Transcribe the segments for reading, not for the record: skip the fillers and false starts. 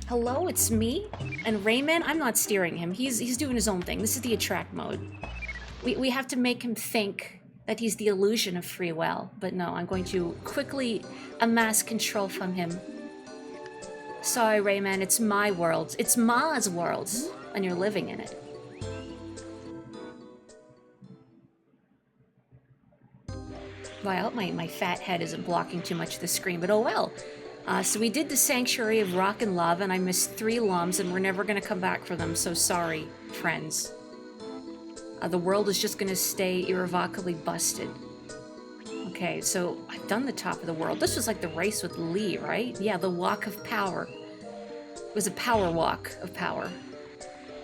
Hello, it's me? And Rayman, I'm not steering him. He's doing his own thing. This is the attract mode. We have to make him think that he's the illusion of free will. But no, I'm going to quickly amass control from him. Sorry, Rayman, it's my world. It's Ma's world, and you're living in it. Well, I hope my fat head isn't blocking too much of the screen, but oh well. So we did the Sanctuary of Rock and Lava, and I missed 3 lums, and we're never going to come back for them, so sorry, friends. The world is just going to stay irrevocably busted. Okay, so I've done the top of the world. This was like the race with Lee, right? Yeah, the Walk of Power. It was a power walk of power.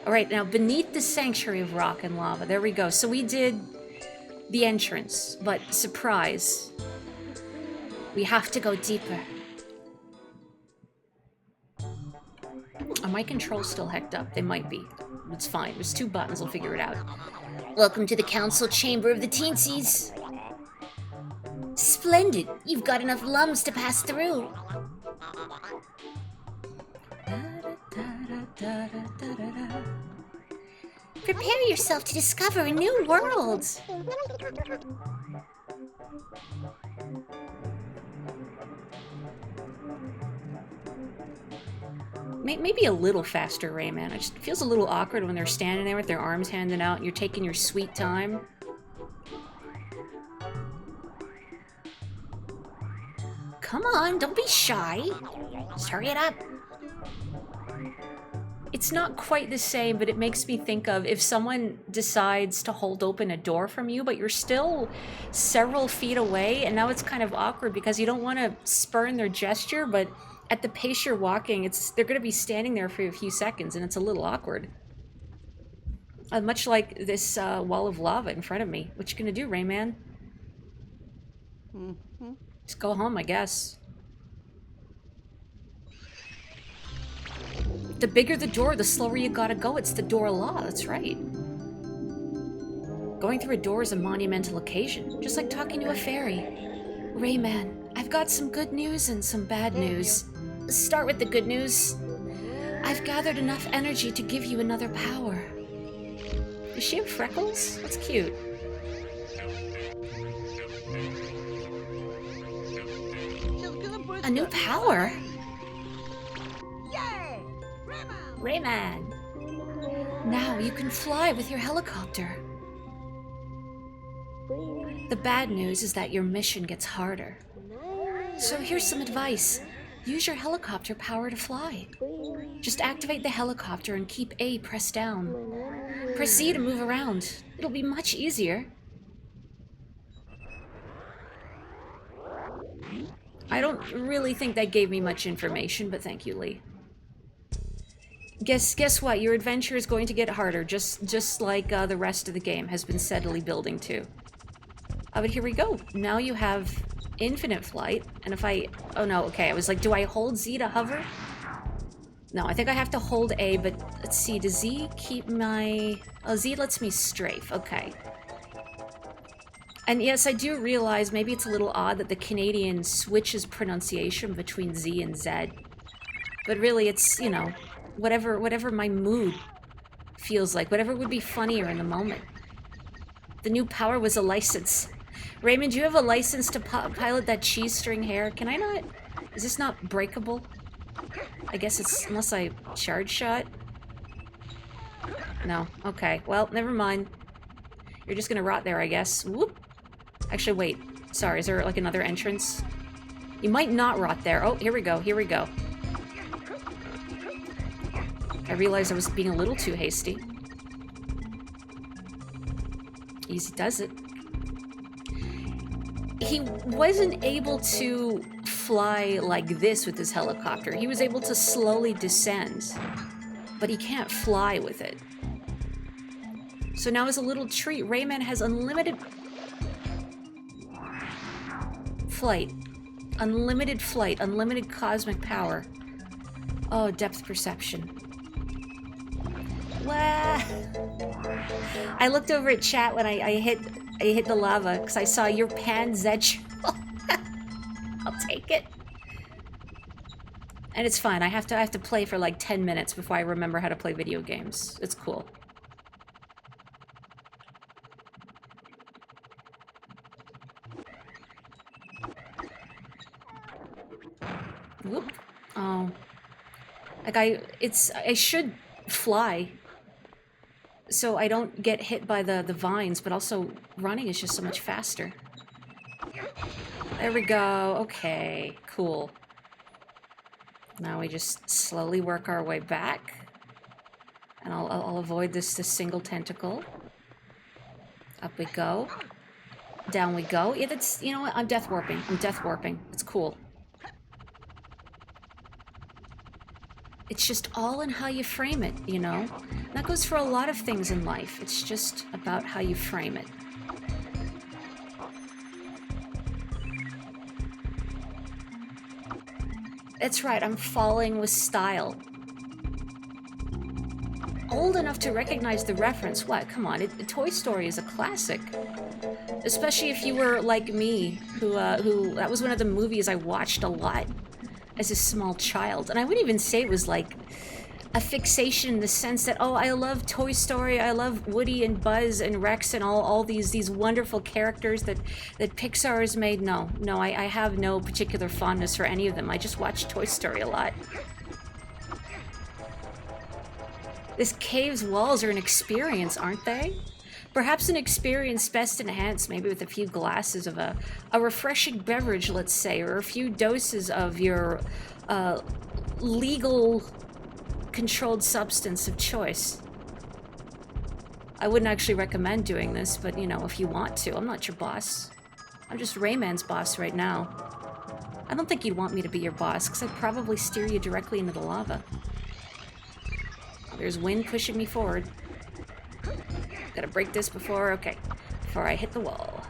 Alright, now beneath the Sanctuary of Rock and Lava, there we go. So we did the entrance, but surprise. We have to go deeper. Are my controls still hecked up? They might be. It's fine. There's 2 buttons. I'll figure it out. Welcome to the council chamber of the Teensies. Splendid. You've got enough lums to pass through. Prepare yourself to discover a new world. Maybe a little faster, Rayman. It just feels a little awkward when they're standing there with their arms handed out and you're taking your sweet time. Come on, don't be shy. Just hurry it up. It's not quite the same, but it makes me think of if someone decides to hold open a door from you, but you're still several feet away, and now it's kind of awkward because you don't want to spurn their gesture, but at the pace you're walking, they're going to be standing there for a few seconds, and it's a little awkward. Much like this wall of lava in front of me. What you gonna do, Rayman? Just go home, I guess. The bigger the door, the slower you gotta go. It's the door law, that's right. Going through a door is a monumental occasion, just like talking to a fairy. Rayman, I've got some good news and some bad news. Let's start with the good news. I've gathered enough energy to give you another power. Does she have freckles? That's cute. A new power? Yay! Rayman! Now you can fly with your helicopter. The bad news is that your mission gets harder. So here's some advice. Use your helicopter power to fly. Just activate the helicopter and keep A pressed down. Press Z to move around. It'll be much easier. I don't really think that gave me much information, but thank you, Lee. Guess what? Your adventure is going to get harder, just like the rest of the game has been steadily building to. But here we go. Now you have infinite flight, and if I... Oh no, okay, I was like, do I hold Z to hover? No, I think I have to hold A, but let's see, does Z keep my... Oh, Z lets me strafe, okay. And yes, I do realize maybe it's a little odd that the Canadian switches pronunciation between Z and Z. But really, it's, you know, whatever my mood feels like, whatever would be funnier in the moment. The new power was a license. Raymond, do you have a license to pilot that cheese string hair? Can I not? Is this not breakable? I guess it's, unless I charge shot? No. Okay. Well, never mind. You're just gonna rot there, I guess. Whoop. Actually, wait. Sorry, is there like another entrance? You might not rot there. Oh, here we go. Here we go. I realized I was being a little too hasty. Easy does it. He wasn't able to fly like this with his helicopter. He was able to slowly descend, but he can't fly with it. So now as a little treat, Rayman has unlimited flight. Unlimited flight, unlimited cosmic power. Oh, depth perception. Wah! I looked over at chat when I hit the lava because I saw your pan Zedge. I'll take it. And it's fine. I have to play for like 10 minutes before I remember how to play video games. It's cool. Whoop. Oh. Like I should fly so I don't get hit by the vines, but also running is just so much faster. There we go. Okay, cool. Now we just slowly work our way back. And I'll avoid this single tentacle. Up we go. Down we go. Yeah, that's, you know what? I'm death warping. I'm death warping. It's cool. It's just all in how you frame it, you know? That goes for a lot of things in life. It's just about how you frame it. That's right, I'm falling with style. Old enough to recognize the reference. What? Come on, Toy Story is a classic. Especially if you were like me, who that was one of the movies I watched a lot as a small child. And I wouldn't even say it was like a fixation in the sense that, oh, I love Toy Story, I love Woody and Buzz and Rex and all these wonderful characters that Pixar has made. No, I have no particular fondness for any of them. I just watch Toy Story a lot. This cave's walls are an experience, aren't they? Perhaps an experience best enhanced maybe with a few glasses of a refreshing beverage, let's say, or a few doses of your legal controlled substance of choice. I wouldn't actually recommend doing this, but you know, if you want to. I'm not your boss. I'm just Rayman's boss right now. I don't think you'd want me to be your boss, because I'd probably steer you directly into the lava. There's wind pushing me forward. Gotta break this before I hit the wall.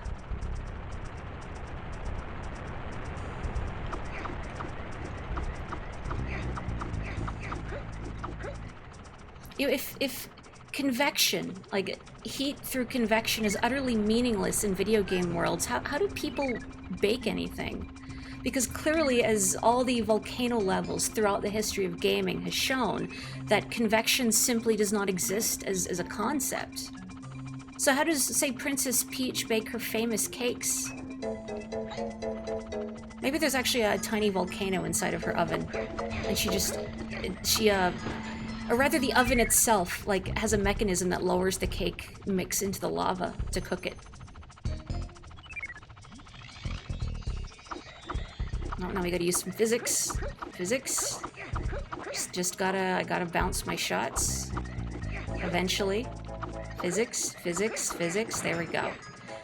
You know, if convection, like heat through convection, is utterly meaningless in video game worlds, how do people bake anything? Because clearly, as all the volcano levels throughout the history of gaming has shown, that convection simply does not exist as a concept. So how does, say, Princess Peach bake her famous cakes? Maybe there's actually a tiny volcano inside of her oven, and or rather the oven itself, like, has a mechanism that lowers the cake mix into the lava to cook it. Oh, now we gotta use some physics. Physics. I gotta bounce my shots. Eventually. Physics, physics, physics. There we go.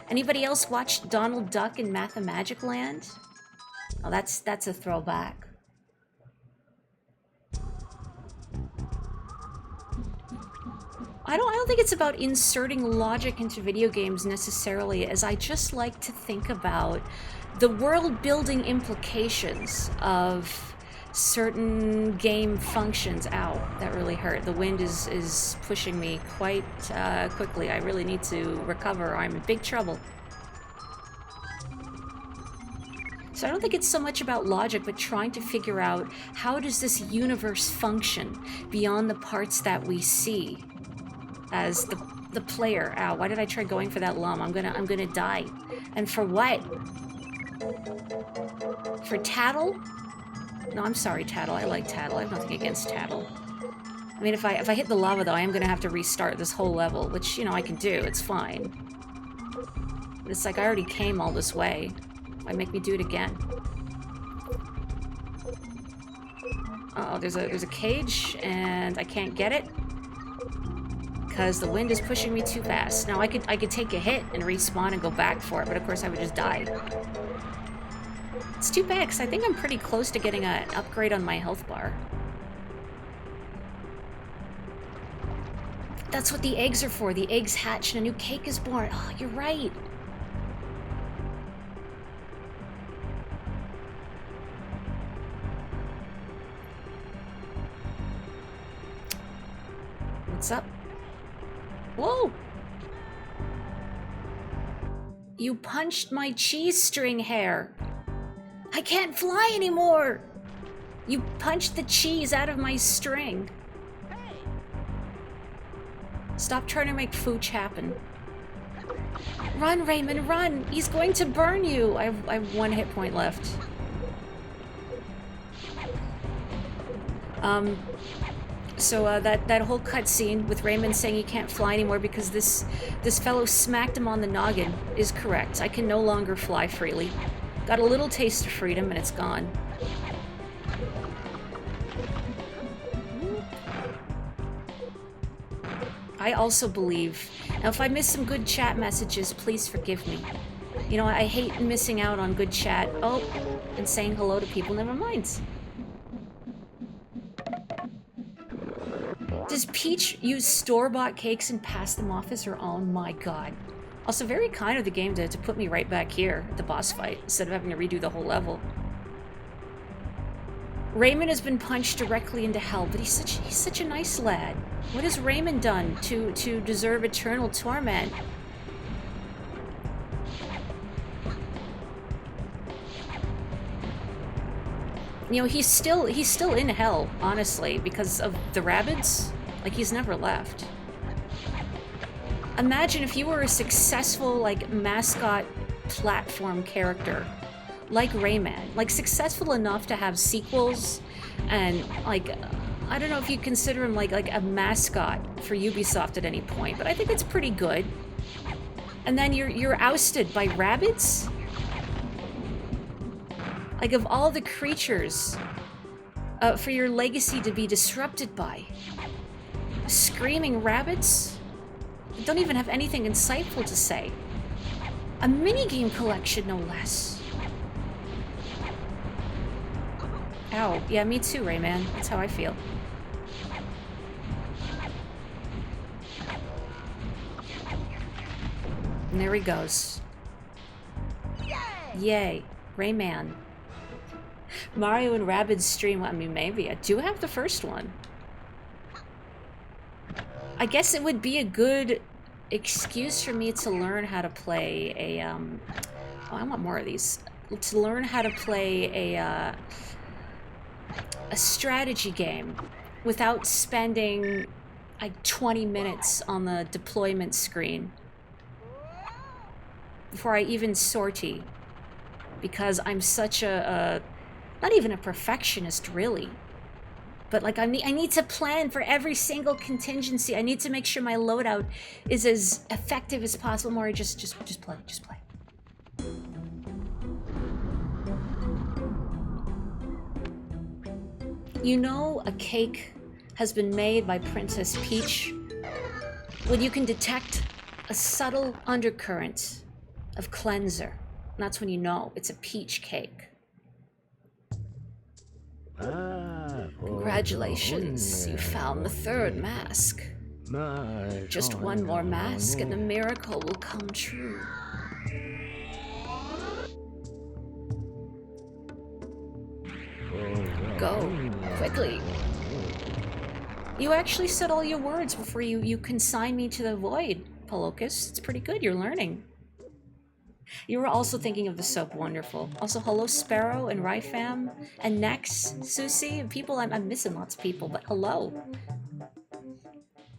Anybody else watch Donald Duck in Mathmagic Land? Oh, that's a throwback. I don't think it's about inserting logic into video games necessarily, as I just like to think about the world-building implications of certain game functions. Ow, that really hurt. The wind is pushing me quite quickly. I really need to recover or I'm in big trouble. So I don't think it's so much about logic, but trying to figure out how does this universe function beyond the parts that we see as the player. Ow, why did I try going for that lum? I'm gonna die. And for what? For Tattle? No, I'm sorry, Tattle. I like Tattle. I have nothing against Tattle. I mean, if I hit the lava, though, I am gonna have to restart this whole level, which, you know, I can do. It's fine. But it's like I already came all this way. Why make me do it again? Uh-oh, there's a cage, and I can't get it because the wind is pushing me too fast. Now, I could take a hit and respawn and go back for it, but of course I would just die. It's too bad, because I think I'm pretty close to getting an upgrade on my health bar. That's what the eggs are for. The eggs hatch and a new cake is born. Oh, you're right. What's up? Whoa! You punched my cheese string hair. I can't fly anymore! You punched the cheese out of my string. Stop trying to make Fooch happen. Run, Rayman, run! He's going to burn you! I have 1 hit point left. So that whole cutscene with Rayman saying he can't fly anymore because this fellow smacked him on the noggin is correct. I can no longer fly freely. Got a little taste of freedom and it's gone. I also believe... Now, if I miss some good chat messages, please forgive me. You know, I hate missing out on good chat. Oh, and saying hello to people. Never mind. Does Peach use store-bought cakes and pass them off as her own? My god. Also, very kind of the game to put me right back here at the boss fight, instead of having to redo the whole level. Rayman has been punched directly into hell, but he's such a nice lad. What has Rayman done to deserve eternal torment? You know, he's still in hell, honestly, because of the rabbits. Like, he's never left. Imagine if you were a successful, like, mascot platform character, like Rayman. Like, successful enough to have sequels, and, like, I don't know if you consider him, like a mascot for Ubisoft at any point, but I think it's pretty good. And then you're ousted by rabbits? Like, of all the creatures for your legacy to be disrupted by, screaming rabbits don't even have anything insightful to say. A minigame collection, no less. Ow. Yeah, me too, Rayman. That's how I feel. And there he goes. Yay. Rayman. Mario and Rabbids stream, I mean, maybe. I do have the first one. I guess it would be a good excuse for me to learn how to play a, oh, I want more of these. To learn how to play a strategy game without spending, like, 20 minutes on the deployment screen before I even sortie. Because I'm such a not even a perfectionist, really. But, like, I need to plan for every single contingency. I need to make sure my loadout is as effective as possible. Mori, just play, just play. You know a cake has been made by Princess Peach when you can detect a subtle undercurrent of cleanser. And that's when you know it's a peach cake. Congratulations, you found the 3rd mask. Just one more mask and the miracle will come true. Go, quickly. You actually said all your words before you consigned me to the void, Polocus. It's pretty good, you're learning. You were also thinking of the soap, wonderful. Also, hello Sparrow and Ryfam and Nex, Susie, and people, I'm missing lots of people, but hello.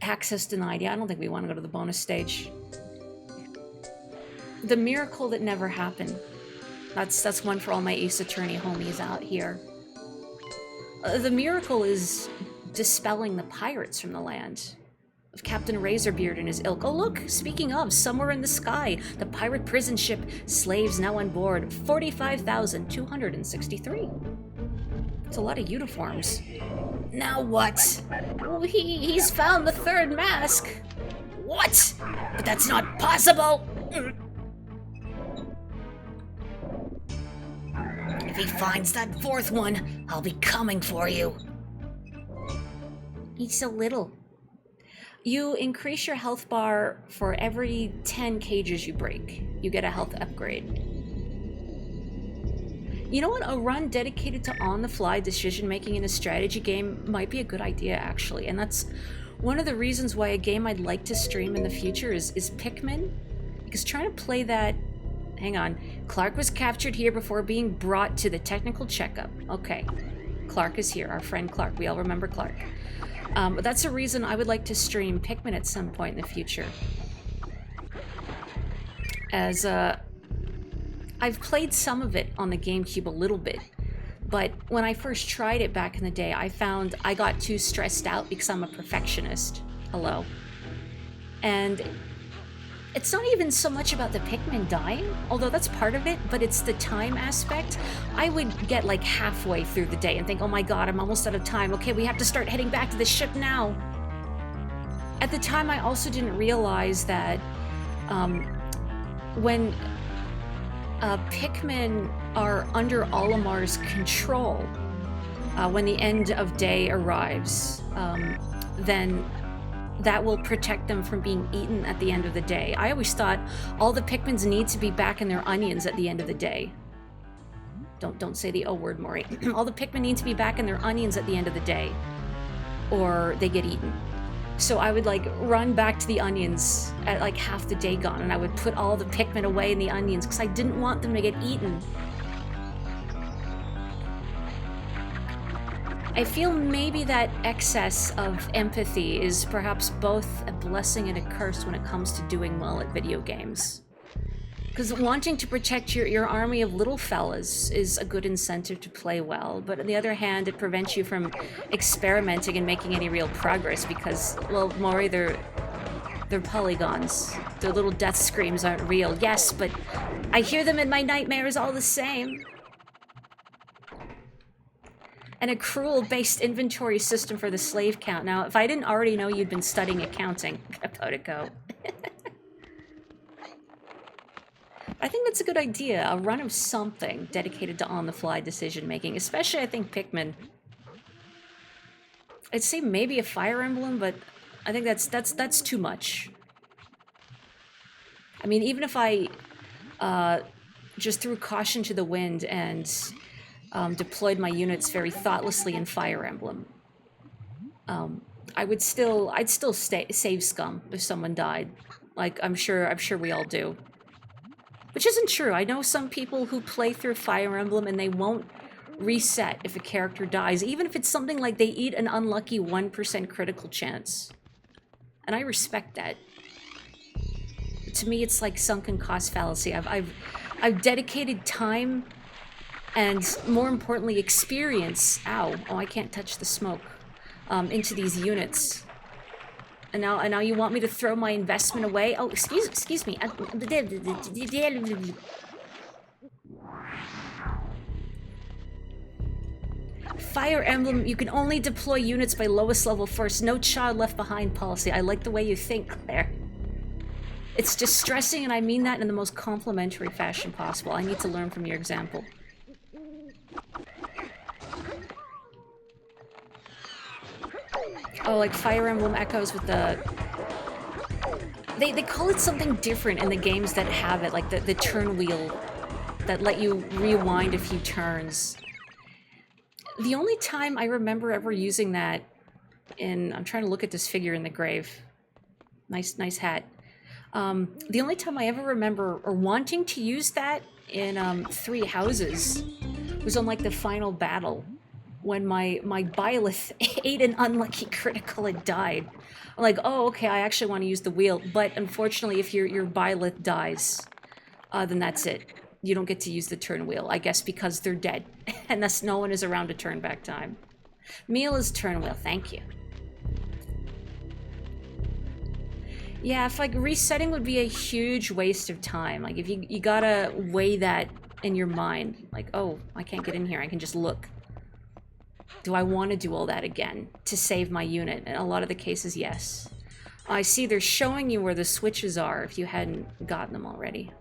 Access denied. Yeah, I don't think we want to go to the bonus stage. The miracle that never happened. That's one for all my Ace Attorney homies out here. The miracle is dispelling the pirates from the land. Of Captain Razorbeard and his ilk. Oh look, speaking of, somewhere in the sky, the pirate prison ship, slaves now on board, 45,263. It's a lot of uniforms. Now what? Oh, he's found the 3rd mask. What? But that's not possible! If he finds that 4th one, I'll be coming for you. He's so little. You increase your health bar for every 10 cages you break. You get a health upgrade. You know what? A run dedicated to on-the-fly decision-making in a strategy game might be a good idea, actually. And that's one of the reasons why a game I'd like to stream in the future is Pikmin. Because trying to play that... Hang on. Clark was captured here before being brought to the technical checkup. Okay. Clark is here, our friend Clark. We all remember Clark. That's a reason I would like to stream Pikmin at some point in the future. As, I've played some of it on the GameCube a little bit, but when I first tried it back in the day, I found I got too stressed out because I'm a perfectionist. Hello. And it's not even so much about the Pikmin dying, although that's part of it, but it's the time aspect. I would get like halfway through the day and think, oh my god, I'm almost out of time. Okay, we have to start heading back to the ship now. At the time, I also didn't realize that when Pikmin are under Olimar's control, when the end of day arrives, then that will protect them from being eaten at the end of the day. I always thought all the Pikmins need to be back in their onions at the end of the day. Don't say the O word, Maury. All the Pikmin need to be back in their onions at the end of the day, or they get eaten. So I would like run back to the onions at like half the day gone, and I would put all the Pikmin away in the onions because I didn't want them to get eaten. I feel maybe that excess of empathy is perhaps both a blessing and a curse when it comes to doing well at video games. Because wanting to protect your army of little fellas is a good incentive to play well, but on the other hand, it prevents you from experimenting and making any real progress because, well, Maury, they're polygons. Their little death screams aren't real. Yes, but I hear them in my nightmares all the same. And a accrual-based inventory system for the slave count. Now, if I didn't already know you'd been studying accounting, about to go. I think that's a good idea. A run of something dedicated to on-the-fly decision-making, especially, I think, Pikmin. I'd say maybe a Fire Emblem, but I think that's too much. I mean, even if I just threw caution to the wind and deployed my units very thoughtlessly in Fire Emblem, I'd still save scum if someone died. Like I'm sure we all do. Which isn't true. I know some people who play through Fire Emblem and they won't reset if a character dies, even if it's something like they eat an unlucky 1% critical chance. And I respect that. To me, it's like sunken cost fallacy. I've dedicated time and, more importantly, experience, oh, I can't touch the smoke, into these units. And now you want me to throw my investment away? Oh, excuse me. Fire Emblem, you can only deploy units by lowest level first. No child left behind policy. I like the way you think, Claire. It's distressing, and I mean that in the most complimentary fashion possible. I need to learn from your example. Oh, like Fire Emblem Echoes with the... They call it something different in the games that have it, like the turn wheel that let you rewind a few turns. The only time I remember ever using that in... I'm trying to look at this figure in the grave. Nice hat. The only time I ever remember or wanting to use that in Three Houses was on like the final battle when my Byleth ate an unlucky critical and died. I'm like, oh, okay, I actually want to use the wheel, but unfortunately if your Byleth dies, then that's it. You don't get to use the turn wheel, I guess because they're dead, and thus no one is around to turn back time. Meal is turn wheel, thank you. Yeah, if like resetting would be a huge waste of time. Like if you gotta weigh that in your mind. Like, oh, I can't get in here, I can just look. Do I want to do all that again to save my unit? In a lot of the cases, yes. I see they're showing you where the switches are if you hadn't gotten them already.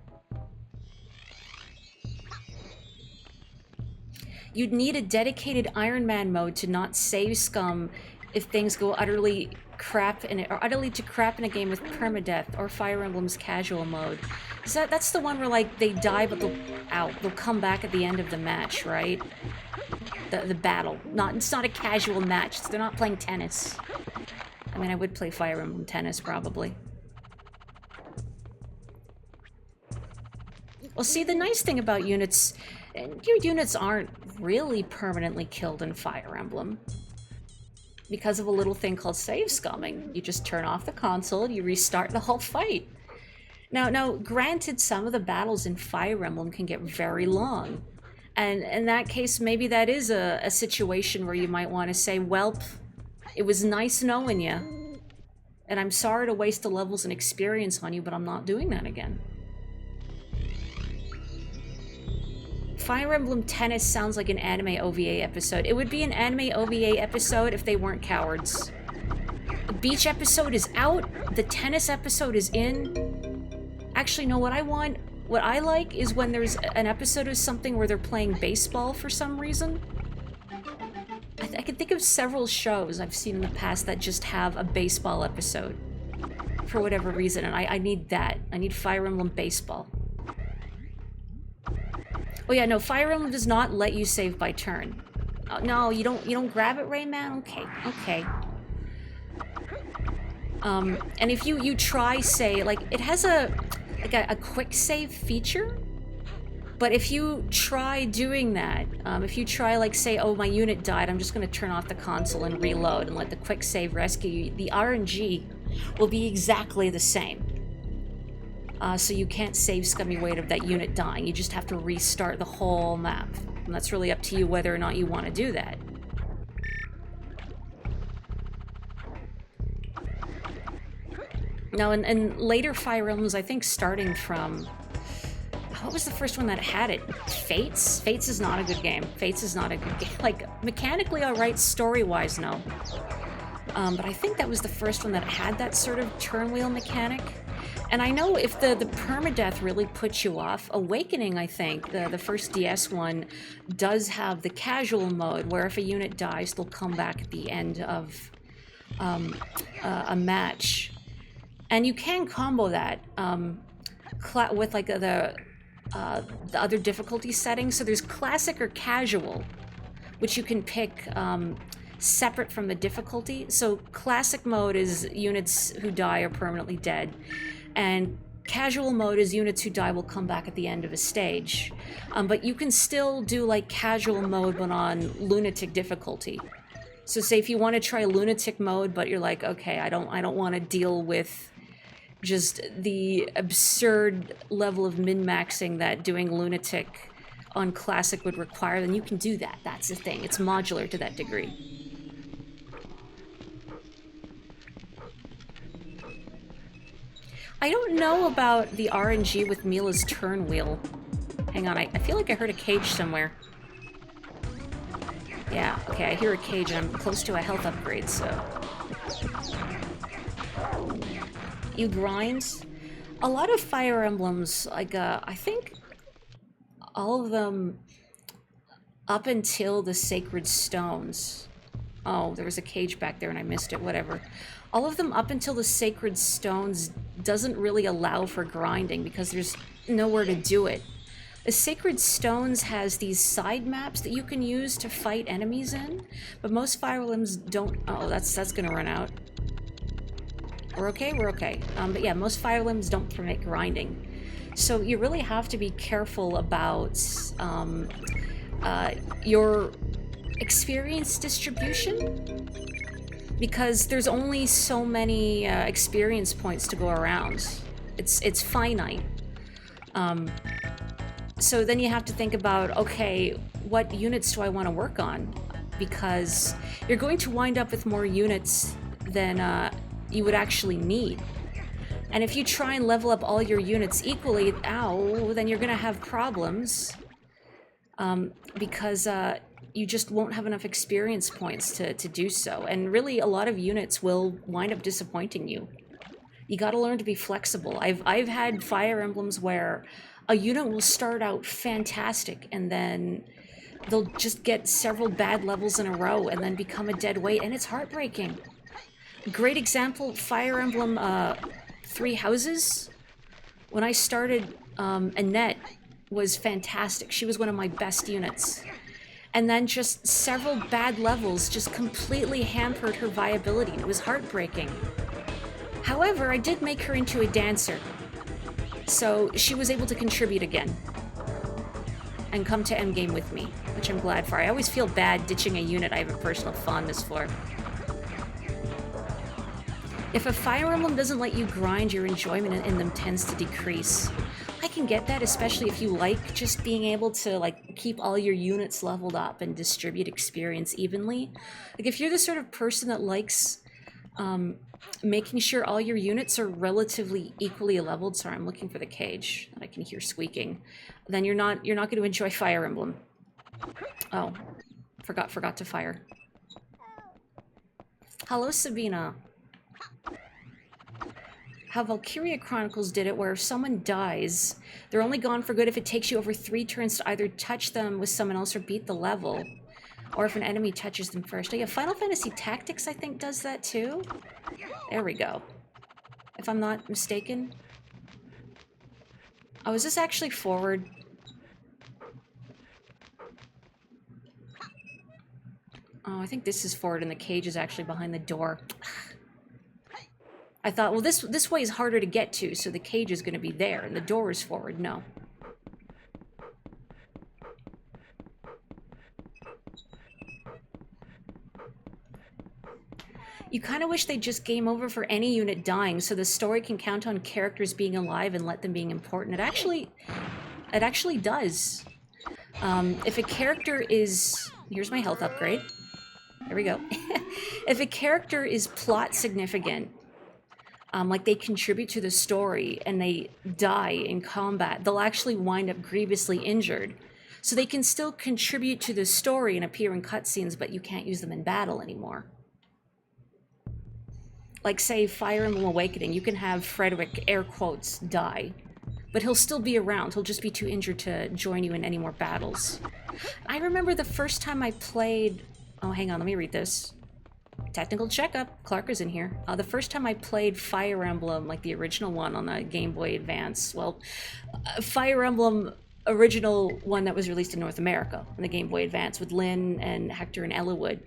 You'd need a dedicated Iron Man mode to not save scum if things go utterly crap in it, or utterly to crap in a game with permadeath, or Fire Emblem's casual mode. That's the one where like they die but they'll come back at the end of the match, right? The battle. It's not a casual match. They're not playing tennis. I mean, I would play Fire Emblem tennis probably. Well, see, the nice thing about units, your units aren't really permanently killed in Fire Emblem because of a little thing called save scumming. You just turn off the console and you restart the whole fight. Now, granted, some of the battles in Fire Emblem can get very long. And in that case, maybe that is a situation where you might want to say, welp, it was nice knowing you. And I'm sorry to waste the levels and experience on you, but I'm not doing that again. Fire Emblem Tennis sounds like an anime OVA episode. It would be an anime OVA episode if they weren't cowards. The beach episode is out. The tennis episode is in. Actually, no, what I like is when there's an episode of something where they're playing baseball for some reason. I can think of several shows I've seen in the past that just have a baseball episode for whatever reason, and I need that. I need Fire Emblem Baseball. Oh yeah, no, Fire Emblem does not let you save by turn. No, you don't grab it, Rayman? Okay. And if you try, say, like, it has a quick save feature, but if you try doing that, if you try, like, say, oh, my unit died, I'm just gonna turn off the console and reload and let the quick save rescue you, the RNG will be exactly the same. So you can't save scum your weight of that unit dying. You just have to restart the whole map. And that's really up to you whether or not you want to do that. Now, in later Fire Emblems, I think starting from... What was the first one that had it? Fates? Fates is not a good game. Fates is not a good game. Like, mechanically alright, story-wise, no. But I think that was the first one that had that sort of turn wheel mechanic. And I know if the permadeath really puts you off, Awakening, I think, the first DS one, does have the casual mode, where if a unit dies, they'll come back at the end of a match. And you can combo that with, like, the other difficulty settings. So there's classic or casual, which you can pick separate from the difficulty. So classic mode is units who die are permanently dead. And casual mode is units who die will come back at the end of a stage. But you can still do, like, casual mode but on lunatic difficulty. So say if you want to try lunatic mode, but you're like, okay, I don't want to deal with just the absurd level of min-maxing that doing lunatic on classic would require, then you can do that. That's the thing. It's modular to that degree. I don't know about the RNG with Mila's turn wheel. Hang on, I feel like I heard a cage somewhere. Yeah, okay, I hear a cage and I'm close to a health upgrade, so... You grind? A lot of Fire Emblems, like, I think all of them up until the Sacred Stones. Oh, there was a cage back there and I missed it, whatever. All of them up until the Sacred Stones doesn't really allow for grinding because there's nowhere to do it. The Sacred Stones has these side maps that you can use to fight enemies in, but most Fire Emblems don't... Oh, that's gonna run out. We're okay? We're okay. But yeah, most Fire Emblems don't permit grinding. So you really have to be careful about your experience distribution, because there's only so many experience points to go around. It's finite. So then you have to think about, okay, what units do I want to work on? Because you're going to wind up with more units than you would actually need. And if you try and level up all your units equally, then you're going to have problems. Because you just won't have enough experience points to do so. And really, a lot of units will wind up disappointing you. You gotta learn to be flexible. I've had Fire Emblems where a unit will start out fantastic, and then they'll just get several bad levels in a row and then become a dead weight, and it's heartbreaking. Great example, Fire Emblem 3 Houses. When I started, Annette was fantastic. She was one of my best units. And then just several bad levels just completely hampered her viability, and it was heartbreaking. However, I did make her into a dancer, so she was able to contribute again. and come to endgame with me, which I'm glad for. I always feel bad ditching a unit I have a personal fondness for. If a Fire Emblem doesn't let you grind, your enjoyment in them tends to decrease. I can get that, especially if you like just being able to like keep all your units leveled up and distribute experience evenly. Like if you're the sort of person that likes making sure all your units are relatively equally leveled. Sorry, I'm looking for the cage that I can hear squeaking. Then you're not going to enjoy Fire Emblem. Oh, forgot to fire. Hello, Sabina. How Valkyria Chronicles did it, where if someone dies, they're only gone for good if it takes you over 3 turns to either touch them with someone else or beat the level, or if an enemy touches them first. Oh yeah, Final Fantasy Tactics, I think, does that too. There we go. If I'm not mistaken. Oh, is this actually forward? Oh, I think this is forward and the cage is actually behind the door. I thought, well, this way is harder to get to, so the cage is going to be there, and the door is forward. No. You kind of wish they'd just game over for any unit dying, so the story can count on characters being alive and let them being important. It actually does. If a character is... Here's my health upgrade. There we go. If a character is plot significant, like they contribute to the story and they die in combat, they'll actually wind up grievously injured. So they can still contribute to the story and appear in cutscenes, but you can't use them in battle anymore. Like, say, Fire Emblem Awakening, you can have Frederick, air quotes, die. But he'll still be around. He'll just be too injured to join you in any more battles. I remember the first time I played... Oh, hang on, let me read this. Technical checkup. Clark is in here. The first time I played Fire Emblem, like the original one on the Game Boy Advance, well, Fire Emblem original one that was released in North America on the Game Boy Advance with Lynn and Hector and Eliwood.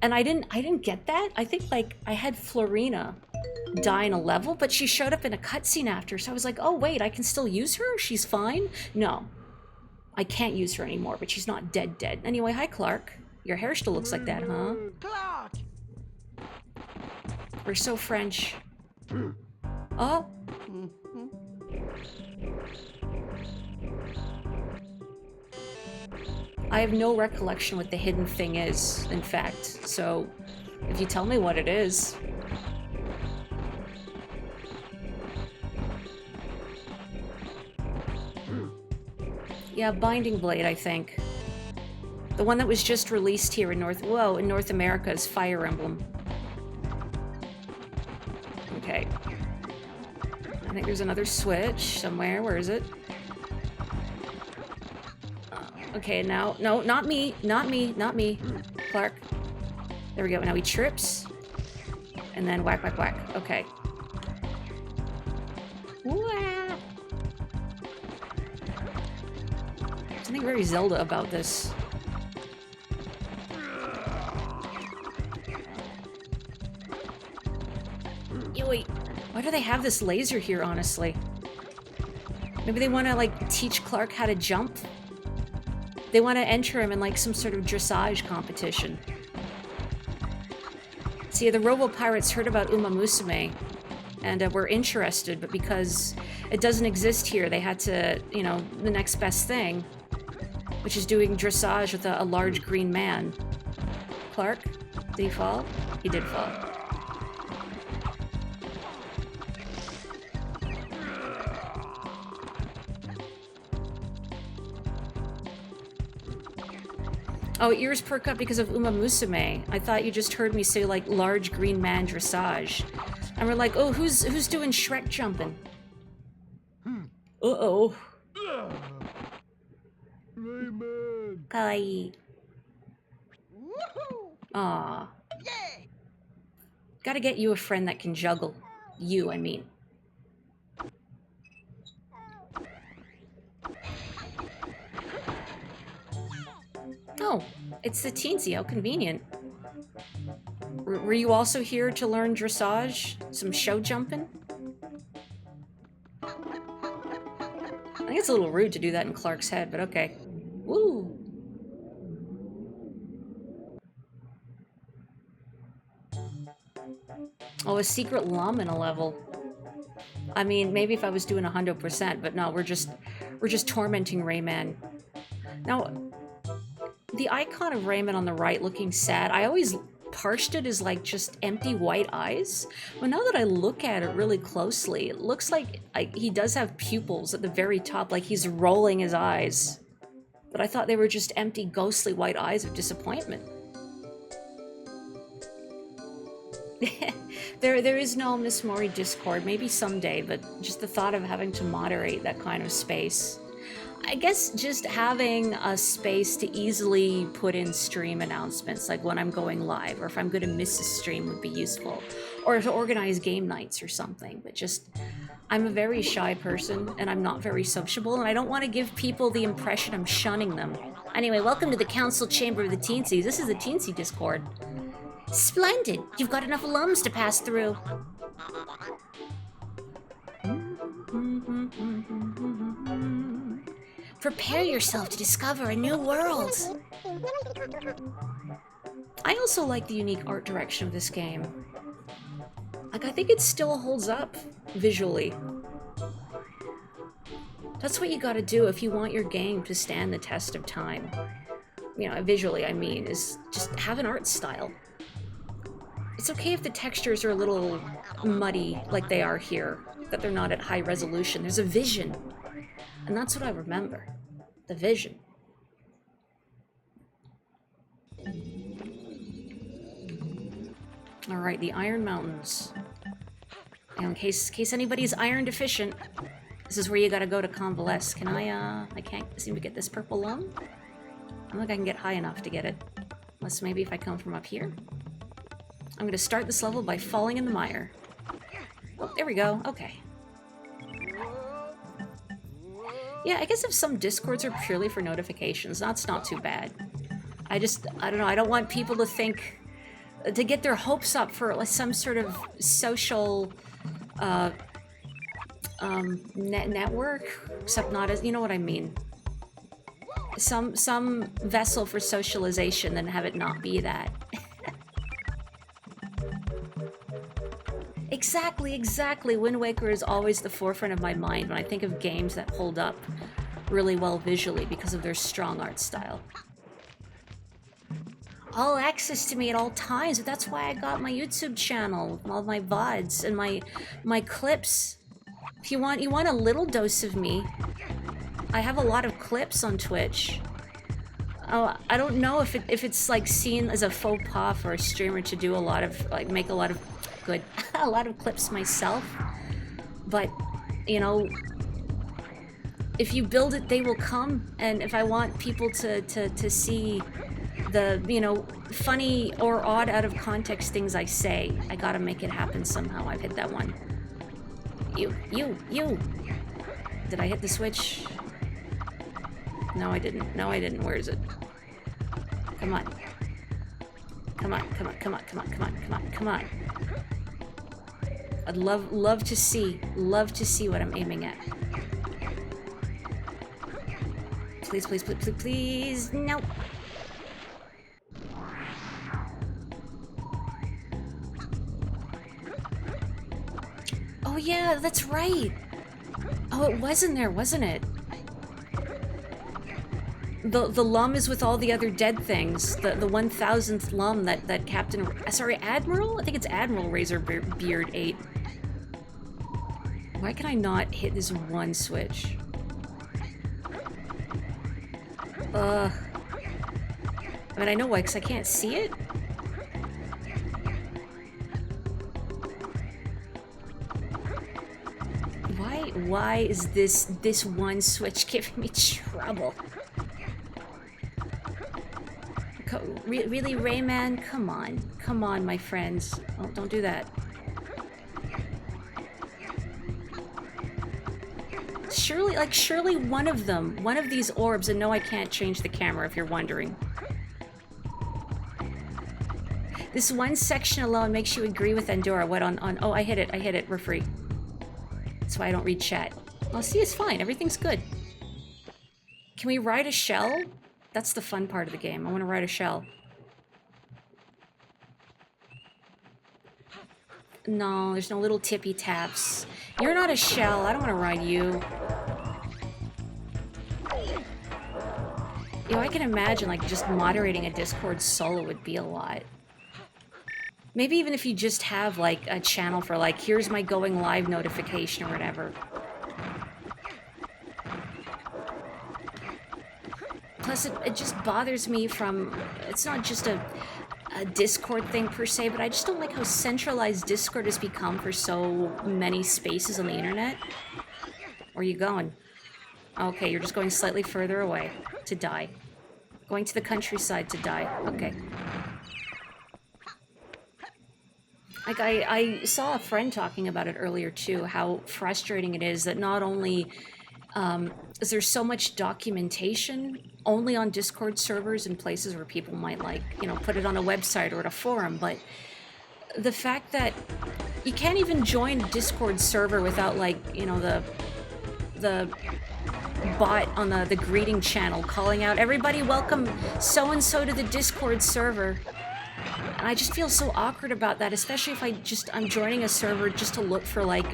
And I didn't get that. I think, like, I had Florina die in a level, but she showed up in a cutscene after, so I was like, oh, wait, I can still use her? She's fine? No. I can't use her anymore, but she's not dead. Anyway, hi, Clark. Your hair still looks like that, huh? Clark! We're so French. Oh! I have no recollection what the hidden thing is, in fact, so if you tell me what it is... Yeah, Binding Blade, I think. The one that was just released here in North America is Fire Emblem. Okay. I think there's another switch somewhere. Where is it? Okay, now... No, not me. Not me. Clark. There we go. Now he trips. And then whack, whack, whack. Okay. Wah! Something very Zelda about this. Wait, why do they have this laser here, honestly? Maybe they want to, like, teach Clark how to jump? They want to enter him in, like, some sort of dressage competition. See, the Robo-Pirates heard about Uma Musume, and were interested, but because it doesn't exist here, they had to, you know, the next best thing, which is doing dressage with a large green man. Clark, did he fall? He did fall. Oh, ears perk up because of Uma Musume. I thought you just heard me say, like, large green man dressage. And we're like, oh, who's doing Shrek jumping? Uh-oh. Rayman! Kawaii. Aw. Gotta get you a friend that can juggle. You, I mean. Oh, it's the teensy. How convenient. Were you also here to learn dressage? Some show jumping? I think it's a little rude to do that in Clark's head, but okay. Woo! Oh, a secret lum in a level. I mean, maybe if I was doing 100%, but no, we're just tormenting Rayman. Now, the icon of Rayman on the right looking sad, I always parsed it as like just empty white eyes. But now that I look at it really closely, it looks like he does have pupils at the very top, like he's rolling his eyes. But I thought they were just empty, ghostly white eyes of disappointment. There is no Miss Mori Discord, maybe someday, but just the thought of having to moderate that kind of space. I guess just having a space to easily put in stream announcements, like when I'm going live, or if I'm going to miss a stream would be useful. Or to organize game nights or something, but just... I'm a very shy person, and I'm not very sociable, and I don't want to give people the impression I'm shunning them. Anyway, welcome to the Council Chamber of the Teensies. This is the Teensy Discord. Splendid! You've got enough alums to pass through. Prepare yourself to discover a new world. I also like the unique art direction of this game. Like, I think it still holds up visually. That's what you gotta do if you want your game to stand the test of time. You know, visually, I mean, is just have an art style. It's okay if the textures are a little muddy, like they are here, that they're not at high resolution. There's a vision. And that's what I remember. The vision. Alright, the Iron Mountains. You know, in case anybody's iron deficient, this is where you gotta go to convalesce. Can I can't seem to get this purple lung? I don't think I can get high enough to get it. Unless maybe if I come from up here. I'm gonna start this level by falling in the mire. Oh, there we go. Okay. Yeah, I guess if some discords are purely for notifications, that's not too bad. I don't know, I don't want people to think... to get their hopes up for like some sort of social... network, except not as... you know what I mean. Some vessel for socialization, then have it not be that. Exactly. Wind Waker is always the forefront of my mind when I think of games that hold up really well visually because of their strong art style. All access to me at all times, but that's why I got my YouTube channel, all my VODs and my clips. If you want a little dose of me, I have a lot of clips on Twitch. Oh, I don't know if it's like seen as a faux pas for a streamer to do a lot of make a lot of a lot of clips myself, but you know, if you build it, they will come. And if I want people to see the, you know, funny or odd out of context things I say, I gotta make it happen somehow. I've hit that one. You. Did I hit the switch? No, I didn't. Where is it? Come on. I'd love to see what I'm aiming at. Please. No. Oh yeah, that's right. Oh, it was in there, wasn't it? The lum is with all the other dead things. The 1000th lum that Captain... Sorry, Admiral? I think it's Admiral Razorbeard ate. Why can I not hit this one switch? I mean, I know why, because I can't see it. Why is this one switch giving me trouble? Really, Rayman? Come on, my friends. Oh, don't do that. Surely one of these orbs, and no, I can't change the camera if you're wondering. This one section alone makes you agree with Endora. What on oh, I hit it, we're free. That's why I don't read chat. Oh, see, it's fine, everything's good. Can we ride a shell? That's the fun part of the game. I want to ride a shell. No, there's no little tippy taps. You're not a shell. I don't want to ride you. You know, I can imagine, like, just moderating a Discord solo would be a lot. Maybe even if you just have, like, a channel for, like, here's my going live notification or whatever. Plus, it just bothers me from... It's not just a Discord thing per se, but I just don't like how centralized Discord has become for so many spaces on the internet. Where are you going? Okay, you're just going slightly further away to die. Going to the countryside to die. Okay. Like, I saw a friend talking about it earlier, too, how frustrating it is that not only is there so much documentation only on Discord servers and places where people might, like, you know, put it on a website or at a forum, but the fact that you can't even join a Discord server without, like, you know, the bot on the greeting channel calling out, everybody welcome so-and-so to the Discord server. And I just feel so awkward about that, especially if I'm joining a server just to look for, like,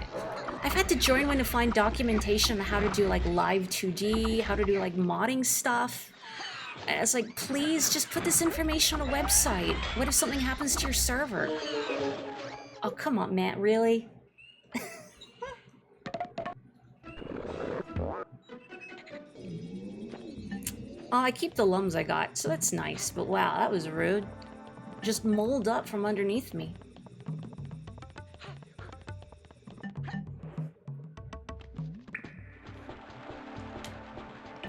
I've had to join one to find documentation on how to do, like, live 2D, how to do, like, modding stuff. And it's like, please just put this information on a website. What if something happens to your server? Oh, come on, Matt, really? Oh, I keep the lums I got, so that's nice, but wow, that was rude. Just mold up from underneath me.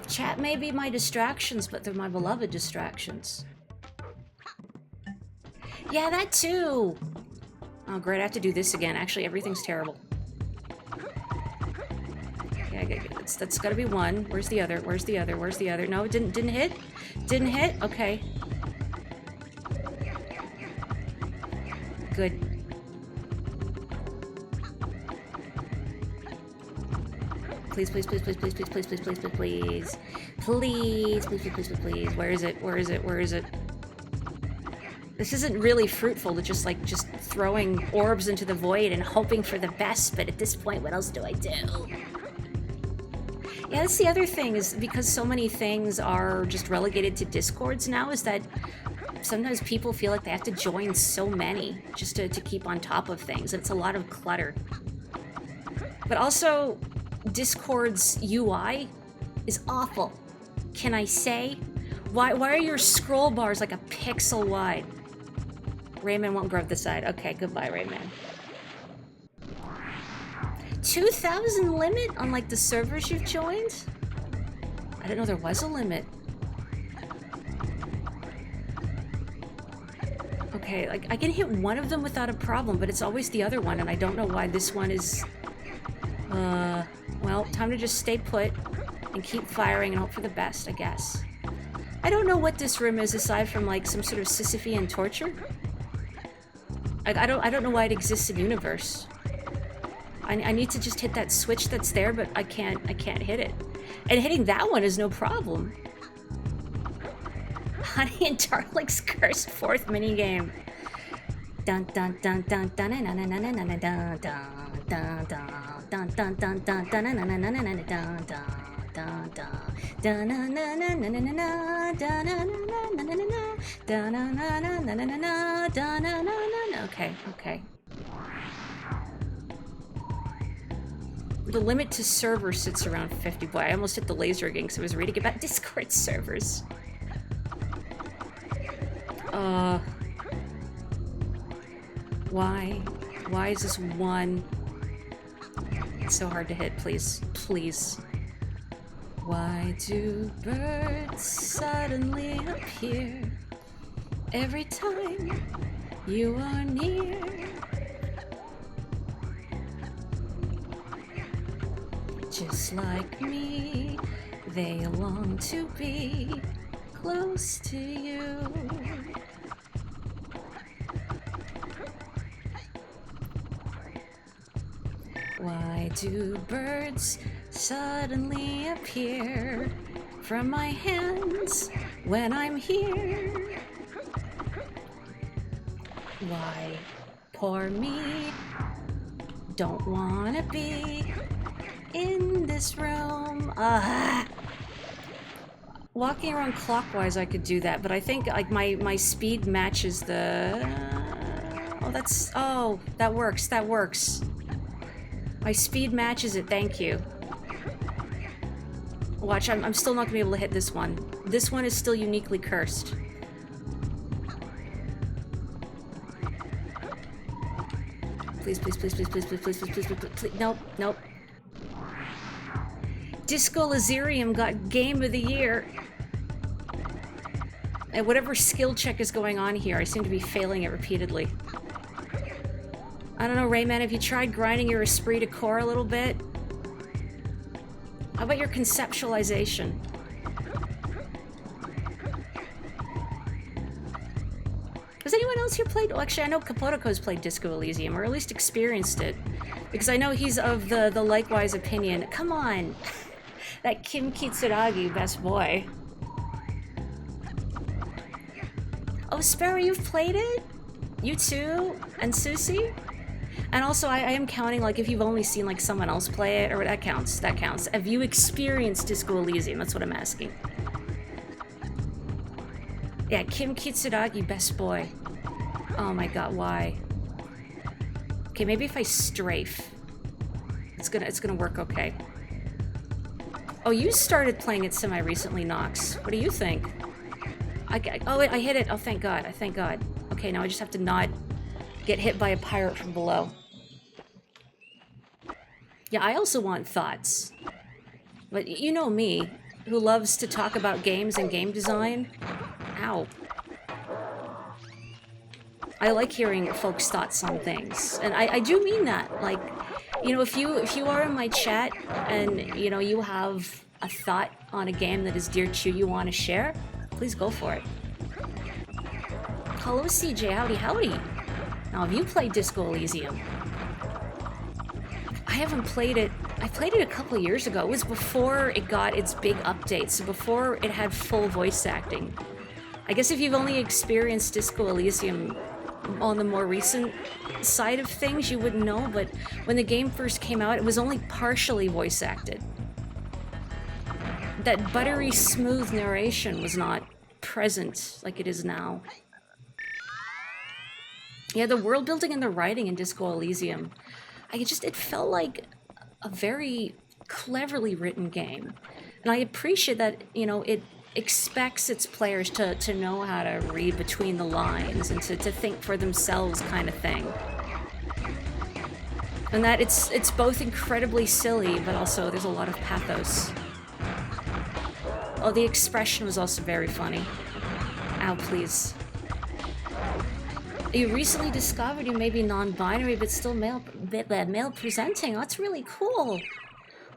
Chat may be my distractions, but they're my beloved distractions. Yeah, that too! Oh great, I have to do this again. Actually, everything's terrible. Yeah, that's gotta be one. Where's the other? Where's the other? Where's the other? No, it didn't hit? Didn't hit? Okay. Good. Please, please, please, please, please, please, please, please, please, please, please. Please, please, please, please, please, please. Where is it? Where is it? Where is it? This isn't really fruitful to just throwing orbs into the void and hoping for the best, but at this point, what else do I do? Yeah, that's the other thing, is because so many things are just relegated to Discords now, is that sometimes people feel like they have to join so many just to keep on top of things. It's a lot of clutter. But also, Discord's UI is awful. Can I say? Why are your scroll bars like a pixel wide? Rayman won't grab the side. Okay, goodbye, Rayman. 2,000 limit on, like, the servers you've joined? I didn't know there was a limit. Okay, like, I can hit one of them without a problem, but it's always the other one, and I don't know why this one is... well, time to just stay put and keep firing and hope for the best, I guess. I don't know what this room is aside from, like, some sort of Sisyphean torture. I don't know why it exists in universe. I need to just hit that switch that's there, but I can't hit it. And hitting that one is no problem. Honey and Darling's cursed fourth minigame. Dun dun dun dun dun dun dun dun dun dun dun dun dun dun dun dun dun. Okay, okay. The limit to server sits around 50. Boy, I almost hit the laser again because I was reading about Discord servers. Why? Why is this one? It's so hard to hit, please. Please. Why do birds suddenly appear every time you are near? Just like me, they long to be close to you. Why do birds suddenly appear from my hands when I'm here. Why, poor me, don't wanna be in this room. Walking around clockwise, I could do that, but I think like my speed matches the. Oh, that works. That works. My speed matches it. Thank you. Watch, I'm still not gonna be able to hit this one. This one is still uniquely cursed. Please, please, please, please, please, please, please, please, please, please, please, please. Nope, nope. Disco Lazerium got Game of the Year. And whatever skill check is going on here, I seem to be failing it repeatedly. I don't know, Rayman, have you tried grinding your esprit de corps a little bit? How about your conceptualization? Has anyone else here played? Well, actually, I know Kapotoko's played Disco Elysium, or at least experienced it. Because I know he's of the likewise opinion. Come on! That Kim Kitsuragi, best boy. Oh, Sparrow, you've played it? You too? And Susie? And also, I am counting, like, if you've only seen, like, someone else play it, or that counts, that counts. Have you experienced Disco Elysium? That's what I'm asking. Yeah, Kim Kitsuragi, best boy. Oh my god, why? Okay, maybe if I strafe, it's gonna work okay. Oh, you started playing it semi-recently, Nox. What do you think? Oh, wait, I hit it. Oh, thank god. Thank god. Okay, now I just have to not get hit by a pirate from below. Yeah, I also want thoughts. But you know me, who loves to talk about games and game design. Ow. I like hearing folks' thoughts on things. And I do mean that. Like, you know, if you are in my chat and, you know, you have a thought on a game that is dear to you want to share, please go for it. Hello, CJ. Howdy, howdy. Now, have you played Disco Elysium? I haven't played it. I played it a couple years ago. It was before it got its big updates, so before it had full voice acting. I guess if you've only experienced Disco Elysium on the more recent side of things, you wouldn't know, but when the game first came out, it was only partially voice acted. That buttery smooth narration was not present like it is now. Yeah, the world building and the writing in Disco Elysium, it felt like a very cleverly written game. And I appreciate that, you know, it expects its players to know how to read between the lines and to think for themselves kind of thing. And that it's both incredibly silly, but also there's a lot of pathos. Oh, the expression was also very funny. Ow, please. You recently discovered you may be non-binary, but still male presenting. Oh, that's really cool.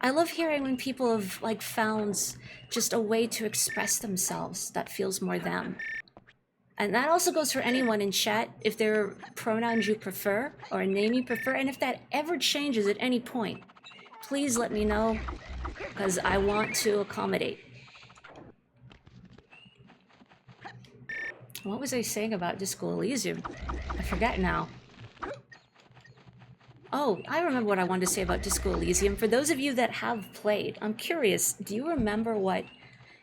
I love hearing when people have, like, found just a way to express themselves that feels more them. And that also goes for anyone in chat, if there are pronouns you prefer, or a name you prefer, and if that ever changes at any point, please let me know, because I want to accommodate. What was I saying about Disco Elysium? I forget now. Oh, I remember what I wanted to say about Disco Elysium. For those of you that have played, I'm curious, do you remember what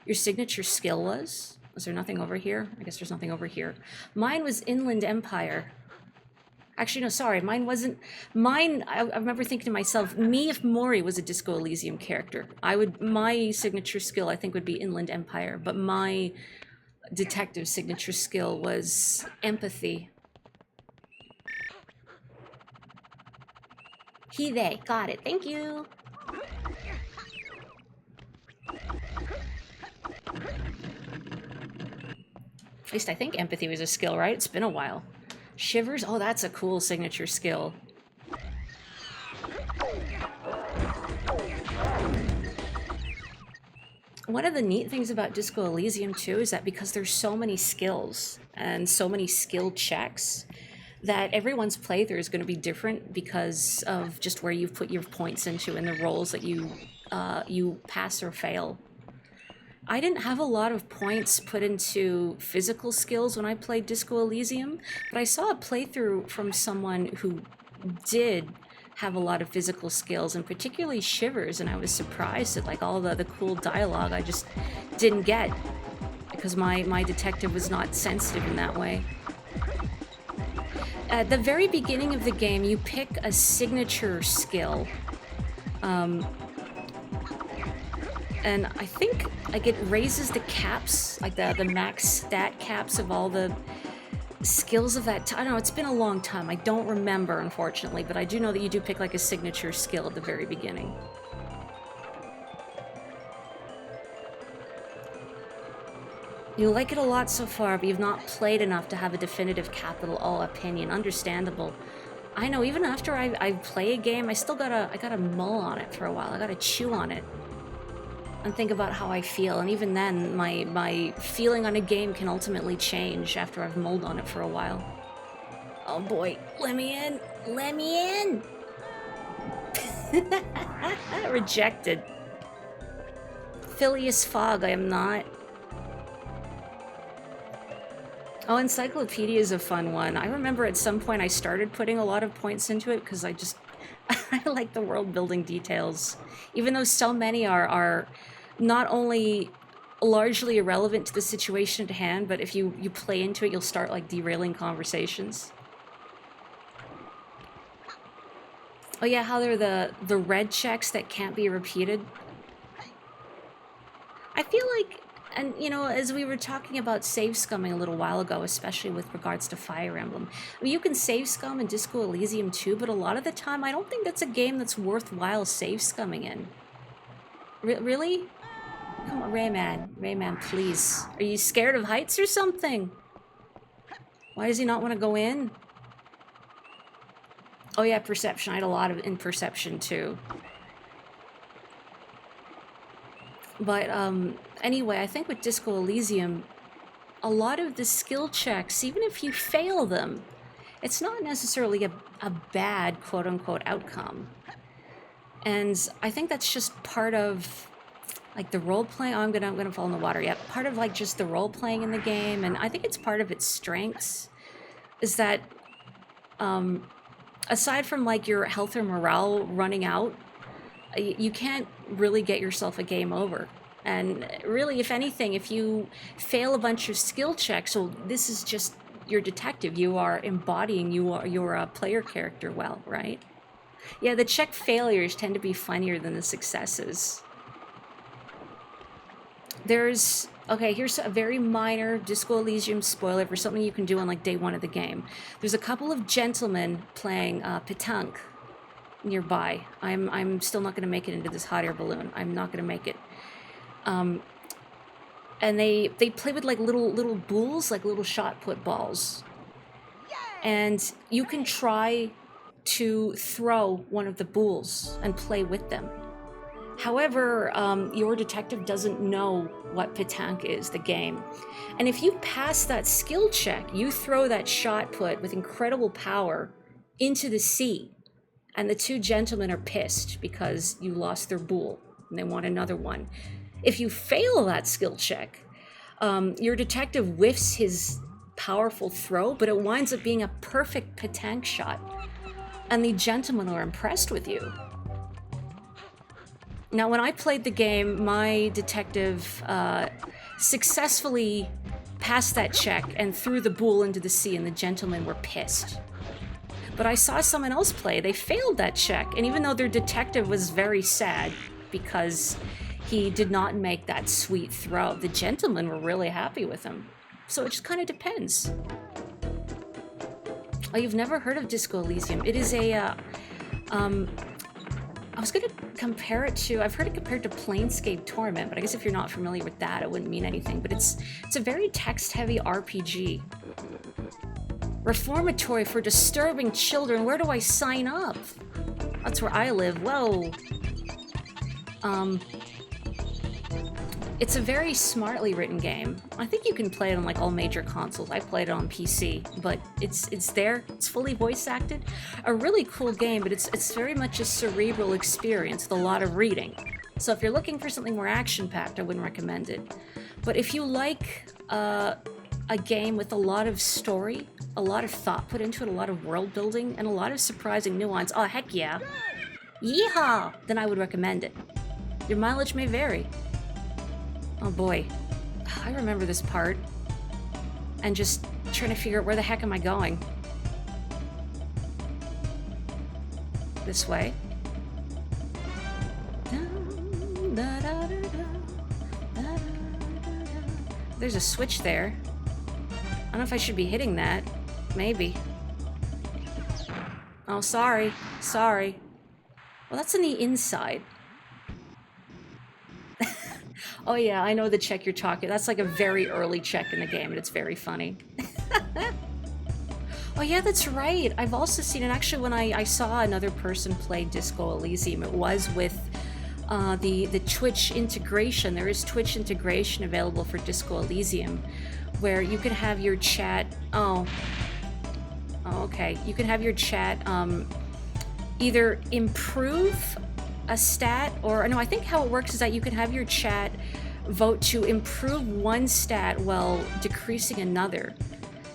your signature skill was? Was there nothing over here? I guess there's nothing over here. Mine was Inland Empire. Actually, no, sorry, mine wasn't. Mine, I remember thinking to myself, me if Mori was a Disco Elysium character, my signature skill, I think, would be Inland Empire, but my detective signature skill was empathy. He, they, got it, thank you. At least I think empathy was a skill, right? It's been a while. Shivers, oh, that's a cool signature skill. One of the neat things about Disco Elysium, too, is that because there's so many skills and so many skill checks, that everyone's playthrough is going to be different because of just where you've put your points into and the roles that you pass or fail. I didn't have a lot of points put into physical skills when I played Disco Elysium, but I saw a playthrough from someone who did have a lot of physical skills, and particularly Shivers, and I was surprised at like all the cool dialogue I just didn't get because my detective was not sensitive in that way. At the very beginning of the game, you pick a signature skill. And I think like it raises the caps, like the max stat caps of all the skills of that. I don't know, it's been a long time. I don't remember, unfortunately, but I do know that you do pick like a signature skill at the very beginning. You like it a lot so far, but you've not played enough to have a definitive capital O opinion. Understandable. I know, even after I play a game, I still gotta mull on it for a while. I gotta chew on it and think about how I feel. And even then, my feeling on a game can ultimately change after I've mulled on it for a while. Oh boy, let me in! Let me in! Rejected. Phileas Fogg, I am not. Oh, Encyclopedia is a fun one. I remember at some point I started putting a lot of points into it because I like the world building details. Even though so many are not only largely irrelevant to the situation at hand, but if you play into it, you'll start like derailing conversations. Oh yeah, how they're the red checks that can't be repeated. I feel like, and you know, as we were talking about save scumming a little while ago, especially with regards to Fire Emblem, I mean, you can save scum in Disco Elysium too, but a lot of the time I don't think that's a game that's worthwhile save scumming in. Really? Come on, Rayman. Rayman, please. Are you scared of heights or something? Why does he not want to go in? Oh yeah, perception. I had a lot of in perception too. But anyway, I think with Disco Elysium, a lot of the skill checks, even if you fail them, it's not necessarily a bad quote-unquote outcome. And I think that's just part of like the role-playing. Oh, I'm gonna fall in the water. Yeah, part of like just the role-playing in the game, and I think it's part of its strengths, is that aside from like your health or morale running out, you can't really get yourself a game over. And really, if anything, if you fail a bunch of skill checks, so this is just your detective, you are embodying your player character well, right? Yeah, the check failures tend to be funnier than the successes. There's, okay, here's a very minor Disco Elysium spoiler for something you can do on like day one of the game. There's a couple of gentlemen playing pétanque nearby. I'm still not going to make it into this hot air balloon. I'm not going to make it. And they play with like little bulls, like little shot put balls. And you can try to throw one of the bulls and play with them. However, your detective doesn't know what pétanque is, the game. And if you pass that skill check, you throw that shot put with incredible power into the sea. And the two gentlemen are pissed because you lost their bull and they want another one. If you fail that skill check, your detective whiffs his powerful throw, but it winds up being a perfect pétanque shot. And the gentlemen are impressed with you. Now, when I played the game, my detective successfully passed that check and threw the bull into the sea, and the gentlemen were pissed. But I saw someone else play. They failed that check, and even though their detective was very sad because he did not make that sweet throw, the gentlemen were really happy with him. So it just kind of depends. Oh, you've never heard of Disco Elysium? It is a, I was going to compare it to, I've heard it compared to Planescape Torment, but I guess if you're not familiar with that, it wouldn't mean anything. But it's a very text-heavy RPG. Reformatory for disturbing children. Where do I sign up? That's where I live. Whoa. It's a very smartly written game. I think you can play it on like all major consoles. I played it on PC, but it's there. It's fully voice acted. A really cool game, but it's very much a cerebral experience with a lot of reading. So if you're looking for something more action-packed, I wouldn't recommend it. But if you like a game with a lot of story, a lot of thought put into it, a lot of world building, and a lot of surprising nuance, oh heck yeah, yeehaw, then I would recommend it. Your mileage may vary. Oh boy, I remember this part, and just trying to figure out where the heck am I going. This way. There's a switch there. I don't know if I should be hitting that. Maybe. Oh, sorry. Sorry. Well, that's on the inside. Oh yeah, I know the check you're talking. That's like a very early check in the game, and it's very funny. Oh yeah, that's right. I've also seen it. Actually, when I saw another person play Disco Elysium, it was with the Twitch integration. There is Twitch integration available for Disco Elysium, where you can have your chat. Oh, okay. You can have your chat either improve a stat, or no, I think how it works is that you can have your chat vote to improve one stat while decreasing another,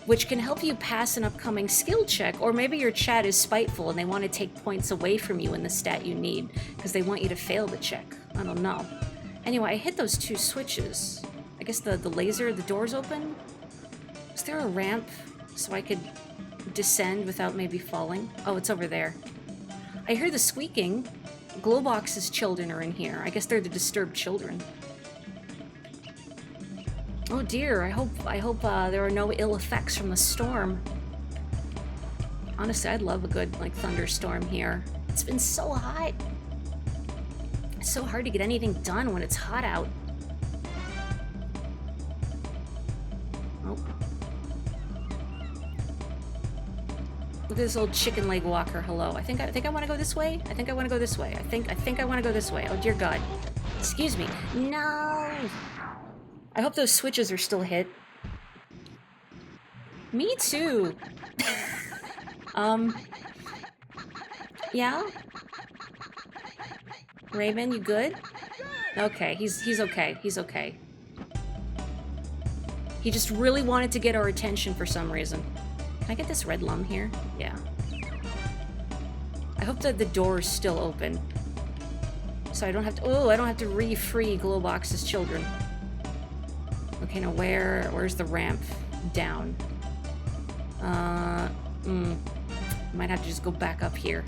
which can help you pass an upcoming skill check, or maybe your chat is spiteful and they want to take points away from you in the stat you need because they want you to fail the check. I don't know. Anyway, I hit those two switches. I guess the laser, the door's open? Is there a ramp so I could descend without maybe falling? Oh, it's over there. I hear the squeaking. Glowbox's children are in here. I guess they're the disturbed children. Oh dear, I hope there are no ill effects from the storm. Honestly, I'd love a good, like, thunderstorm here. It's been so hot. It's so hard to get anything done when it's hot out. Oh. Look at this old chicken leg walker. Hello. I think I want to go this way. I think I want to go this way. I think I want to go this way. Oh dear God. Excuse me. No. I hope those switches are still hit. Me too. Yeah? Rayman, you good? Okay, he's okay. He's okay. He just really wanted to get our attention for some reason. Can I get this red lum here? Yeah. I hope that the door is still open. So I don't have to... Oh, I don't have to re-free Glowbox's children. Okay, now where's the ramp? Down. Might have to just go back up here.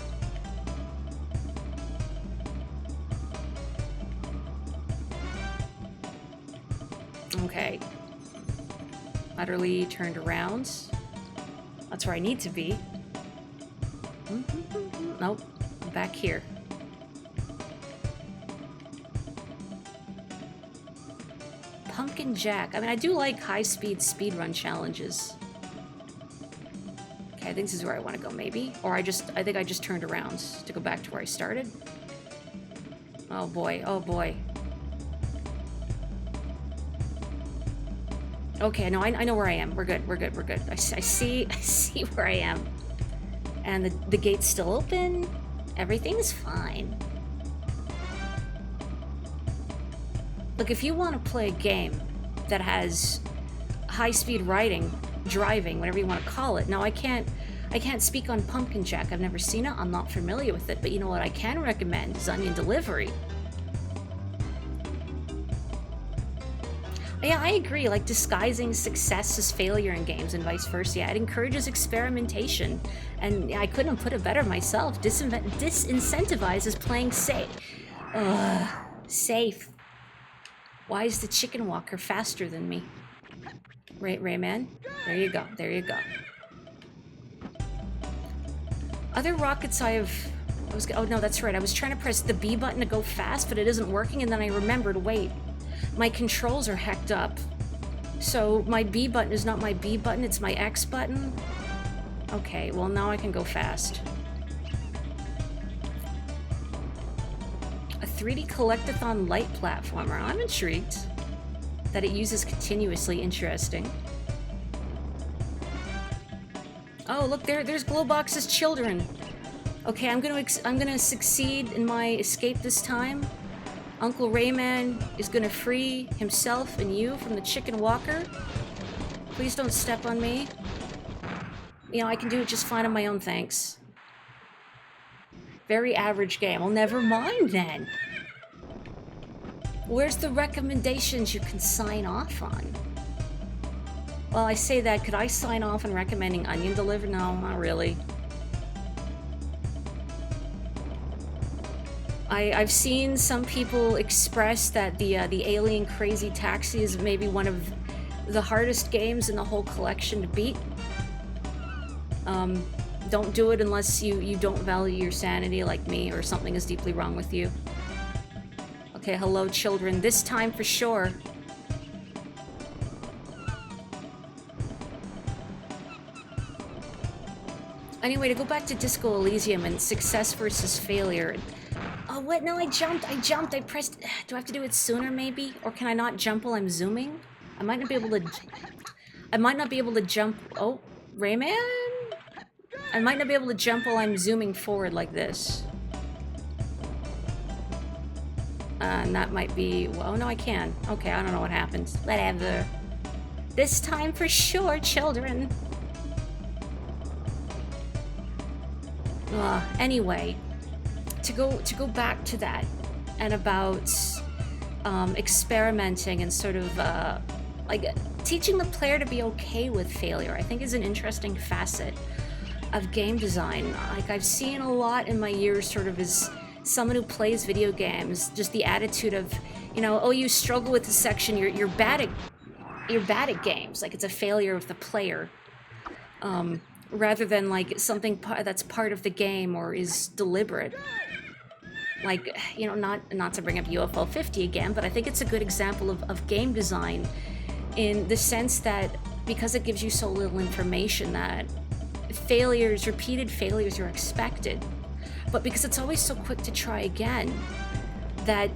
Okay. Utterly turned around. That's where I need to be. Nope. I'm back here. Pumpkin Jack. I mean, I do like high-speed speedrun challenges. Okay, I think this is where I want to go, maybe. Or I think I just turned around to go back to where I started. Oh boy, oh boy. Okay, no, I know where I am. We're good, we're good, we're good. I see where I am. And the gate's still open. Everything's fine. Look, if you want to play a game that has high-speed driving, whatever you want to call it. Now, I can't speak on Pumpkin Jack. I've never seen it. I'm not familiar with it. But you know what I can recommend is Onion Delivery. Yeah, I agree. Like, disguising success as failure in games and vice versa. Yeah, it encourages experimentation. And I couldn't have put it better myself. Disincentivizes playing safe. Safe. Why is the chicken walker faster than me? Rayman? There you go. There you go. Other rockets oh no, that's right. I was trying to press the B button to go fast, but it isn't working, and then I remembered, wait. My controls are hacked up. So my B button is not my B button, it's my X button. Okay, well now I can go fast. A 3D collectathon light platformer. I'm intrigued that it uses continuously. Interesting. Oh, look, there's Glowbox's children. Okay, I'm gonna succeed in my escape this time. Uncle Rayman is gonna free himself and you from the chicken walker. Please don't step on me. You know, I can do it just fine on my own, thanks. Very average game. Well, never mind then. Where's the recommendations you can sign off on? Well, I say that. Could I sign off on recommending Onion Deliver? No, not really. I've seen some people express that the Alien Crazy Taxi is maybe one of the hardest games in the whole collection to beat. Don't do it unless you don't value your sanity like me, or something is deeply wrong with you. Okay, hello children, this time for sure. Anyway, to go back to Disco Elysium and success versus failure. Oh, what? No, I jumped, I pressed... Do I have to do it sooner, maybe? Or can I not jump while I'm zooming? I might not be able to jump... Oh, Rayman? I might not be able to jump while I'm zooming forward like this. And that might be... Well, oh, no, I can. Okay, I don't know what happens. Whatever. This time for sure, children. Anyway, to go back to that, and about experimenting and sort of like teaching the player to be okay with failure, I think is an interesting facet of game design. Like I've seen a lot in my years, sort of as someone who plays video games, just the attitude of, you know, oh, you struggle with this section, you're bad at games, like it's a failure of the player. Rather than like something that's part of the game or is deliberate. Like, you know, not to bring up UFO 50 again, but I think it's a good example of game design in the sense that because it gives you so little information, that repeated failures are expected. But because it's always so quick to try again, that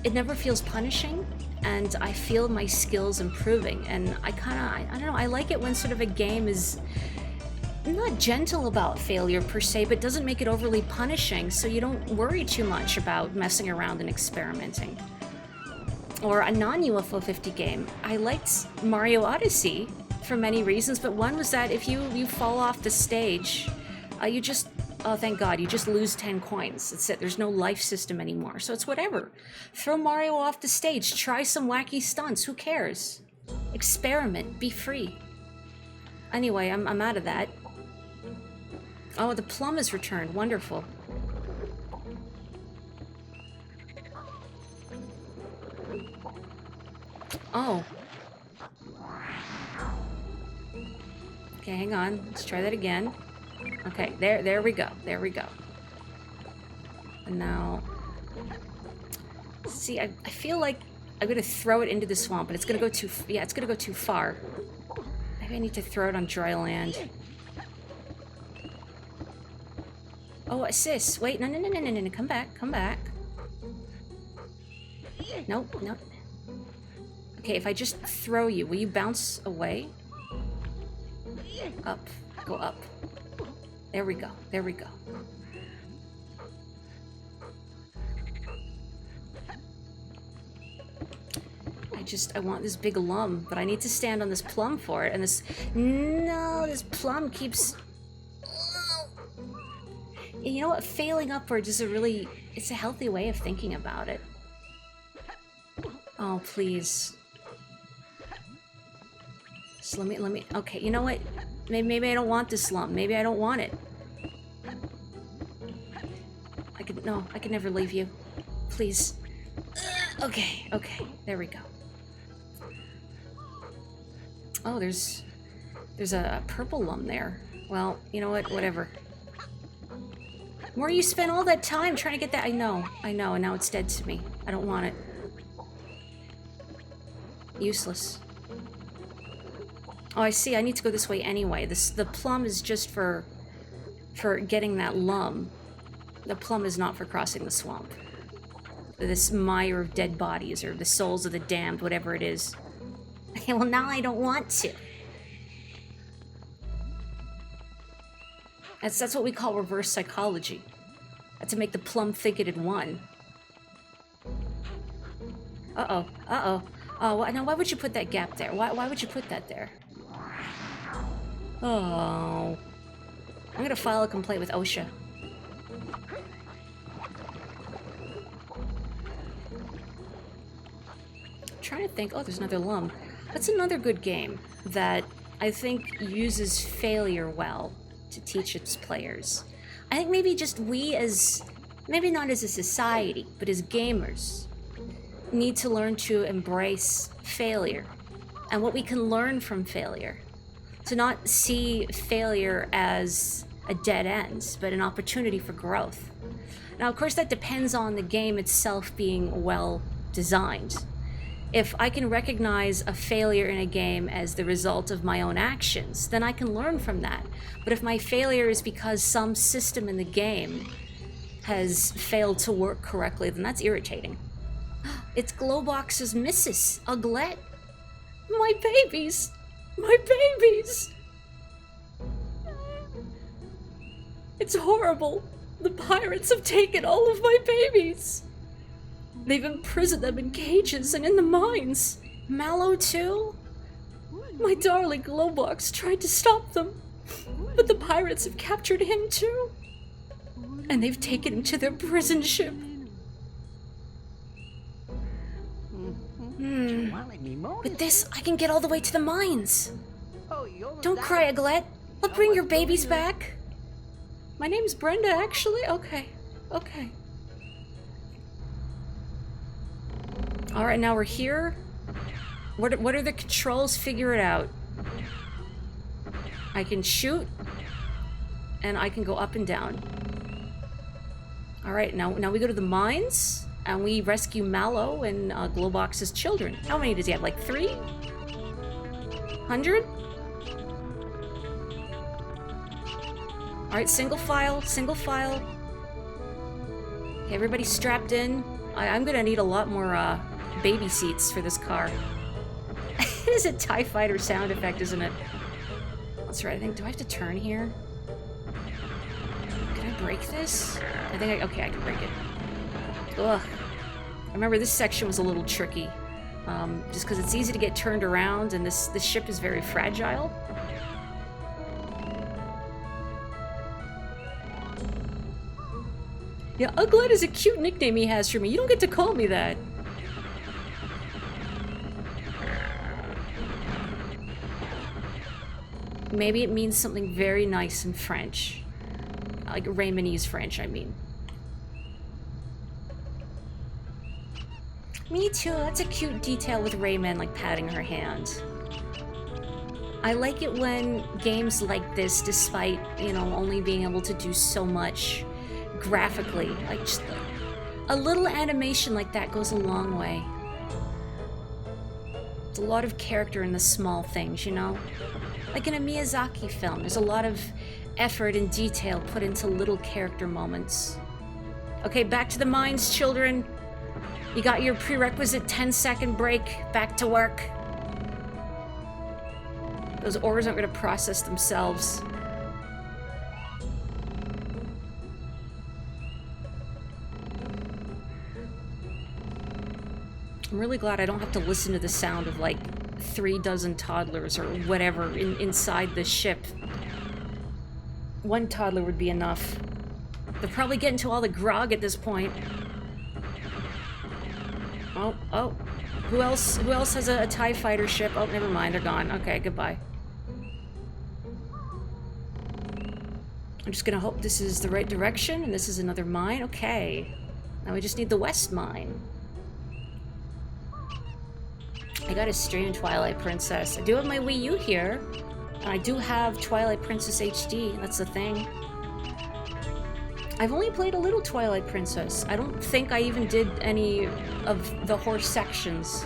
it never feels punishing, and I feel my skills improving. And I don't know, I like it when sort of a game is not gentle about failure per se, but doesn't make it overly punishing, so you don't worry too much about messing around and experimenting. Or a non-UFO 50 game. I liked Mario Odyssey for many reasons, but one was that if you fall off the stage, you just, oh thank God, you just lose 10 coins. That's it, there's no life system anymore, so it's whatever. Throw Mario off the stage, try some wacky stunts, who cares? Experiment, be free. Anyway, I'm out of that. Oh, the plum is returned. Wonderful. Oh. Okay, hang on. Let's try that again. Okay, there we go. There we go. And now... See, I feel like I'm gonna throw it into the swamp, but it's gonna go too... Yeah, it's gonna go too far. Maybe I need to throw it on dry land. Oh, sis, wait, no, come back. Nope. Okay, if I just throw you, will you bounce away? Up, go up. There we go. I want this big lum, but I need to stand on this plum for it, and this plum keeps... You know what? Failing upwards is it's a healthy way of thinking about it. Oh, please. Just let me, okay, you know what? Maybe I don't want this lump. Maybe I don't want it. I could never leave you. Please. Okay, there we go. Oh, there's a purple lum there. Well, you know what? Whatever. More you spent all that time trying to get that. I know, and now it's dead to me. I don't want it. Useless. Oh, I see. I need to go this way anyway. The plum is just for getting that lum. The plum is not for crossing the swamp. This mire of dead bodies, or the souls of the damned, whatever it is. Okay, well now I don't want to. That's what we call reverse psychology. To make the plum think it had won. Uh-oh. Uh-oh. Oh, now why would you put that gap there? Why would you put that there? Oh. I'm gonna file a complaint with OSHA. I'm trying to think. Oh, there's another lum. That's another good game that I think uses failure well to teach its players. I think maybe just we as, maybe not as a society, but as gamers, need to learn to embrace failure and what we can learn from failure. To not see failure as a dead end, but an opportunity for growth. Now, of course, that depends on the game itself being well designed. If I can recognize a failure in a game as the result of my own actions, then I can learn from that. But if my failure is because some system in the game has failed to work correctly, then that's irritating. It's Glowbox's Mrs. Uglet. My babies! My babies! It's horrible. The pirates have taken all of my babies. They've imprisoned them in cages and in the mines. Mallow too? My darling Glowbox tried to stop them, but the pirates have captured him too. And they've taken him to their prison ship. With this, I can get all the way to the mines. Don't cry, Aglet. I'll bring your babies back. My name's Brenda, actually. Okay. Alright, now we're here. What are the controls? Figure it out. I can shoot. And I can go up and down. Alright, now we go to the mines. And we rescue Mallow and Glowbox's children. How many does he have? Like 300? Alright, single file. Okay, everybody strapped in. I'm gonna need a lot more baby seats for this car. It is a TIE Fighter sound effect, isn't it? That's right, I think, do I have to turn here? Can I break this? Okay, I can break it. Ugh. I remember this section was a little tricky. Just because it's easy to get turned around, and this ship is very fragile. Yeah, Uglet is a cute nickname he has for me. You don't get to call me that. Maybe it means something very nice in French. Like Raymanese French, I mean. Me too, that's a cute detail with Rayman, like patting her hand. I like it when games like this, despite, only being able to do so much graphically, like just a little animation like that goes a long way. There's a lot of character in the small things, Like in a Miyazaki film, there's a lot of effort and detail put into little character moments. Okay, back to the mines, children. You got your prerequisite 10-second break. Back to work. Those ores aren't going to process themselves. I'm really glad I don't have to listen to the sound of, like, 3 dozen toddlers or whatever inside the ship. 1 toddler would be enough. They're probably getting to all the grog at this point. Oh. Who else has a TIE fighter ship? Oh, never mind, they're gone. Okay, goodbye. I'm just gonna hope this is the right direction, and this is another mine. Okay. Now we just need the west mine. I got a stream Twilight Princess. I do have my Wii U here, and I do have Twilight Princess HD. That's the thing. I've only played a little Twilight Princess. I don't think I even did any of the horse sections.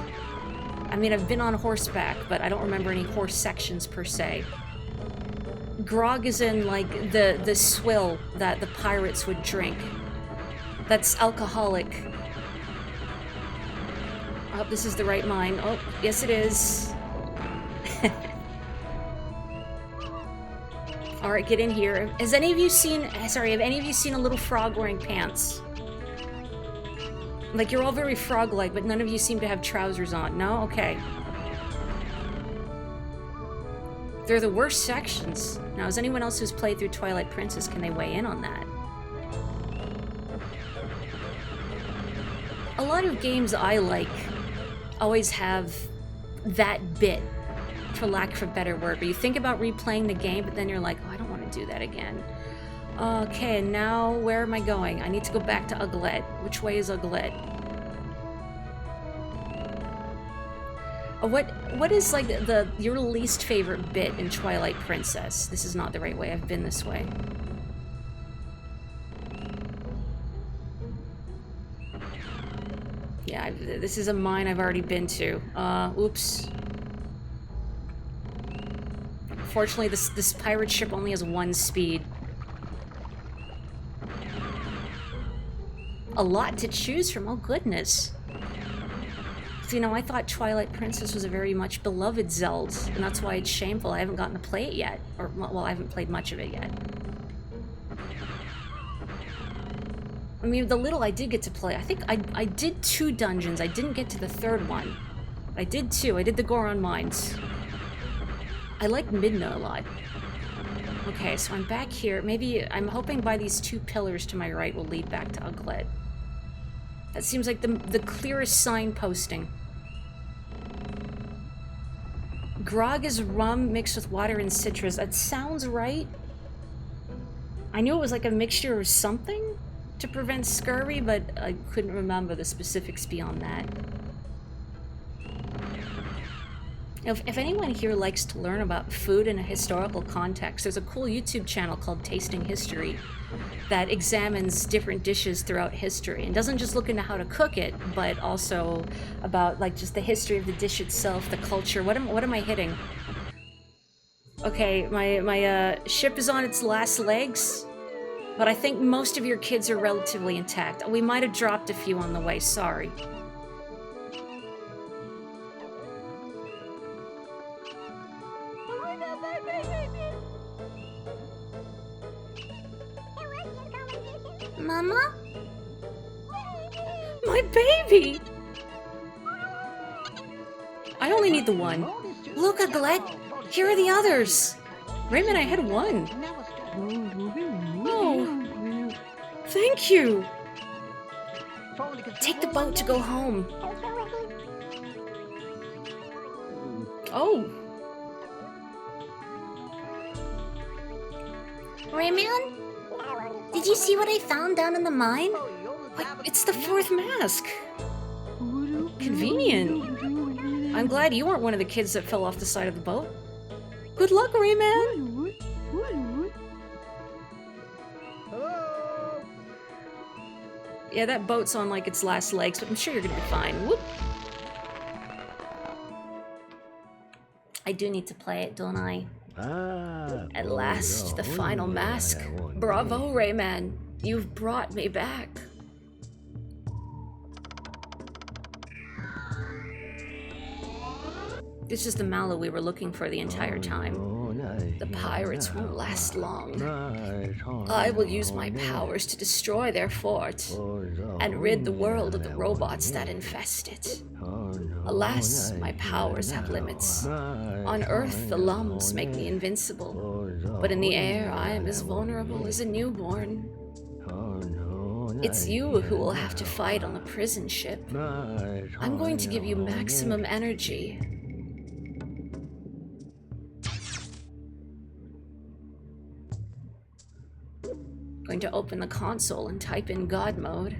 I mean, I've been on horseback, but I don't remember any horse sections per se. Grog is in, like, the swill that the pirates would drink. That's alcoholic. I hope this is the right mine. Oh, yes it is. Alright, get in here. Have any of you seen a little frog wearing pants? Like, you're all very frog-like, but none of you seem to have trousers on. No? Okay. They're the worst sections. Now, is anyone else who's played through Twilight Princess, can they weigh in on that? A lot of games I like always have that bit, for lack of a better word, where you think about replaying the game, but then you're like, oh, I don't want to do that again. Okay, and now where am I going? I need to go back to Uglet. Which way is Uglet? What is like your least favorite bit in Twilight Princess? This is not the right way. I've been this way. Yeah, this is a mine I've already been to. Oops. Fortunately, this pirate ship only has 1 speed. A lot to choose from. Oh goodness. You know, I thought Twilight Princess was a very much beloved Zelda, and that's why it's shameful I haven't gotten to play it yet. Or, well, I haven't played much of it yet. I mean, the little I did get to play, I think I did 2 dungeons. I didn't get to the 3rd one. I did 2. I did the Goron Mines. I like Midna a lot. Okay, so I'm back here. Maybe I'm hoping by these 2 pillars to my right will lead back to Uglet. That seems like the clearest signposting. Grog is rum mixed with water and citrus. That sounds right. I knew it was like a mixture of something to prevent scurvy, but I couldn't remember the specifics beyond that. If anyone here likes to learn about food in a historical context, there's a cool YouTube channel called Tasting History that examines different dishes throughout history and doesn't just look into how to cook it, but also about like just the history of the dish itself, the culture. What am I hitting? Okay, my ship is on its last legs, but I think most of your kids are relatively intact. We might have dropped a few on the way, sorry. Mama? My baby! I only need the one. Look, Uglet! Here are the others! Rayman, I had 1. Oh. Thank you! Take the boat to go home. Oh. Rayman? Did you see what I found down in the mine? Wait, it's the 4th mask! Convenient. I'm glad you weren't one of the kids that fell off the side of the boat. Good luck, Rayman! Hello? Yeah, that boat's on like its last legs, but I'm sure you're gonna be fine. Whoop! I do need to play it, don't I? At last, the final mask. Bravo, Rayman. You've brought me back. This is the mallow we were looking for the entire time. The pirates won't last long. I will use my powers to destroy their fort and rid the world of the robots that infest it. Alas, my powers have limits. On Earth, the lums make me invincible, but in the air, I am as vulnerable as a newborn. It's you who will have to fight on the prison ship. I'm going to give you maximum energy. Going to open the console and type in God mode.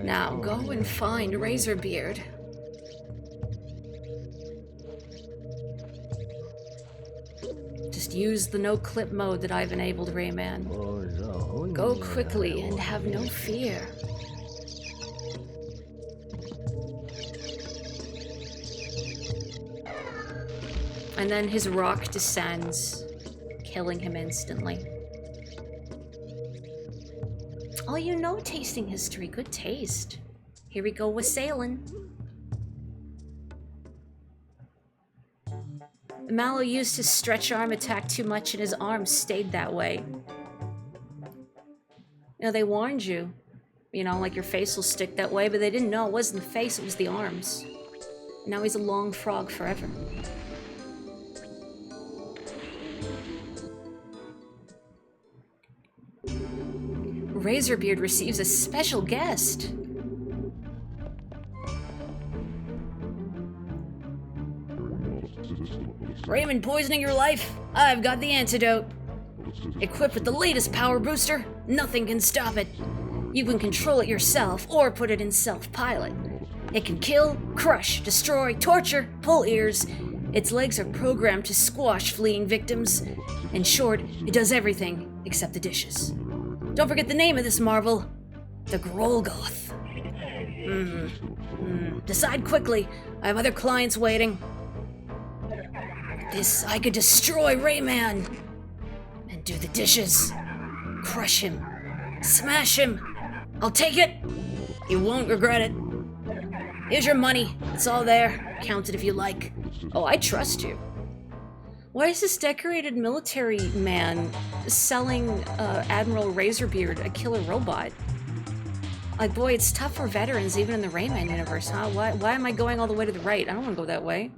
Now go and find Razorbeard. Just use the no-clip mode that I've enabled, Rayman. Go quickly and have no fear. And then his rock descends, killing him instantly. Oh, you know tasting history. Good taste. Here we go with sailing. Mallow used his stretch arm attack too much and his arm stayed that way. You know, they warned you. You know, like your face will stick that way, but they didn't know it wasn't the face, it was the arms. And now he's a long frog forever. Razorbeard receives a special guest. Rayman poisoning your life? I've got the antidote. Equipped with the latest power booster, nothing can stop it. You can control it yourself or put it in self-pilot. It can kill, crush, destroy, torture, pull ears. Its legs are programmed to squash fleeing victims. In short, it does everything except the dishes. Don't forget the name of this marvel. The Grolgoth. Decide quickly. I have other clients waiting. This, I could destroy Rayman. And do the dishes. Crush him. Smash him. I'll take it. You won't regret it. Here's your money. It's all there. Count it if you like. Oh, I trust you. Why is this decorated military man selling Admiral Razorbeard, a killer robot? Like, boy, it's tough for veterans even in the Rayman universe, huh? Why am I going all the way to the right? I don't want to go that way.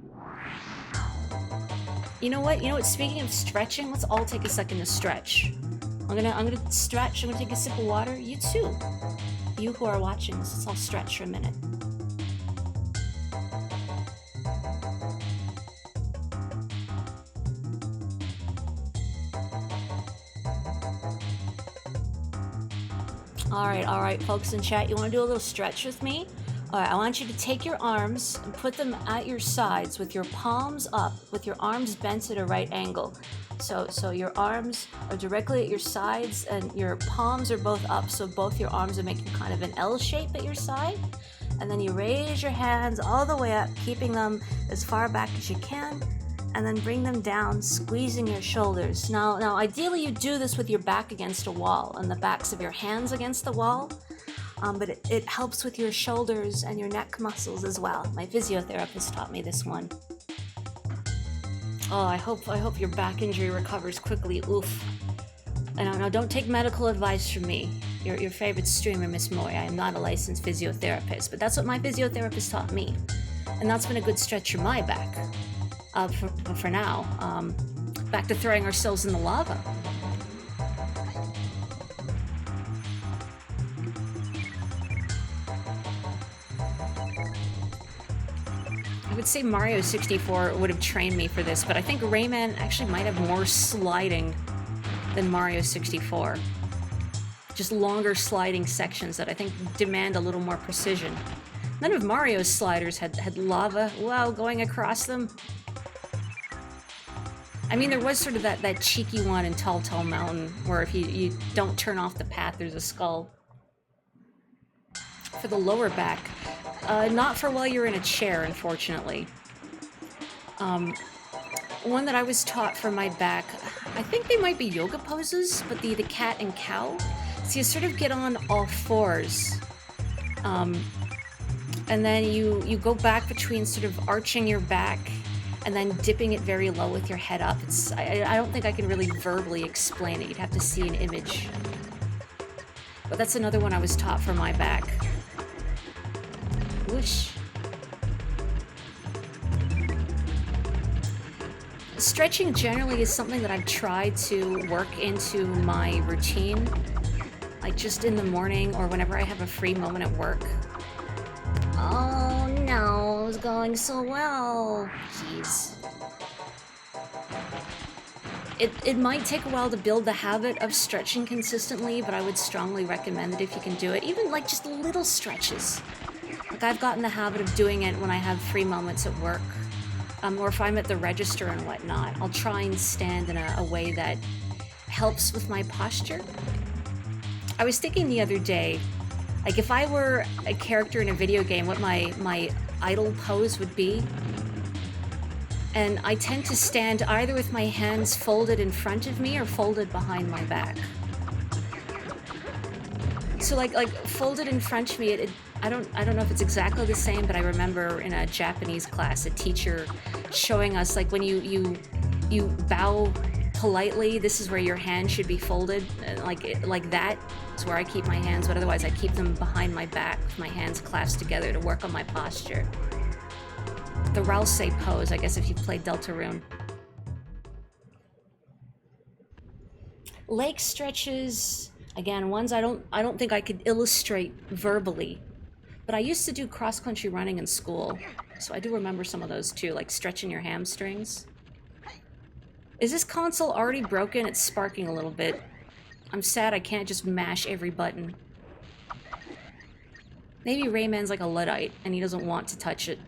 You know what? Speaking of stretching, let's all take a second to stretch. I'm gonna stretch. I'm gonna take a sip of water. You too. You who are watching this, let's all stretch for a minute. All right, folks in chat, you want to do a little stretch with me? All right, I want you to take your arms and put them at your sides with your palms up, with your arms bent at a right angle. So your arms are directly at your sides and your palms are both up, so both your arms are making kind of an L shape at your side. And then you raise your hands all the way up, keeping them as far back as you can, and then bring them down, squeezing your shoulders. Now, ideally you do this with your back against a wall and the backs of your hands against the wall, but it helps with your shoulders and your neck muscles as well. My physiotherapist taught me this one. Oh, I hope your back injury recovers quickly. Oof. And now don't take medical advice from me. Your favorite streamer, Miss Moy. I am not a licensed physiotherapist, but that's what my physiotherapist taught me. And that's been a good stretch for my back. For now. Back to throwing ourselves in the lava. I would say Mario 64 would have trained me for this, but I think Rayman actually might have more sliding than Mario 64. Just longer sliding sections that I think demand a little more precision. None of Mario's sliders had lava, wow, going across them. I mean, there was sort of that cheeky one in Tall Tall Mountain, where if you don't turn off the path, there's a skull. For the lower back, not for while you're in a chair, unfortunately. One that I was taught for my back, I think they might be yoga poses, but the cat and cow. So you sort of get on all fours, and then you go back between sort of arching your back and then dipping it very low with your head up. I don't think I can really verbally explain it. You'd have to see an image. But that's another one I was taught for my back. Whoosh. Stretching generally is something that I've tried to work into my routine, like just in the morning or whenever I have a free moment at work. Oh no, it was going so well. Jeez. It might take a while to build the habit of stretching consistently, but I would strongly recommend it if you can do it. Even like just little stretches. Like I've gotten the habit of doing it when I have free moments at work. Or if I'm at the register and whatnot. I'll try and stand in a way that helps with my posture. I was thinking the other day, like if I were a character in a video game, what my idle pose would be. And I tend to stand either with my hands folded in front of me or folded behind my back. So like folded in front of me, I don't know if it's exactly the same, but I remember in a Japanese class, a teacher showing us like when you bow politely, this is where your hand should be folded, like that is where I keep my hands, but otherwise I keep them behind my back with my hands clasped together to work on my posture. The Ralsei pose, I guess if you've played Deltarune. Leg stretches, again, ones I don't think I could illustrate verbally. But I used to do cross-country running in school, so I do remember some of those too, like stretching your hamstrings. Is this console already broken? It's sparking a little bit. I'm sad I can't just mash every button. Maybe Rayman's like a Luddite, and he doesn't want to touch it.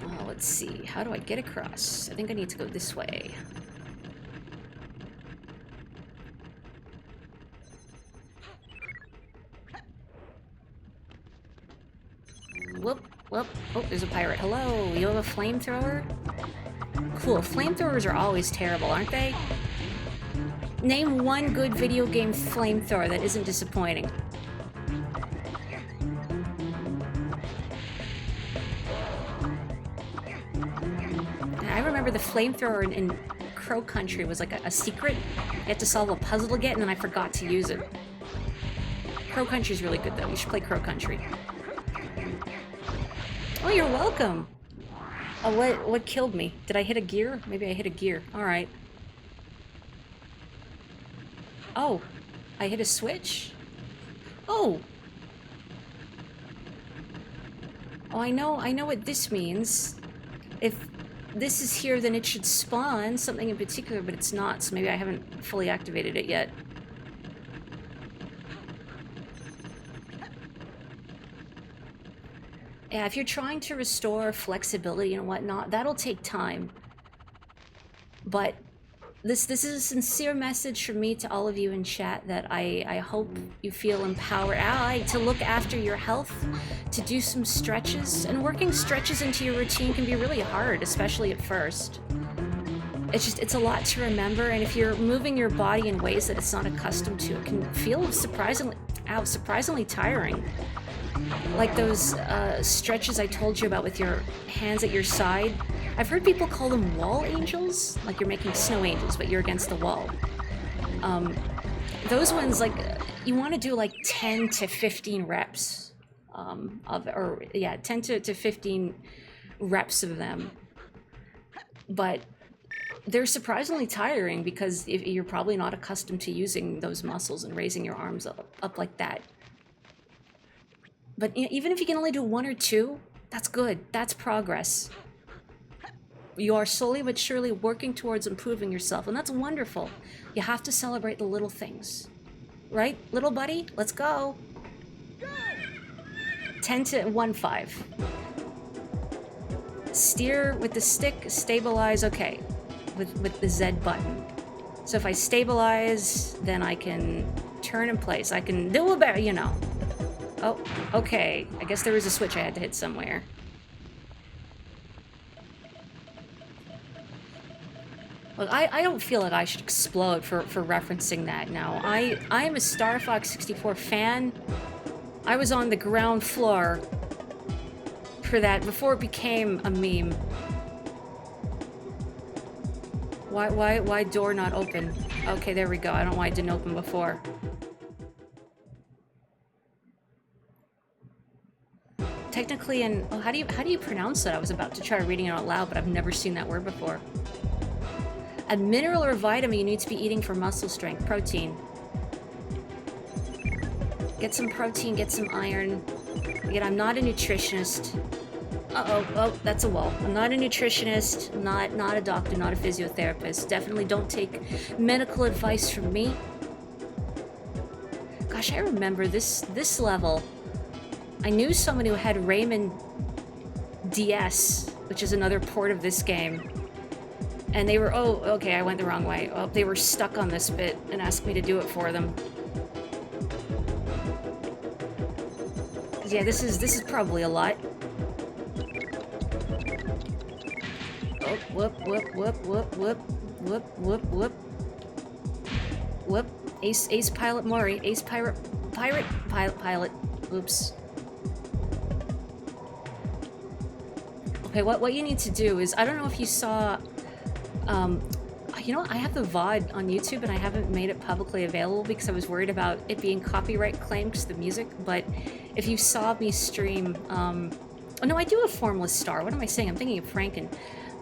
Oh, let's see. How do I get across? I think I need to go this way. Whoop, whoop. Oh, there's a pirate. Hello, you have a flamethrower? Cool. Flamethrowers are always terrible, aren't they? Name one good video game flamethrower that isn't disappointing. I remember the flamethrower in Crow Country was like a secret. You had to solve a puzzle to get, and then I forgot to use it. Crow Country's really good, though. You should play Crow Country. Oh, you're welcome. Oh, what killed me? Did I hit a gear? Maybe I hit a gear. All right. Oh, I hit a switch? Oh. Oh, I know what this means. If this is here, then it should spawn something in particular, but it's not, so maybe I haven't fully activated it yet. Yeah, if you're trying to restore flexibility and whatnot, that'll take time. But this is a sincere message from me to all of you in chat that I hope you feel empowered to look after your health, to do some stretches, and working stretches into your routine can be really hard, especially at first. It's a lot to remember, and if you're moving your body in ways that it's not accustomed to, it can feel surprisingly tiring. Like those stretches I told you about with your hands at your side. I've heard people call them wall angels, like you're making snow angels, but you're against the wall. Those ones, like, you want to do like 10 to 15 reps 10 to 15 reps of them. But they're surprisingly tiring because you're probably not accustomed to using those muscles and raising your arms up like that. But even if you can only do one or two, that's good. That's progress. You are slowly but surely working towards improving yourself, and that's wonderful. You have to celebrate the little things. Right, little buddy? Let's go. 10 to 1-5. Steer with the stick, stabilize, okay, with the Z button. So if I stabilize, then I can turn in place. I can do a better, you know. Oh, okay. I guess there was a switch I had to hit somewhere. Look, I don't feel like I should explode for referencing that now. I am a Star Fox 64 fan. I was on the ground floor for that before it became a meme. Why door not open? Okay, there we go. I don't know why it didn't open before. Technically, how do you pronounce that? I was about to try reading it out loud, but I've never seen that word before. A mineral or vitamin you need to be eating for muscle strength. Protein. Get some protein, get some iron. Again, I'm not a nutritionist. Oh, that's a wall. I'm not a nutritionist, not a doctor, not a physiotherapist. Definitely don't take medical advice from me. Gosh, I remember this level. I knew someone who had Rayman DS, which is another port of this game. And they were, oh, okay, I went the wrong way. Oh, they were stuck on this bit and asked me to do it for them. Yeah, this is probably a lot. Oh, whoop, whoop, whoop, whoop, whoop, whoop, whoop, whoop. Whoop. Ace Pilot Mori. Ace Pirate Pilot. Oops. Okay, what you need to do is, I don't know if you saw, you know, I have the VOD on YouTube and I haven't made it publicly available because I was worried about it being copyright claimed because of the music, but if you saw me stream, oh no, I do a Formless Star. What am I saying? I'm thinking of Franken.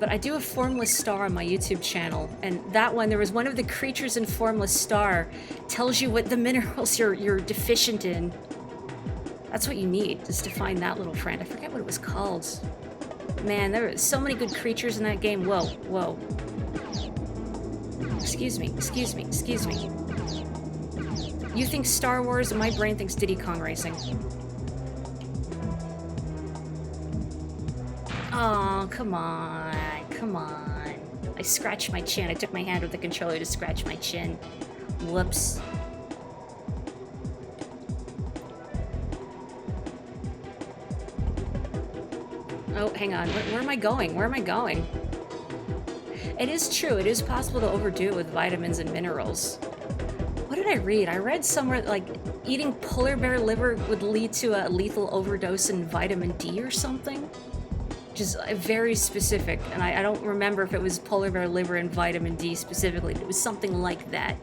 But I do a Formless Star on my YouTube channel, and that one, there was one of the creatures in Formless Star tells you what the minerals you're deficient in. That's what you need, is to find that little friend. I forget what it was called. Man, there were so many good creatures in that game. Whoa, whoa. Excuse me, excuse me, excuse me. You think Star Wars, and my brain thinks Diddy Kong Racing. Oh, come on, come on. I scratched my chin. I took my hand with the controller to scratch my chin. Whoops. Oh, hang on. Where am I going? Where am I going? It is true. It is possible to overdo it with vitamins and minerals. What did I read? I read somewhere, like, eating polar bear liver would lead to a lethal overdose in vitamin D or something? Which is very specific, and I don't remember if it was polar bear liver and vitamin D specifically, but it was something like that.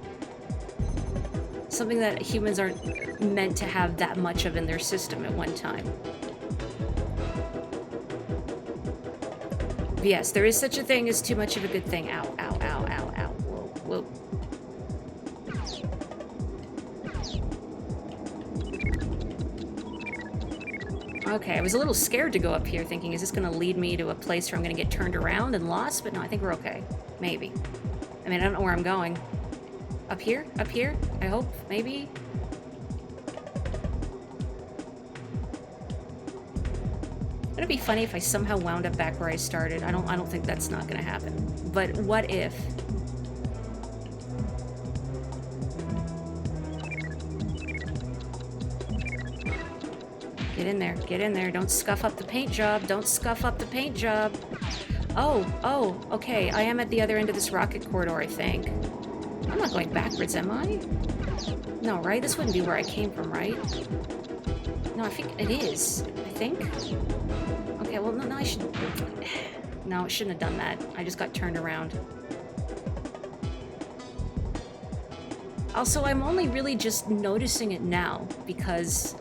Something that humans aren't meant to have that much of in their system at one time. But yes, there is such a thing as too much of a good thing. Ow, ow, ow, ow, ow. Whoa, whoa. Okay, I was a little scared to go up here thinking, is this going to lead me to a place where I'm going to get turned around and lost? But no, I think we're okay. Maybe. I mean, I don't know where I'm going. Up here? Up here? I hope? Maybe? It'd be funny if I somehow wound up back where I started. I don't think that's not going to happen. But what if? Get in there, get in there. Don't scuff up the paint job. Don't scuff up the paint job. Oh, okay. I am at the other end of this rocket corridor, I think. I'm not going backwards, am I? No, right? This wouldn't be where I came from, right? No, I think it is. I think? Okay, well, no, I should... No, I shouldn't have done that. I just got turned around. Also, I'm only really just noticing it now, because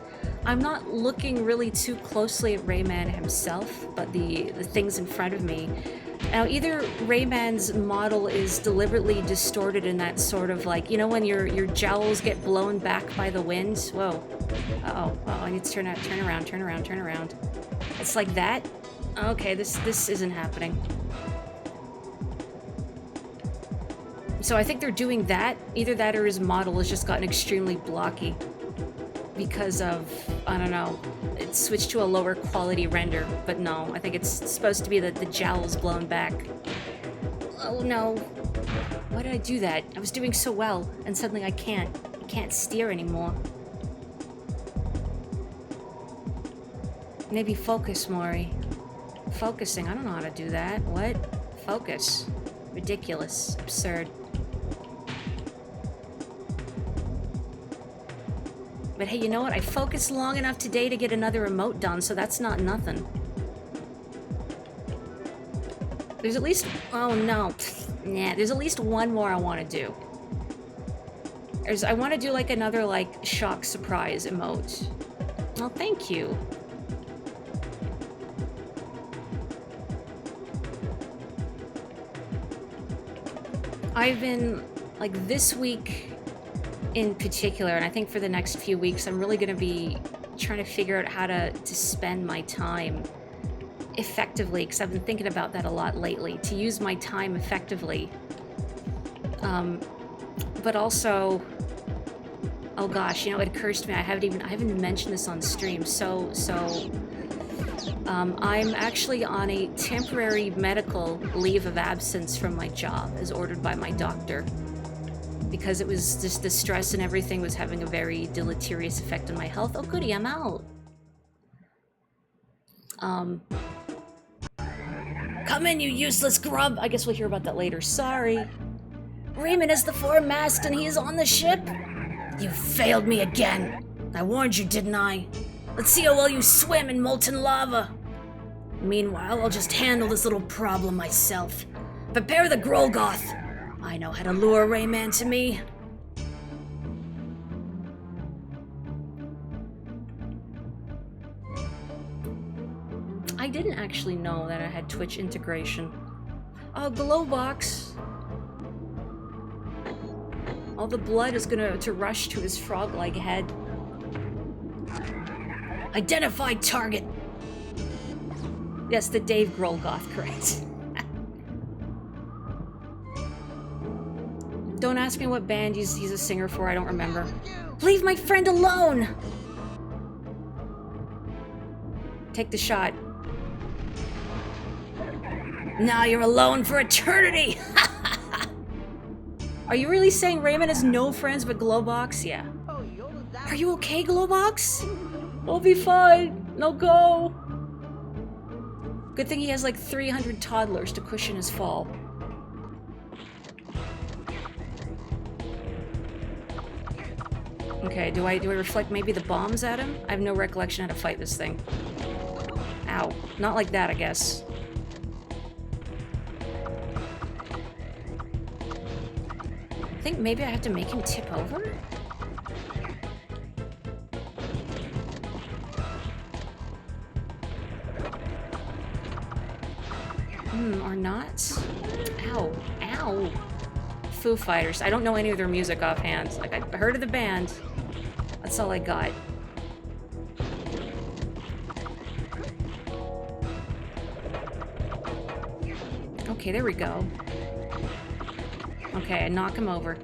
I'm not looking really too closely at Rayman himself, but the things in front of me. Now, either Rayman's model is deliberately distorted in that sort of like, you know, when your jowls get blown back by the wind? Whoa. Uh-oh, I need to turn around. It's like that? Okay, this isn't happening. So I think they're doing that. Either that or his model has just gotten extremely blocky. Because of, I don't know, it switched to a lower quality render, but no, I think it's supposed to be that the jowl's blown back. Oh no. Why did I do that? I was doing so well, and suddenly I can't steer anymore. Maybe focus, Mori. Focusing, I don't know how to do that. What? Focus. Ridiculous. Absurd. But hey, you know what? I focused long enough today to get another emote done, so that's not nothing. There's at least... Oh, no. Nah, there's at least one more I want to do. I want to do, like, another, like, shock surprise emote. Well, thank you. I've been, like, this week... in particular, and I think for the next few weeks, I'm really going to be trying to figure out how to spend my time effectively, because I've been thinking about that a lot lately, to use my time effectively. But also, oh gosh, you know, it occurs to me, I haven't mentioned this on stream, I'm actually on a temporary medical leave of absence from my job, as ordered by my doctor. Because it was just the stress and everything was having a very deleterious effect on my health. Oh goody, I'm out. Come in, you useless grub! I guess we'll hear about that later. Sorry. Rayman is the foremast and he is on the ship? You failed me again. I warned you, didn't I? Let's see how well you swim in molten lava. Meanwhile, I'll just handle this little problem myself. Prepare the Grolgoth. I know how to lure Rayman to me. I didn't actually know that I had Twitch integration. Glowbox. All the blood is gonna rush to his frog-like head. Identify target. Yes, the Dave Grolgoth, correct. Don't ask me what band he's a singer for, I don't remember. Leave my friend alone! Take the shot. Now you're alone for eternity! Are you really saying Rayman has no friends but Glowbox? Yeah. Are you okay, Glowbox? I'll be fine. No, go. Good thing he has like 300 toddlers to cushion his fall. Okay, do I reflect maybe the bombs at him? I have no recollection how to fight this thing. Ow. Not like that, I guess. I think maybe I have to make him tip over? Or not? Ow. Ow. Foo Fighters. I don't know any of their music offhand. Like, I heard of the band. That's all I got. Okay, there we go. Okay, I knock him over.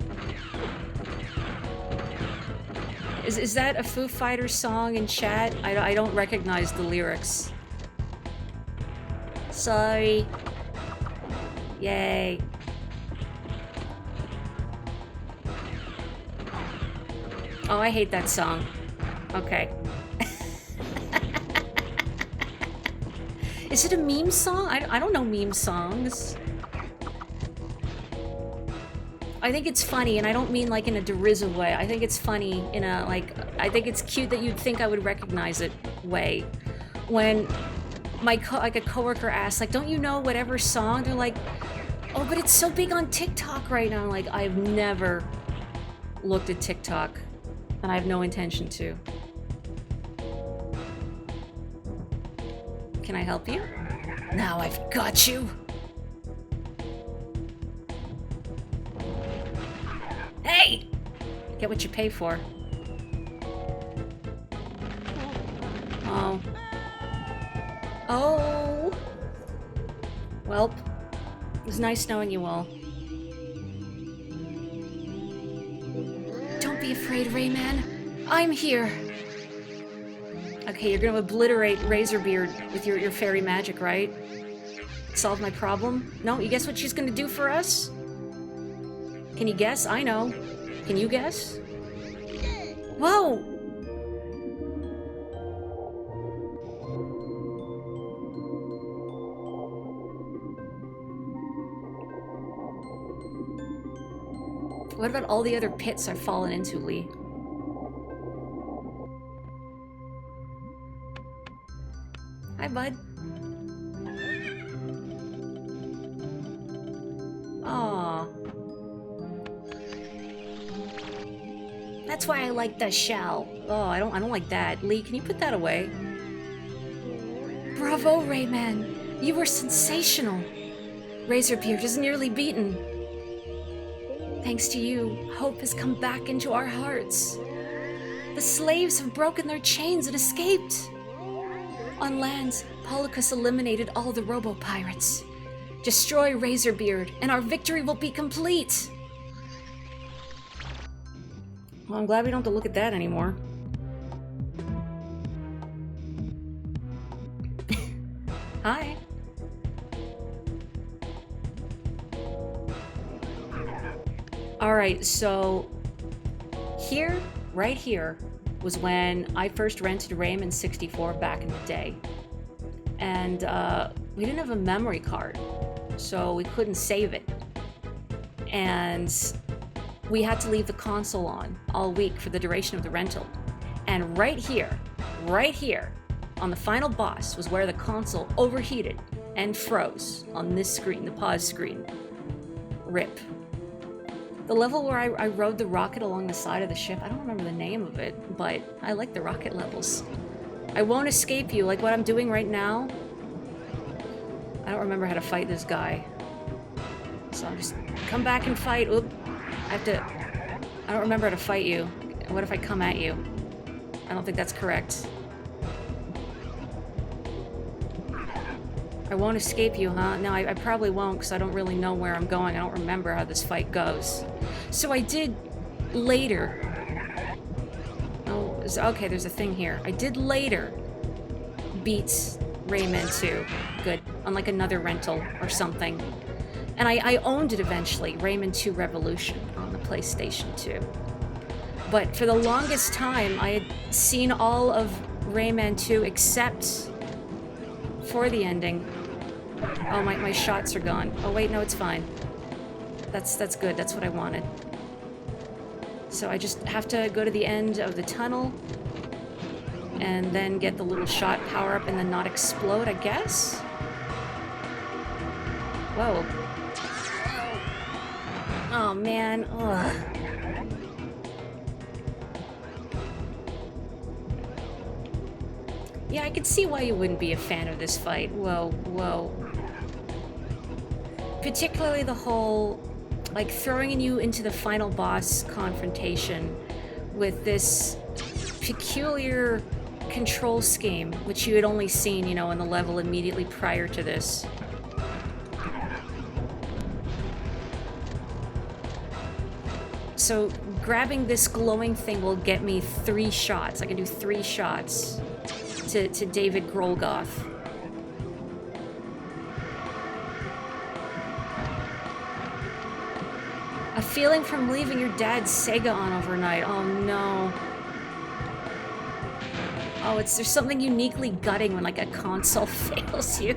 Is that a Foo Fighters song in chat? I don't recognize the lyrics. Sorry. Yay. Oh, I hate that song. Okay. Is it a meme song? I don't know meme songs. I think it's funny, and I don't mean like in a derisive way. I think it's funny in a, like, I think it's cute that you'd think I would recognize it way. When a coworker asks, like, don't you know whatever song? They're like, oh, but it's so big on TikTok right now. Like, I've never looked at TikTok, and I have no intention to. Can I help you? Now I've got you. Hey! Get what you pay for. Oh. Oh! Welp. It was nice knowing you all. Don't be afraid, Rayman. I'm here. Okay, you're gonna obliterate Razorbeard with your fairy magic, right? Solve my problem? No? You guess what she's gonna do for us? Can you guess? I know. Can you guess? Whoa! What about all the other pits I've fallen into, Lee? Hi, bud. Aww. That's why I like the shell. Oh, I don't like that. Lee, can you put that away? Bravo, Rayman. You were sensational. Razorbeard is nearly beaten. Thanks to you, hope has come back into our hearts. The slaves have broken their chains and escaped. On land, Polycus eliminated all the robo-pirates. Destroy Razorbeard, and our victory will be complete. Well, I'm glad we don't have to look at that anymore. Hi. Alright, so here, right here, was when I first rented Rayman 64 back in the day. And we didn't have a memory card, so we couldn't save it. and we had to leave the console on all week for the duration of the rental. And right here, on the final boss was where the console overheated and froze on this screen, the pause screen. RIP. The level where I rode the rocket along the side of the ship, I don't remember the name of it, but I like the rocket levels. I won't escape you, like what I'm doing right now. I don't remember how to fight this guy. So I'm just, come back and fight. Oop. I don't remember how to fight you. What if I come at you? I don't think that's correct. I won't escape you, huh? No, I probably won't, because I don't really know where I'm going. I don't remember how this fight goes. So I did later... Oh, okay, there's a thing here. I did later beat Rayman 2. Good. On like another rental or something. And I owned it eventually, Rayman 2 Revolution, on the PlayStation 2. But for the longest time, I had seen all of Rayman 2 except for the ending. Oh, my shots are gone. Oh wait, no, it's fine. That's good, that's what I wanted. So I just have to go to the end of the tunnel and then get the little shot power up and then not explode, I guess? Whoa. Oh man, ugh. Yeah, I could see why you wouldn't be a fan of this fight. Whoa, whoa. Particularly the whole, like, throwing you into the final boss confrontation with this peculiar control scheme, which you had only seen, you know, in the level immediately prior to this. So, grabbing this glowing thing will get me 3 shots. I can do 3 shots to David Grolgoth. A feeling from leaving your dad's Sega on overnight. Oh no. Oh, there's something uniquely gutting when like a console fails you.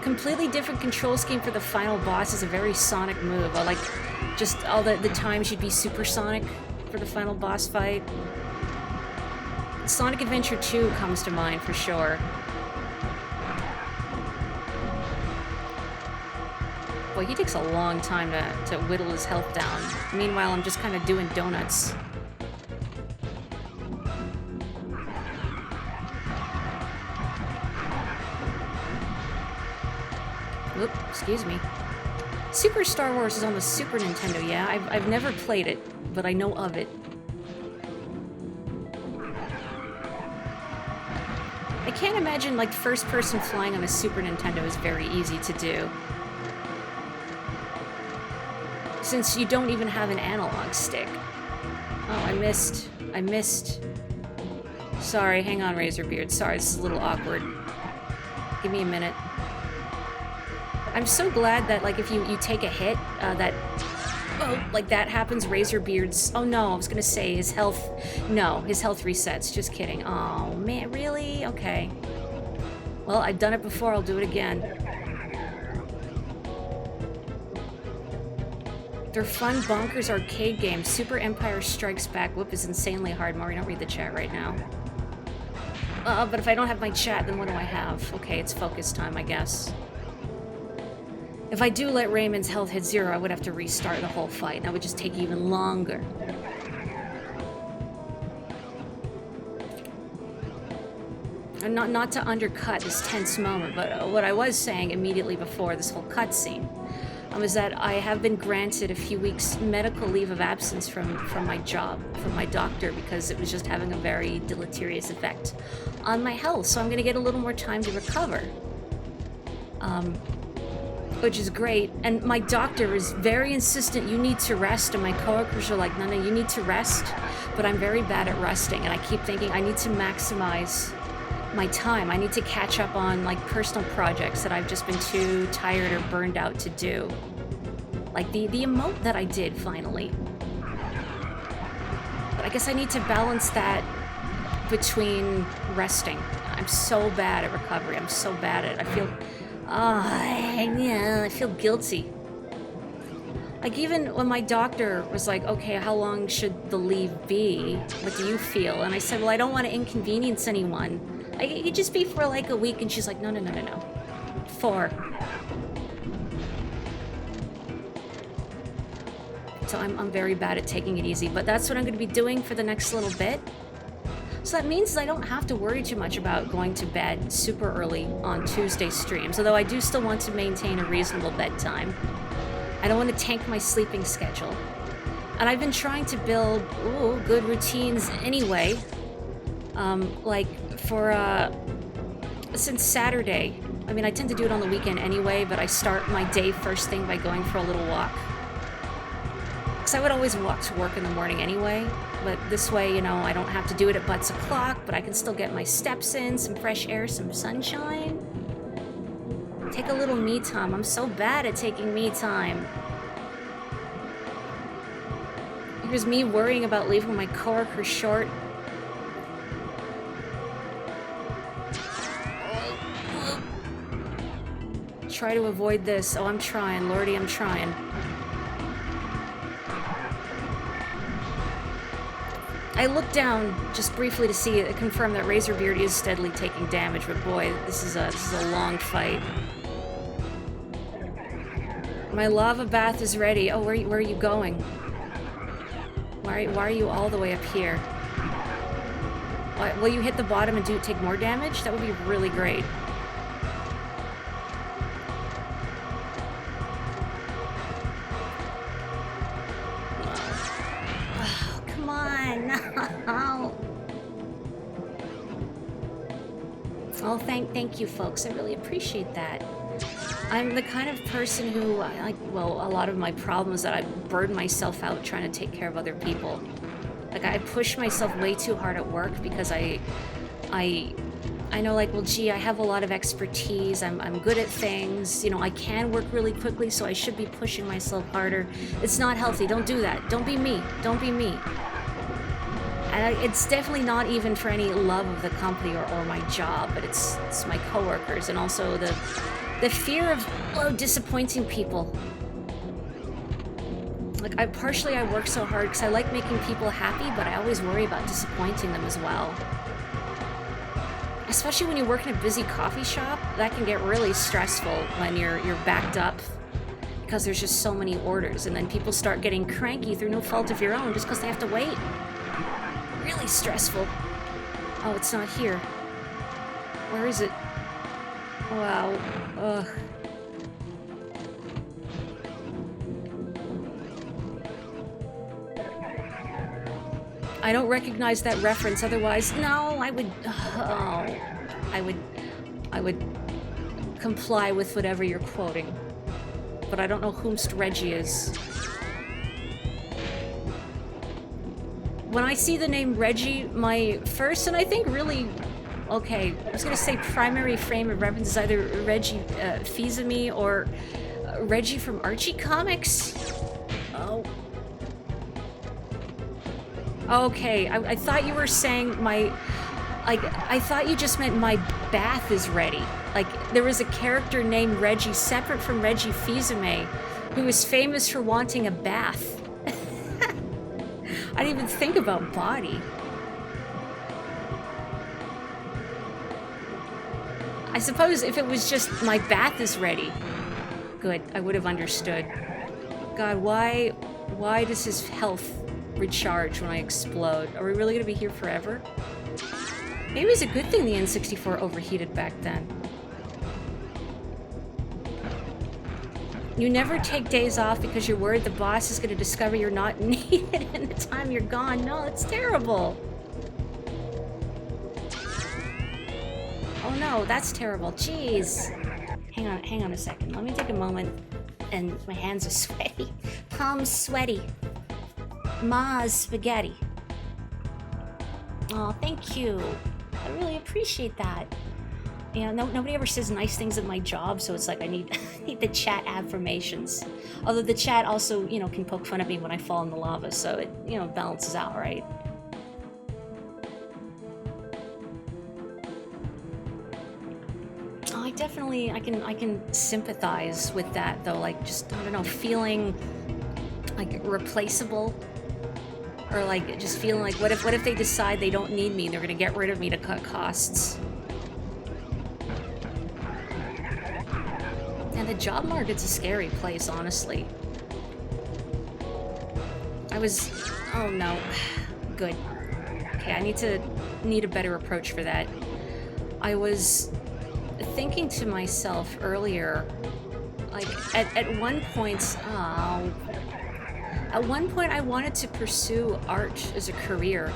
Completely different control scheme for the final boss is a very Sonic move. I like just all the times you'd be supersonic for the final boss fight. Sonic Adventure 2 comes to mind for sure. Boy, he takes a long time to whittle his health down. Meanwhile, I'm just kind of doing donuts. Oop, excuse me. Super Star Wars is on the Super Nintendo, yeah. I've never played it, but I know of it. I can't imagine, like, first-person flying on a Super Nintendo is very easy to do. Since you don't even have an analog stick. Oh, I missed. Sorry, hang on, Razorbeard. Sorry, this is a little awkward. Give me a minute. I'm so glad that, like, if you take a hit, like that happens, Razorbeard's... Oh no, I was gonna say his health... No, his health resets. Just kidding. Oh, man, really? Okay. Well, I've done it before, I'll do it again. They're fun, bonkers arcade games. Super Empire Strikes Back. Whoop, is insanely hard. Maury, don't read the chat right now. But if I don't have my chat, then what do I have? Okay, it's focus time, I guess. If I do let Rayman's health hit 0, I would have to restart the whole fight, and that would just take even longer. And not to undercut this tense moment, but what I was saying immediately before this whole cutscene was that I have been granted a few weeks medical leave of absence from my job, from my doctor, because it was just having a very deleterious effect on my health. So I'm going to get a little more time to recover, which is great. And my doctor is very insistent, you need to rest, and my coworkers are like, no, you need to rest, but I'm very bad at resting, and I keep thinking I need to maximize my time. I need to catch up on, like, personal projects that I've just been too tired or burned out to do. Like the emote that I did finally. But I guess I need to balance that between resting. I'm so bad at recovery. I'm so bad at it. I feel Yeah, I feel guilty. Like, even when my doctor was like, okay, how long should the leave be? What do you feel? And I said, well, I don't want to inconvenience anyone. It could just be for like a week. And she's like, no, no, no, no, no. 4. So I'm very bad at taking it easy. But that's what I'm going to be doing for the next little bit. So that means I don't have to worry too much about going to bed super early on Tuesday streams. Although I do still want to maintain a reasonable bedtime. I don't want to tank my sleeping schedule. And I've been trying to build good routines anyway. Since Saturday. I mean, I tend to do it on the weekend anyway, but I start my day first thing by going for a little walk. Because I would always walk to work in the morning anyway. But this way, I don't have to do it at butts o'clock, but I can still get my steps in, some fresh air, some sunshine. Take a little me time. I'm so bad at taking me time. Here's me worrying about leaving my coworker short. Try to avoid this. Oh, I'm trying. Lordy, I'm trying. I looked down just briefly to see it, confirm that Razorbeard is steadily taking damage, but boy, this is a long fight. My lava bath is ready. Oh, where are you going? Why are you all the way up here? Will you hit the bottom and take more damage? That would be really great. Oh, come on, no. Oh, thank you, folks. I really appreciate that. I'm the kind of person who, a lot of my problems that I burn myself out trying to take care of other people. Like, I push myself way too hard at work because I know, like, well, gee, I have a lot of expertise, I'm good at things, I can work really quickly, so I should be pushing myself harder. It's not healthy. Don't do that. Don't be me. Don't be me. And it's definitely not even for any love of the company or my job, but it's my coworkers, and also the fear of disappointing people. Like, I work so hard because I like making people happy, but I always worry about disappointing them as well. Especially when you work in a busy coffee shop, that can get really stressful when you're backed up because there's just so many orders, and then people start getting cranky through no fault of your own just because they have to wait. Really stressful. Oh, it's not here. Where is it? Wow. Ugh. I don't recognize that reference, otherwise, no, I would comply with whatever you're quoting. But I don't know whomst Reggie is. When I see the name Reggie, my first, and I think really, okay, I was gonna say primary frame of reference is either Reggie Fils-Aimé or Reggie from Archie Comics. Oh. Okay, I thought you were saying I thought you just meant my bath is ready. Like, there was a character named Reggie separate from Reggie Fils-Aimé who was famous for wanting a bath. I didn't even think about body. I suppose if it was just my bath is ready. Good, I would have understood. God, why does his health recharge when I explode? Are we really gonna be here forever? Maybe it's a good thing the N64 overheated back then. You never take days off because you're worried the boss is gonna discover you're not needed in the time you're gone. No, that's terrible. Oh no, that's terrible. Jeez. Hang on a second. Let me take a moment. And my hands are sweaty. Palms sweaty. Ma's spaghetti. Oh, thank you. I really appreciate that. Nobody ever says nice things at my job, so it's like I need the chat affirmations. Although the chat also, can poke fun at me when I fall in the lava, so it, balances out, right? Oh, definitely I can sympathize with that though. Like just I don't know, feeling like replaceable, or like just feeling like what if they decide they don't need me and they're gonna get rid of me to cut costs. And the job market's a scary place, honestly. Oh no, good. Okay, I need a better approach for that. I was thinking to myself earlier, like at one point, I wanted to pursue art as a career.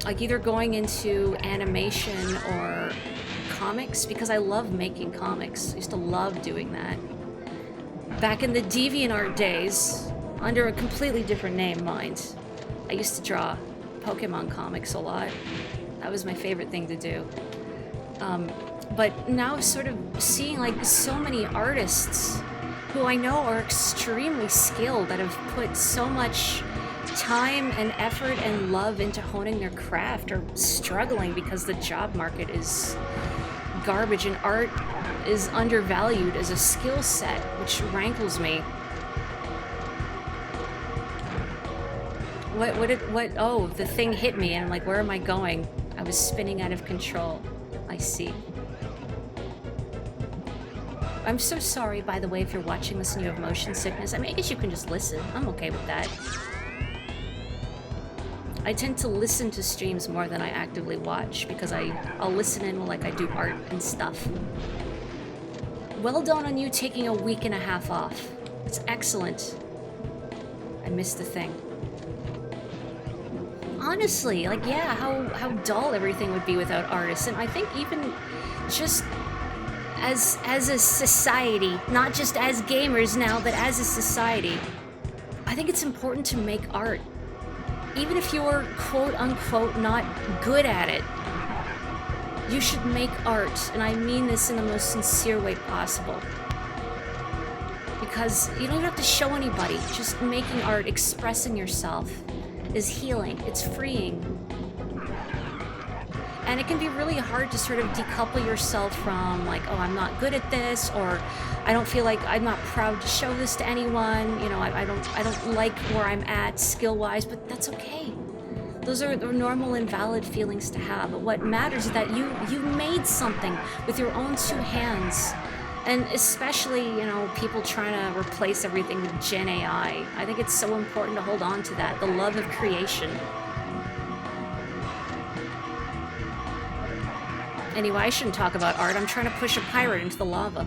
Like either going into animation or comics, because I love making comics. I used to love doing that. Back in the DeviantArt days, under a completely different name, mind. I used to draw Pokemon comics a lot. That was my favorite thing to do. But now sort of seeing like so many artists who I know are extremely skilled, that have put so much time and effort and love into honing their craft, are struggling because the job market is garbage and art is undervalued as a skill set, which rankles me. Oh, the thing hit me and I'm like, where am I going? I was spinning out of control. I see. I'm so sorry, by the way, if you're watching this and you have motion sickness. I mean, I guess you can just listen. I'm okay with that. I tend to listen to streams more than I actively watch, because I'll listen in like I do art and stuff. Well done on you taking a week and a half off. It's excellent. I missed the thing. Honestly, like, yeah, how dull everything would be without artists. And I think even just as a society, not just as gamers now, but as a society, I think it's important to make art. Even if you're quote-unquote not good at it, you should make art, and I mean this in the most sincere way possible. Because you don't even have to show anybody. Just making art, expressing yourself is healing. It's freeing. And it can be really hard to sort of decouple yourself from like, oh, I'm not good at this, or I don't feel like I'm not proud to show this to anyone. You know, I don't like where I'm at skill-wise, but that's okay. Those are normal and valid feelings to have. But what matters is that you made something with your own two hands. And especially, you know, people trying to replace everything with Gen AI. I think it's so important to hold on to that, the love of creation. Anyway, I shouldn't talk about art. I'm trying to push a pirate into the lava.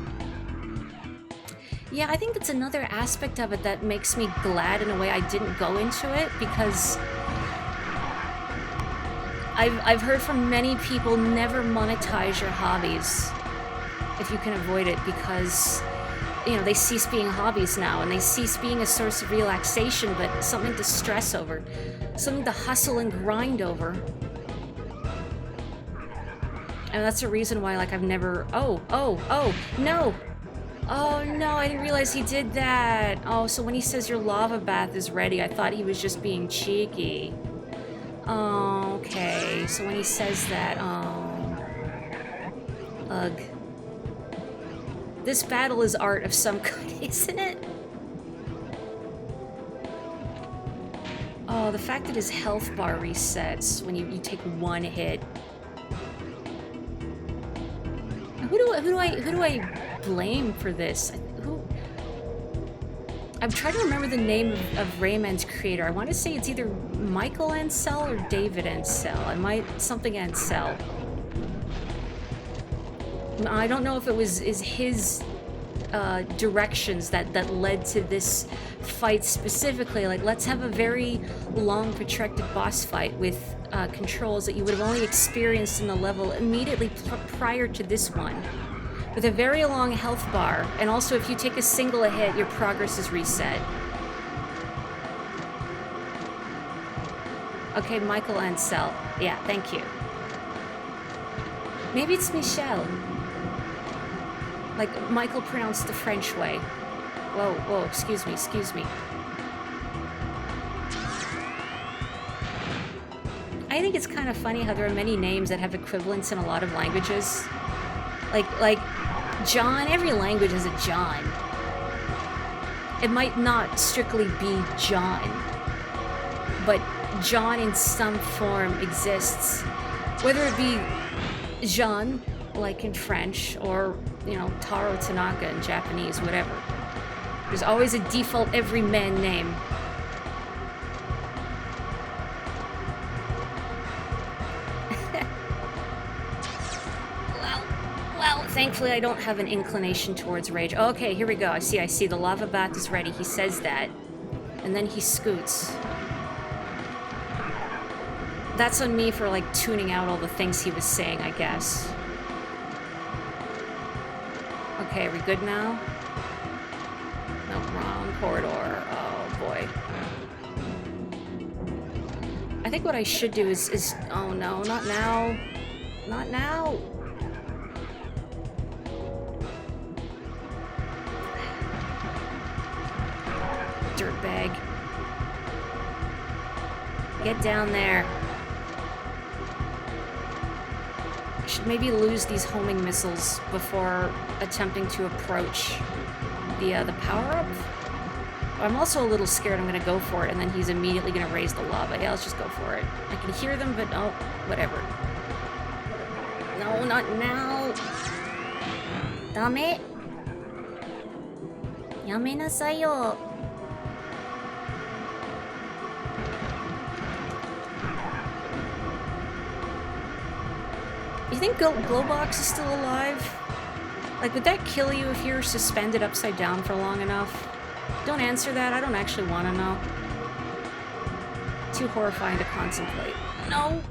Yeah, I think that's another aspect of it that makes me glad in a way I didn't go into it, because I've heard from many people, never monetize your hobbies if you can avoid it, because, you know, they cease being hobbies now, and they cease being a source of relaxation, but something to stress over, something to hustle and grind over. And that's a reason why, like, I've never... Oh, no! Oh, no, I didn't realize he did that. Oh, so when he says your lava bath is ready, I thought he was just being cheeky. Oh, okay. So when he says that, ugh. This battle is art of some kind, isn't it? Oh, the fact that his health bar resets when you take one hit. Who do I blame for this? I'm trying to remember the name of Rayman's creator. I want to say it's either Michael Ansel or David Ansel. Something Ansel. I don't know if it was his directions that led to this fight specifically. Like, let's have a very long, protracted boss fight with controls that you would have only experienced in the level immediately prior to this one, with a very long health bar, and also if you take a single hit, your progress is reset. Okay, Michael Ansel. Yeah, thank you. Maybe it's Michel. Like Michael pronounced the French way. Whoa, excuse me. I think it's kind of funny how there are many names that have equivalents in a lot of languages. Like John, every language has a John. It might not strictly be John, but John in some form exists. Whether it be Jean, like in French, or, you know, Taro Tanaka in Japanese, whatever. There's always a default everyman name. Well, thankfully I don't have an inclination towards rage. Okay, here we go. I see. The lava bath is ready. He says that. And then he scoots. That's on me for, like, tuning out all the things he was saying, I guess. Okay, are we good now? No, wrong corridor. Oh, boy. I think what I should do is... Oh, no, not now. Not now. Dirtbag. Get down there. I should maybe lose these homing missiles before attempting to approach the power-up. I'm also a little scared I'm gonna go for it and then he's immediately gonna raise the lava. Yeah, let's just go for it. I can hear them, but oh, whatever. No, not now. Dame. Yamenasai yo. You think Glowbox is still alive? Like, would that kill you if you're suspended upside down for long enough? Don't answer that. I don't actually want to know. Too horrifying to contemplate. No!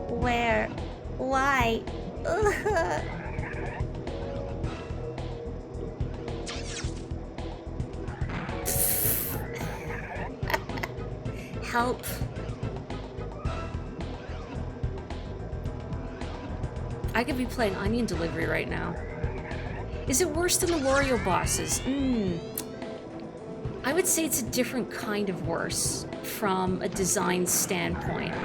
Where? Why? Help. I could be playing Onion Delivery right now. Is it worse than the Wario bosses? I would say it's a different kind of worse from a design standpoint.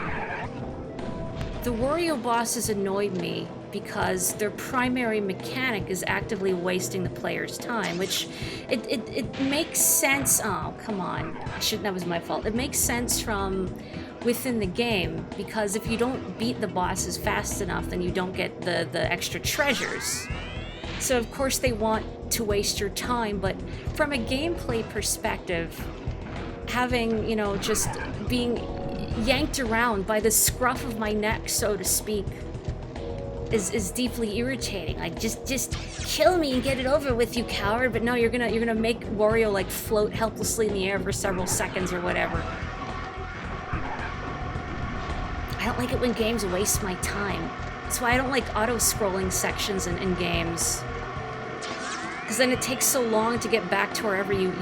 The Wario bosses annoyed me because their primary mechanic is actively wasting the player's time, which it makes sense. Oh, come on. That was my fault. It makes sense from within the game, because if you don't beat the bosses fast enough, then you don't get the extra treasures. So of course they want to waste your time, but from a gameplay perspective, having, you know, just being yanked around by the scruff of my neck, so to speak, is deeply irritating. Like, just kill me and get it over with, you coward. But no, you're gonna make Wario, like, float helplessly in the air for several seconds or whatever. I don't like it when games waste my time. That's why I don't like auto-scrolling sections in games. Because then it takes so long to get back to wherever you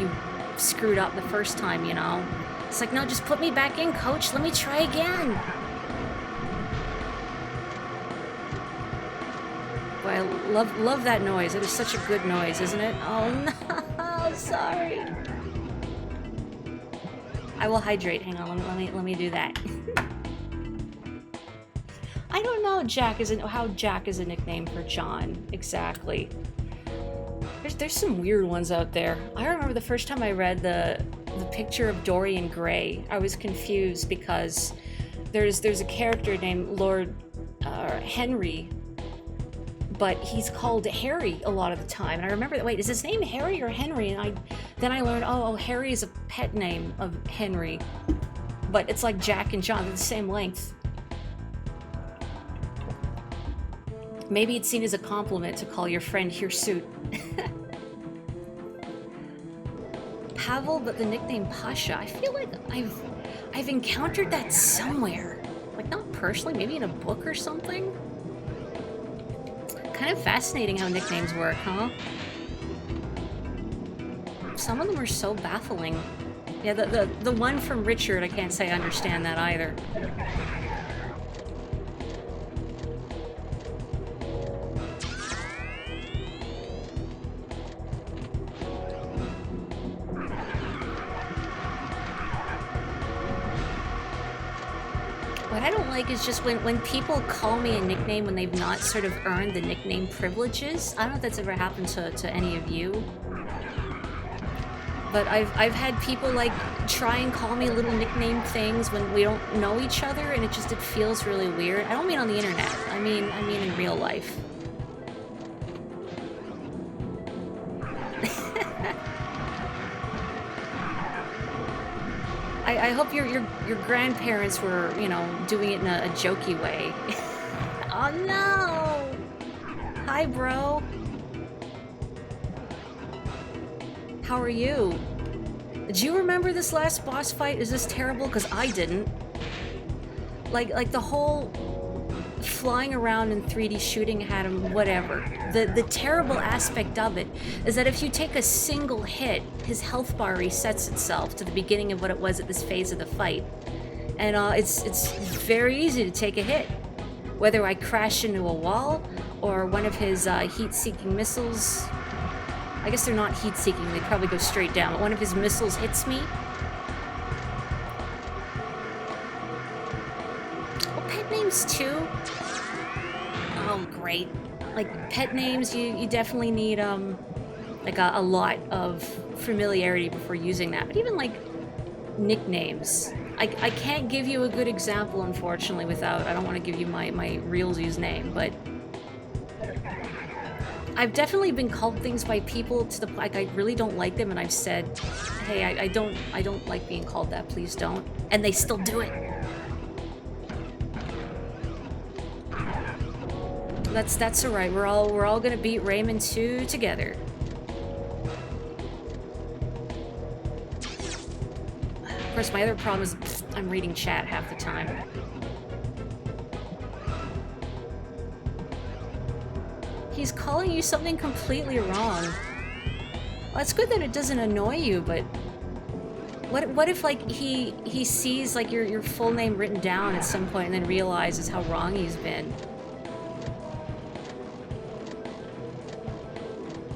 screwed up the first time, you know? It's like, no, just put me back in, coach. Let me try again. Boy, I love that noise. It is such a good noise, isn't it? Oh, no. Sorry. I will hydrate. Hang on. Let me do that. I don't know how Jack is a nickname for John exactly. There's some weird ones out there. I remember the first time I read the picture of Dorian Gray, I was confused because there's a character named Lord Henry, but he's called Harry a lot of the time. And I remember that, wait, is his name Harry or Henry? And then I learned, oh, Harry is a pet name of Henry, but it's like Jack and John, they're the same length. Maybe it's seen as a compliment to call your friend Hirsute. Pavel, but the nickname Pasha. I feel like I've encountered that somewhere. Like, not personally, maybe in a book or something. Kind of fascinating how nicknames work, huh? Some of them are so baffling. Yeah, the one from Richard, I can't say I understand that either. like is just when people call me a nickname when they've not sort of earned the nickname privileges. I don't know if that's ever happened to any of you. But I've had people like try and call me little nickname things when we don't know each other, and it feels really weird. I don't mean on the internet. I mean in real life. I hope your grandparents were, you know, doing it in a jokey way. Oh no! Hi, bro. How are you? Did you remember this last boss fight? Is this terrible? Because I didn't. Like the whole flying around in 3D shooting had him, whatever. The terrible aspect of it is that if you take a single hit, his health bar resets itself to the beginning of what it was at this phase of the fight. And it's very easy to take a hit. Whether I crash into a wall or one of his heat-seeking missiles. I guess they're not heat-seeking, they probably go straight down, but one of his missiles hits me. Oh, pet names too? Oh, great. Like, pet names, you definitely need, like a lot of familiarity before using that. But even, like, nicknames. I can't give you a good example, unfortunately, without... I don't want to give you my realsies name, but... I've definitely been called things by people to the like I really don't like them, and I've said, "Hey, I don't like being called that. Please don't." And they still do it. That's all right. We're all gonna beat Rayman 2 together. Of course, my other problem is I'm reading chat half the time. He's calling you something completely wrong. Well, it's good that it doesn't annoy you, but what if like he sees like your full name written down at some point and then realizes how wrong he's been?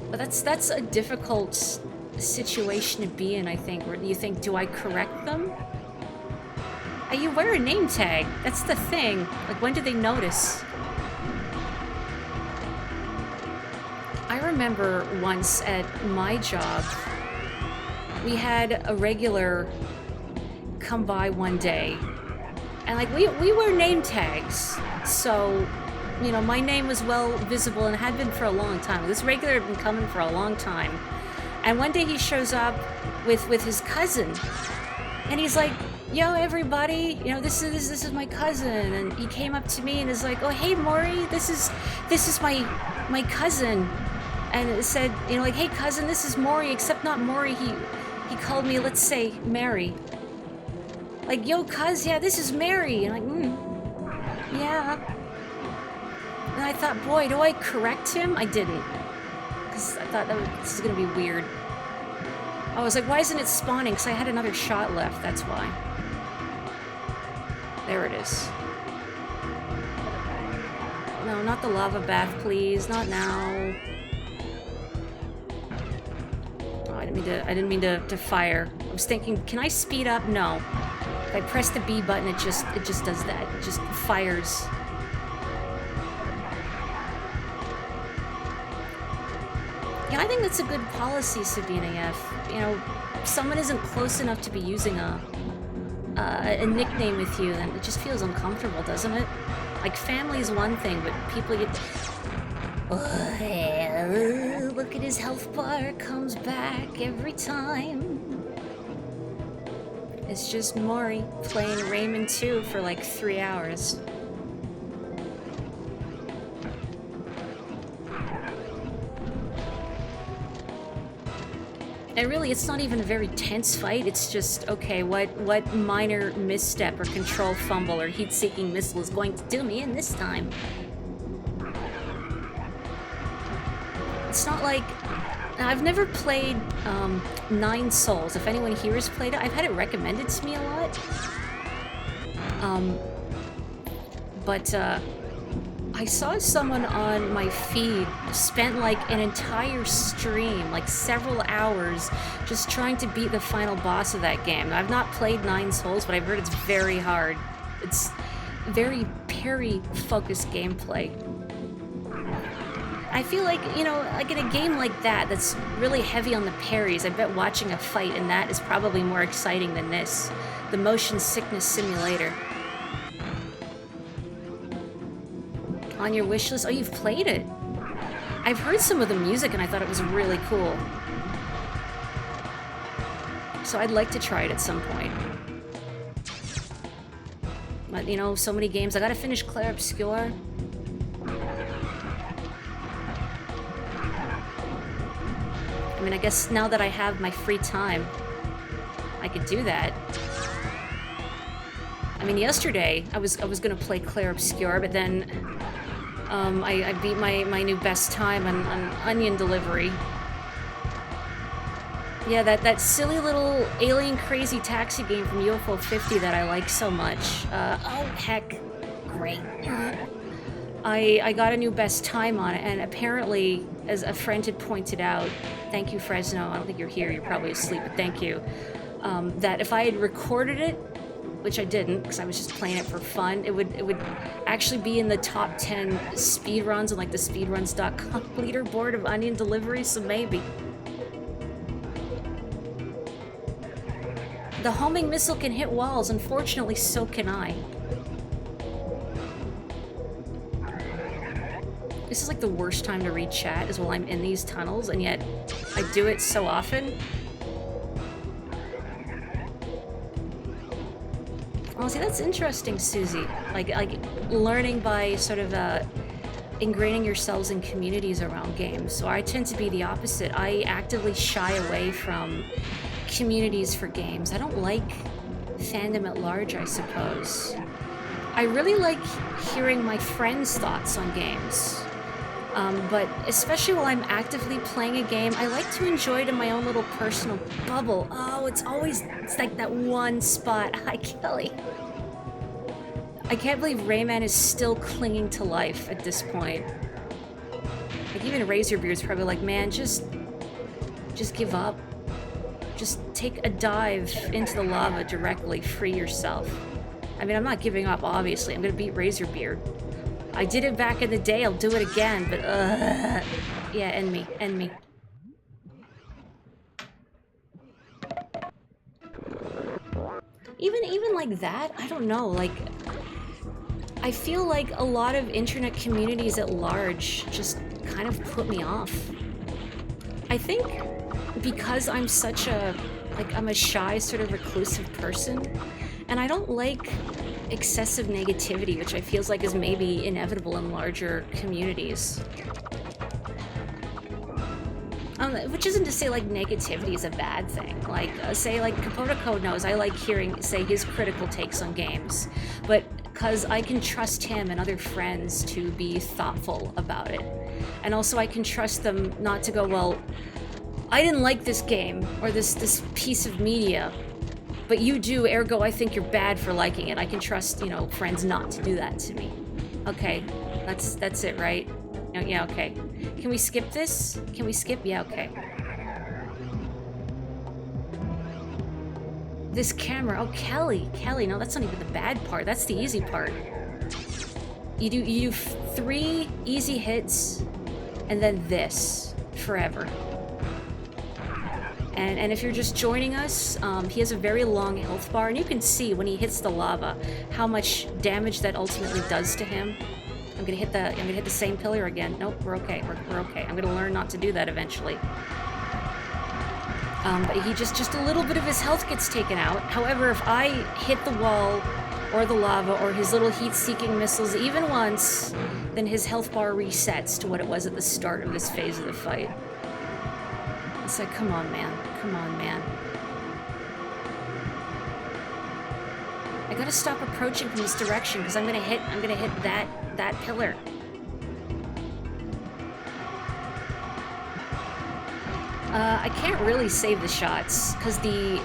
But that's a difficult situation to be in, I think. Where you think, do I correct them? You wear a name tag. That's the thing. Like, when did they notice? I remember once at my job, we had a regular come by one day, and like we wear name tags, so you know my name was well visible and had been for a long time. This regular had been coming for a long time, and one day he shows up with his cousin, and he's like, "Yo, everybody, you know this is my cousin," and he came up to me and is like, "Oh, hey, Maury, this is my cousin." And it said, you know, like, "Hey, cousin, this is Maury," except not Maury. He called me, let's say, Mary. Like, "Yo, cuz, yeah, this is Mary." And I'm like, yeah. And I thought, boy, do I correct him? I didn't. Because I thought this is going to be weird. I was like, why isn't it spawning? Because I had another shot left, that's why. There it is. No, not the lava bath, please. Not now. I didn't mean to fire. I was thinking, can I speed up? No. If I press the B button, it just does that. It just fires. Yeah, I think that's a good policy, Sabina F. You know, if someone isn't close enough to be using a nickname with you, then it just feels uncomfortable, doesn't it? Like, family is one thing, but people get... Oh, look at his health bar, comes back every time. It's just Maury playing Rayman 2 for like 3 hours. And really, it's not even a very tense fight. It's just, okay, what minor misstep or control fumble or heat-seeking missile is going to do me in this time? It's not like... I've never played 9 Souls. If anyone here has played it, I've had it recommended to me a lot. But I saw someone on my feed spent like an entire stream, like several hours, just trying to beat the final boss of that game. I've not played 9 Souls, but I've heard it's very hard. very parry-focused gameplay. I feel like, you know, like in a game like that that's really heavy on the parries, I bet watching a fight in that is probably more exciting than this. The motion sickness simulator. On your wish list? Oh, you've played it. I've heard some of the music and I thought it was really cool. So I'd like to try it at some point. But, you know, so many games. I gotta finish Clair Obscur. I mean, I guess now that I have my free time, I could do that. I mean, yesterday I was gonna play Clair Obscur, but then I beat my new best time on Onion Delivery. Yeah, that silly little alien crazy taxi game from UFO 50 that I like so much. Oh heck, great. I got a new best time on it, and apparently, as a friend had pointed out, thank you Fresno, I don't think you're here, you're probably asleep, but thank you, that if I had recorded it, which I didn't, because I was just playing it for fun, it would actually be in the top 10 speedruns on like the speedruns.com leaderboard of Onion Delivery, so maybe. The homing missile can hit walls, unfortunately so can I. This is like the worst time to read chat, is while I'm in these tunnels, and yet I do it so often. Oh, see, that's interesting, Susie. Like learning by sort of ingraining yourselves in communities around games. So I tend to be the opposite. I actively shy away from communities for games. I don't like fandom at large, I suppose. I really like hearing my friends' thoughts on games. But especially while I'm actively playing a game, I like to enjoy it in my own little personal bubble. Oh, it's like that one spot. Hi, Kelly. I can't believe Rayman is still clinging to life at this point. Like, even Razorbeard's probably like, man, just give up. Just take a dive into the lava directly, free yourself. I mean, I'm not giving up, obviously. I'm gonna beat Razorbeard. I did it back in the day, I'll do it again, but yeah, end me. Even like that, I don't know, like, I feel like a lot of internet communities at large just kind of put me off. I think because I'm such a, like, I'm a shy, sort of reclusive person, and I don't like excessive negativity, which I feel like is maybe inevitable in larger communities. Which isn't to say, like, negativity is a bad thing. Like, say, like, Capote Code knows I like hearing, say, his critical takes on games. But because I can trust him and other friends to be thoughtful about it. And also I can trust them not to go, well, I didn't like this game, or this piece of media, but you do, ergo I think you're bad for liking it. I can trust, you know, friends not to do that to me. Okay, that's it, right? Yeah, okay. Can we skip this? Can we skip? Yeah, okay. This camera, oh, Kelly, no, that's not even the bad part, that's the easy part. You do 3 easy hits, and then this, forever. And if you're just joining us, he has a very long health bar, and you can see when he hits the lava how much damage that ultimately does to him. I'm gonna hit the same pillar again. Nope, we're okay. We're okay. I'm gonna learn not to do that eventually. But he just a little bit of his health gets taken out. However, if I hit the wall or the lava or his little heat-seeking missiles even once, then his health bar resets to what it was at the start of this phase of the fight. It's like, come on, man. Come on, man. I gotta stop approaching from this direction because I'm gonna hit that pillar. I can't really save the shots because the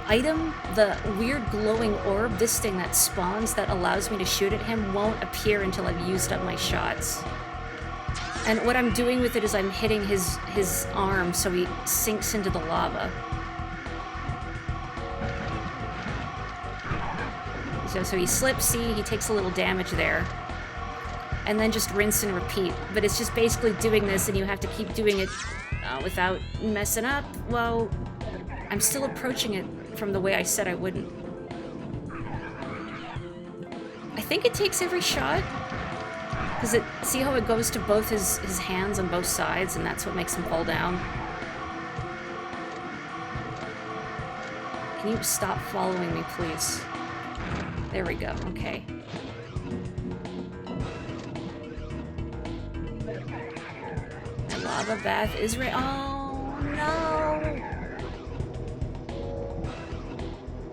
item, the weird glowing orb, this thing that spawns that allows me to shoot at him won't appear until I've used up my shots. And what I'm doing with it is I'm hitting his arm so he sinks into the lava. So he slips, see, he takes a little damage there. And then just rinse and repeat. But it's just basically doing this, and you have to keep doing it without messing up. Well, I'm still approaching it from the way I said I wouldn't. I think it takes every shot. Because see how it goes to both his hands on both sides, and that's what makes him fall down? Can you stop following me, please? There we go, okay. The lava bath is oh no!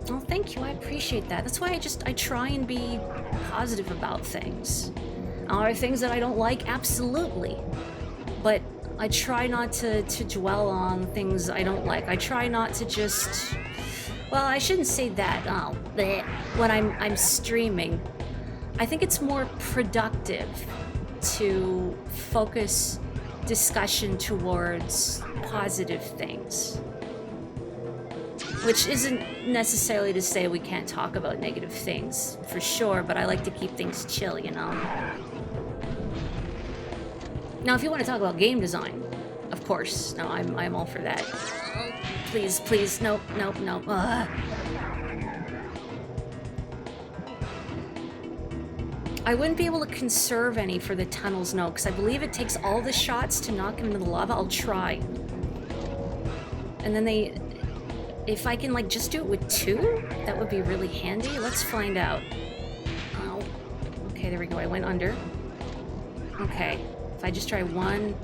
Oh, thank you, I appreciate that. That's why I try and be positive about things. Are there things that I don't like? Absolutely. But I try not to dwell on things I don't like. I try not to just... Well, I shouldn't say that. Oh, bleh. When I'm streaming, I think it's more productive to focus discussion towards positive things. Which isn't necessarily to say we can't talk about negative things, for sure, but I like to keep things chill, you know? Now, if you want to talk about game design, of course, no, I'm all for that. Oh, please, please, nope, nope, nope. Ugh. I wouldn't be able to conserve any for the tunnels, no, because I believe it takes all the shots to knock him into the lava. I'll try. And then if I can, like, just do it with 2, that would be really handy. Let's find out. Oh, okay, there we go. I went under. Okay. If I just try 1...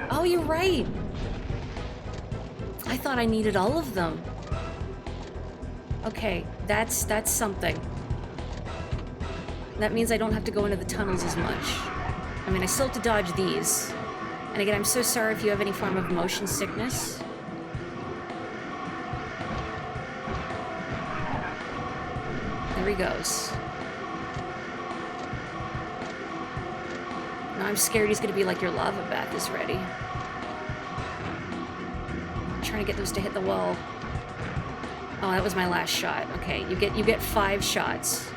Oh, you're right! I thought I needed all of them. Okay, that's something. That means I don't have to go into the tunnels as much. I mean, I still have to dodge these. And again, I'm so sorry if you have any form of motion sickness. There he goes. Now I'm scared he's gonna be like, your lava bath is ready. I'm trying to get those to hit the wall. Oh, that was my last shot. Okay, you get 5 shots.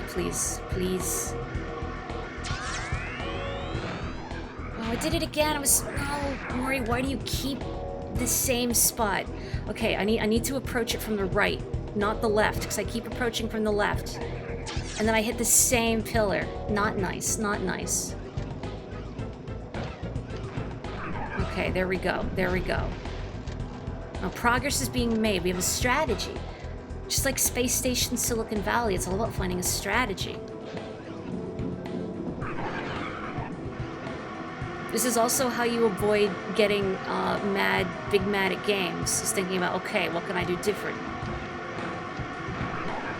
Please, please. Oh, I did it again. I was... Oh, Maury, why do you keep the same spot? Okay, I need to approach it from the right, not the left, because I keep approaching from the left. And then I hit the same pillar. Not nice, not nice. Okay, there we go, there we go. Now, progress is being made. We have a strategy. Just like Space Station Silicon Valley, it's all about finding a strategy. This is also how you avoid getting big mad at games. Is thinking about, okay, what can I do different?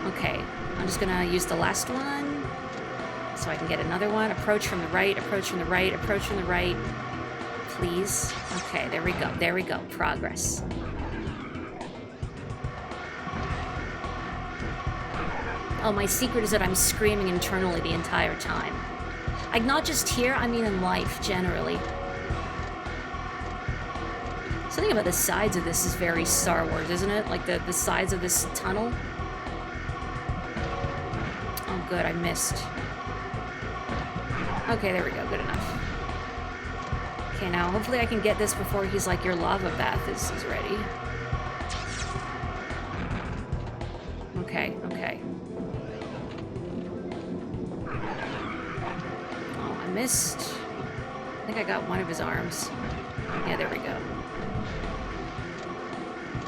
Okay, I'm just gonna use the last one so I can get another one. Approach from the right, approach from the right, approach from the right. Please. Okay, there we go, there we go. Progress. Oh, my secret is that I'm screaming internally the entire time. Like, not just here, I mean in life, generally. Something about the sides of this is very Star Wars, isn't it? Like, the sides of this tunnel. Oh, good, I missed. Okay, there we go, good enough. Okay, now, hopefully I can get this before he's like, your lava bath is ready. Okay, okay. Missed. I think I got one of his arms. Yeah, there we go.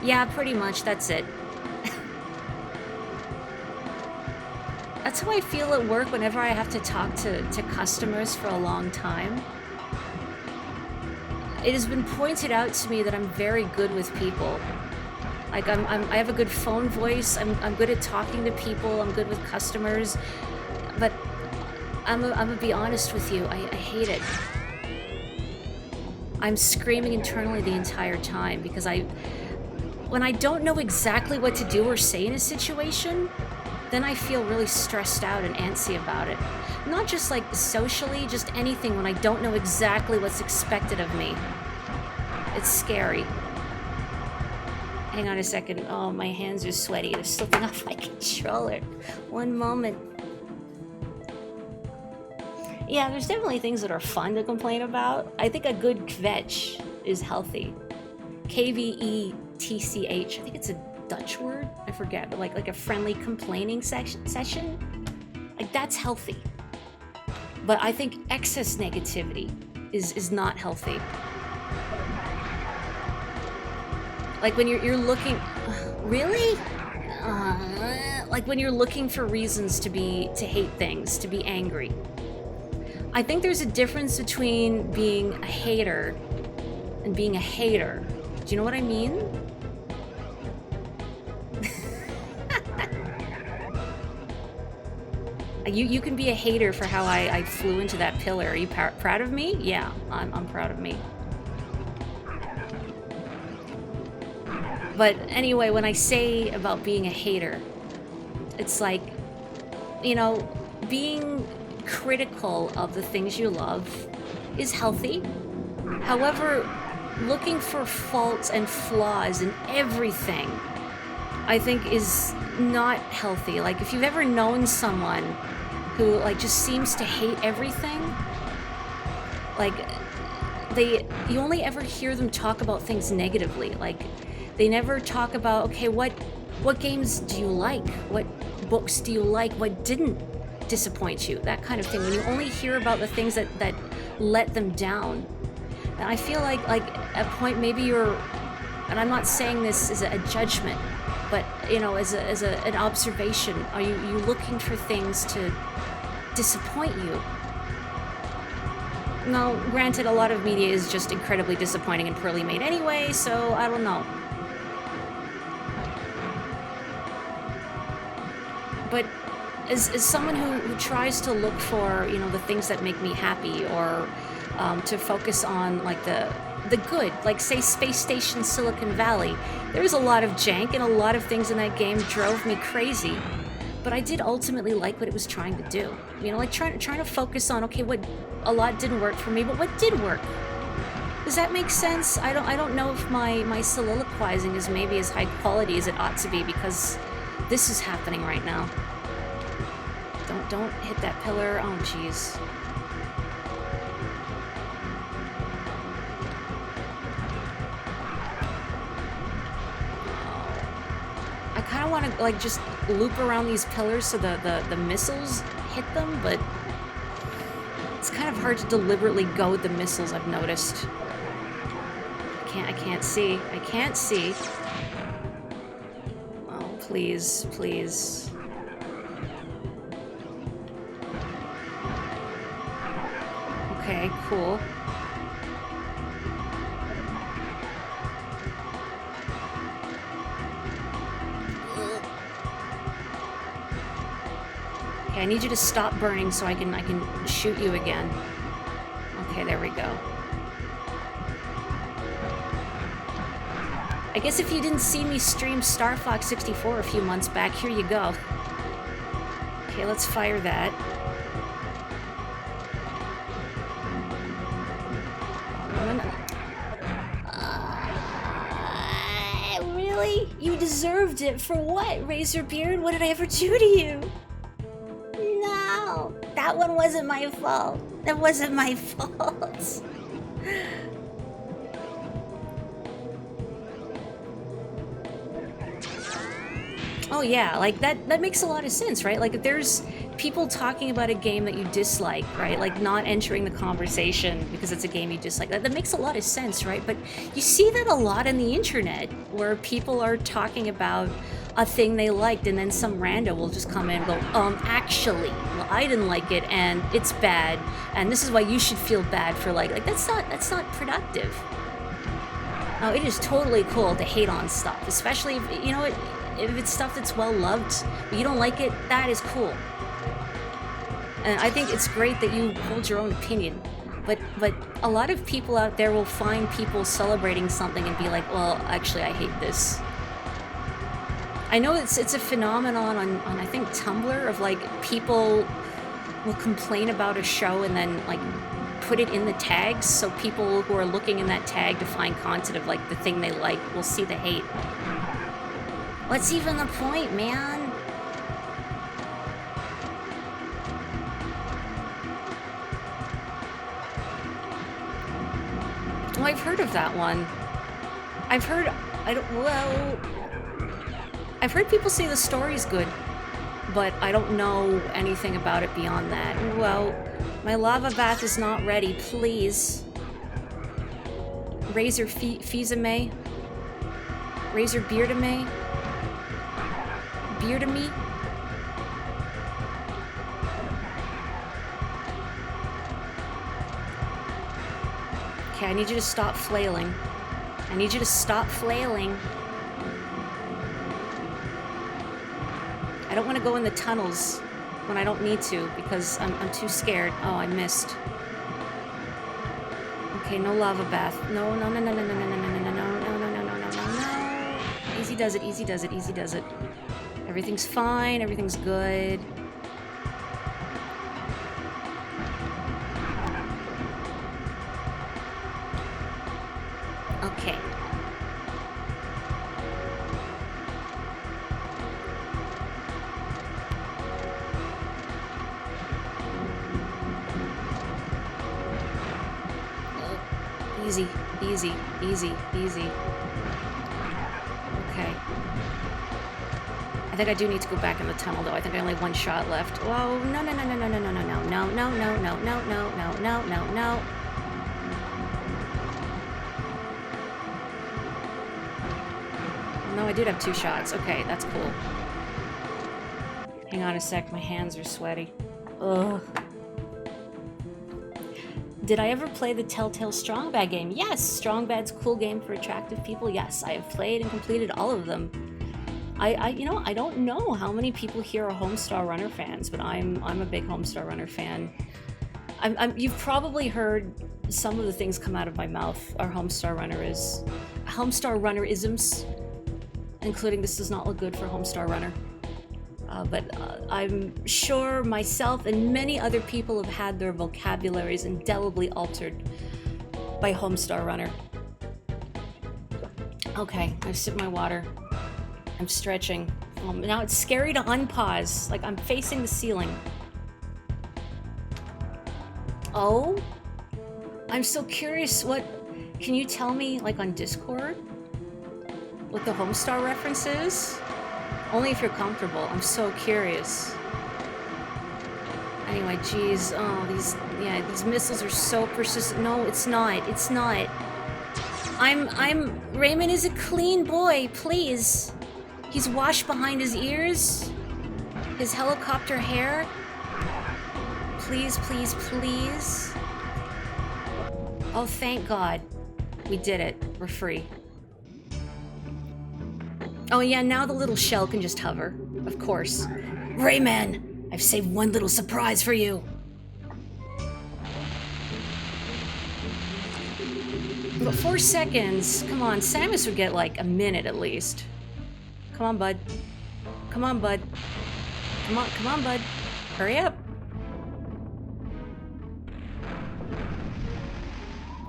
Yeah, pretty much, that's it. That's how I feel at work whenever I have to talk to customers for a long time. It has been pointed out to me that I'm very good with people. Like, I have a good phone voice, I'm good at talking to people, I'm good with customers, but I'm gonna be honest with you, I hate it. I'm screaming internally the entire time because when I don't know exactly what to do or say in a situation, then I feel really stressed out and antsy about it. Not just like socially, just anything when I don't know exactly what's expected of me. It's scary. Hang on a second. Oh, my hands are sweaty. They're slipping off my controller. One moment. Yeah, there's definitely things that are fun to complain about. I think a good kvetch is healthy. KVETCH. I think it's a Dutch word. I forget, but like a friendly complaining session. Like that's healthy. But I think excess negativity is not healthy. Like when you're looking, really? Like when you're looking for reasons to hate things, to be angry. I think there's a difference between being a hater and being a hater. Do you know what I mean? You can be a hater for how I flew into that pillar. Are you proud of me? Yeah, I'm proud of me. But anyway, when I say about being a hater, it's like, you know, being critical of the things you love is healthy. However, looking for faults and flaws in everything, I think is not healthy. Like if you've ever known someone who like just seems to hate everything, like you only ever hear them talk about things negatively. Like they never talk about, okay, what games do you like? What books do you like? What didn't disappoint you? That kind of thing. When you only hear about the things that let them down. And I feel like at a point maybe you're, and I'm not saying this as a judgment, but you know, as an observation, are you looking for things to disappoint you? Now, granted, a lot of media is just incredibly disappointing and poorly made anyway, so I don't know. But as someone who tries to look for, you know, the things that make me happy, or to focus on like the good, like say Space Station Silicon Valley, there was a lot of jank and a lot of things in that game drove me crazy. But I did ultimately like what it was trying to do. You know, like trying to focus on, okay, what a lot didn't work for me, but what did work? Does that make sense? I don't know if my soliloquizing is maybe as high quality as it ought to be, because this is happening right now. Don't hit that pillar. Oh, jeez. I kind of want to like just loop around these pillars so the missiles hit them, but it's kind of hard to deliberately go with the missiles, I've noticed. I can't see. I can't see. Oh, please, please. Okay, cool. Okay, I need you to stop burning so I can shoot you again. Okay, there we go. I guess if you didn't see me stream Star Fox 64 a few months back, here you go. Okay, let's fire that. Really? You deserved it. For what, Razorbeard? What did I ever do to you? No, that one wasn't my fault. That wasn't my fault. Oh yeah, like that makes a lot of sense, right? Like if there's people talking about a game that you dislike, right? Like not entering the conversation because it's a game you dislike. That makes a lot of sense, right? But you see that a lot on the internet where people are talking about a thing they liked and then some rando will just come in and go, actually, well, I didn't like it and it's bad and this is why you should feel bad for like that's not productive. No, it is totally cool to hate on stuff, especially if, you know, if it's stuff that's well loved, but you don't like it, that is cool. And I think it's great that you hold your own opinion. But a lot of people out there will find people celebrating something and be like, well, actually, I hate this. I know it's a phenomenon on I think Tumblr of like people will complain about a show and then like put it in the tags, so people who are looking in that tag to find content of like the thing they like will see the hate. What's even the point, man? Oh, I've heard of that one. I've heard... I've heard people say the story's good, but I don't know anything about it beyond that. Well, my lava bath is not ready, please. Razor Fizame. Razor Beardame. Beardame. Okay, I need you to stop flailing. I need you to stop flailing. I don't want to go in the tunnels when I don't need to because I'm too scared. Oh, I missed. Okay, no lava bath. No, no, no, no, no, no, no, no, no, no, no, no, no, no, no, no, no. Easy does it, easy does it, easy does it. Everything's fine, everything's good. Okay. Easy, easy, easy, easy. Okay. I think I do need to go back in the tunnel, though. I think I only have one shot left. Whoa, no, no, no, no, no, no, no, no, no, no, no, no, no, no, no, no, no, no. No, I did have 2 shots. Okay, that's cool. Hang on a sec, my hands are sweaty. Ugh. Did I ever play the Telltale Strong Bad game? Yes! Strong Bad's a cool game for attractive people. Yes, I have played and completed all of them. You know, I don't know how many people here are Homestar Runner fans, but I'm a big Homestar Runner fan. You've probably heard some of the things come out of my mouth are Homestar Runner-isms, including this does not look good for Homestar Runner. But I'm sure myself and many other people have had their vocabularies indelibly altered by Homestar Runner. Okay, I've sipped my water. I'm stretching. Now it's scary to unpause, like I'm facing the ceiling. Oh? I'm so curious, can you tell me, like on Discord, what the Homestar reference is? Only if you're comfortable. I'm so curious. Anyway, geez. Oh, these missiles are so persistent. No, it's not. It's not. Rayman is a clean boy, please. He's washed behind his ears. His helicopter hair. Please, please, please. Oh, thank God. We did it. We're free. Oh yeah, now the little shell can just hover. Of course. Rayman! I've saved one little surprise for you! But 4 seconds? Come on, Samus would get like a minute at least. Come on, bud. Come on, bud. Come on, bud. Hurry up.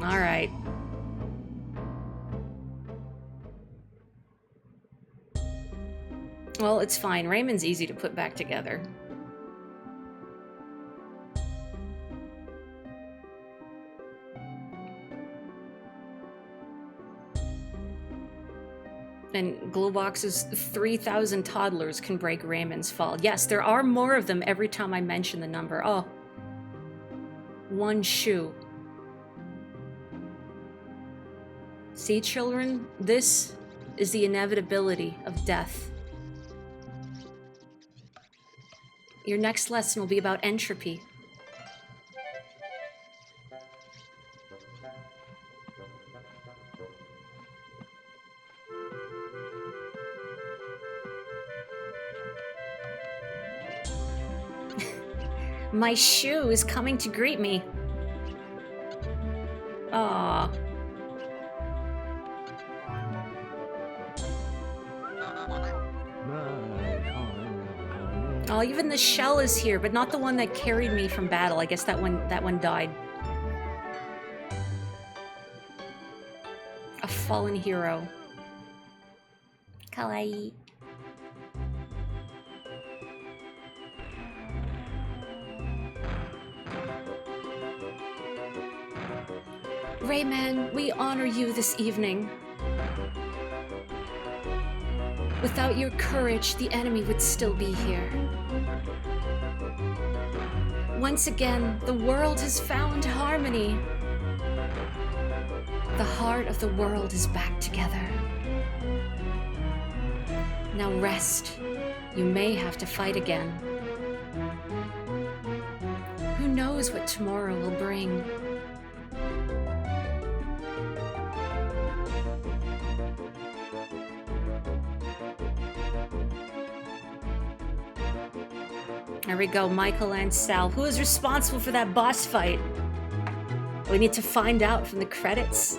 Alright. Well, it's fine. Rayman's easy to put back together. And Glowbox's 3,000 toddlers can break Rayman's fall. Yes, there are more of them every time I mention the number. Oh. 1 shoe. See, children? This is the inevitability of death. Your next lesson will be about entropy. My shoe is coming to greet me. Aww. Oh, even the shell is here, but not the one that carried me from battle. I guess that one died. A fallen hero. Kawaii. Rayman, we honor you this evening. Without your courage, the enemy would still be here. Once again, the world has found harmony. The heart of the world is back together. Now rest. You may have to fight again. Who knows what tomorrow will bring? There we go, Michael and Sal. Who is responsible for that boss fight? We need to find out from the credits.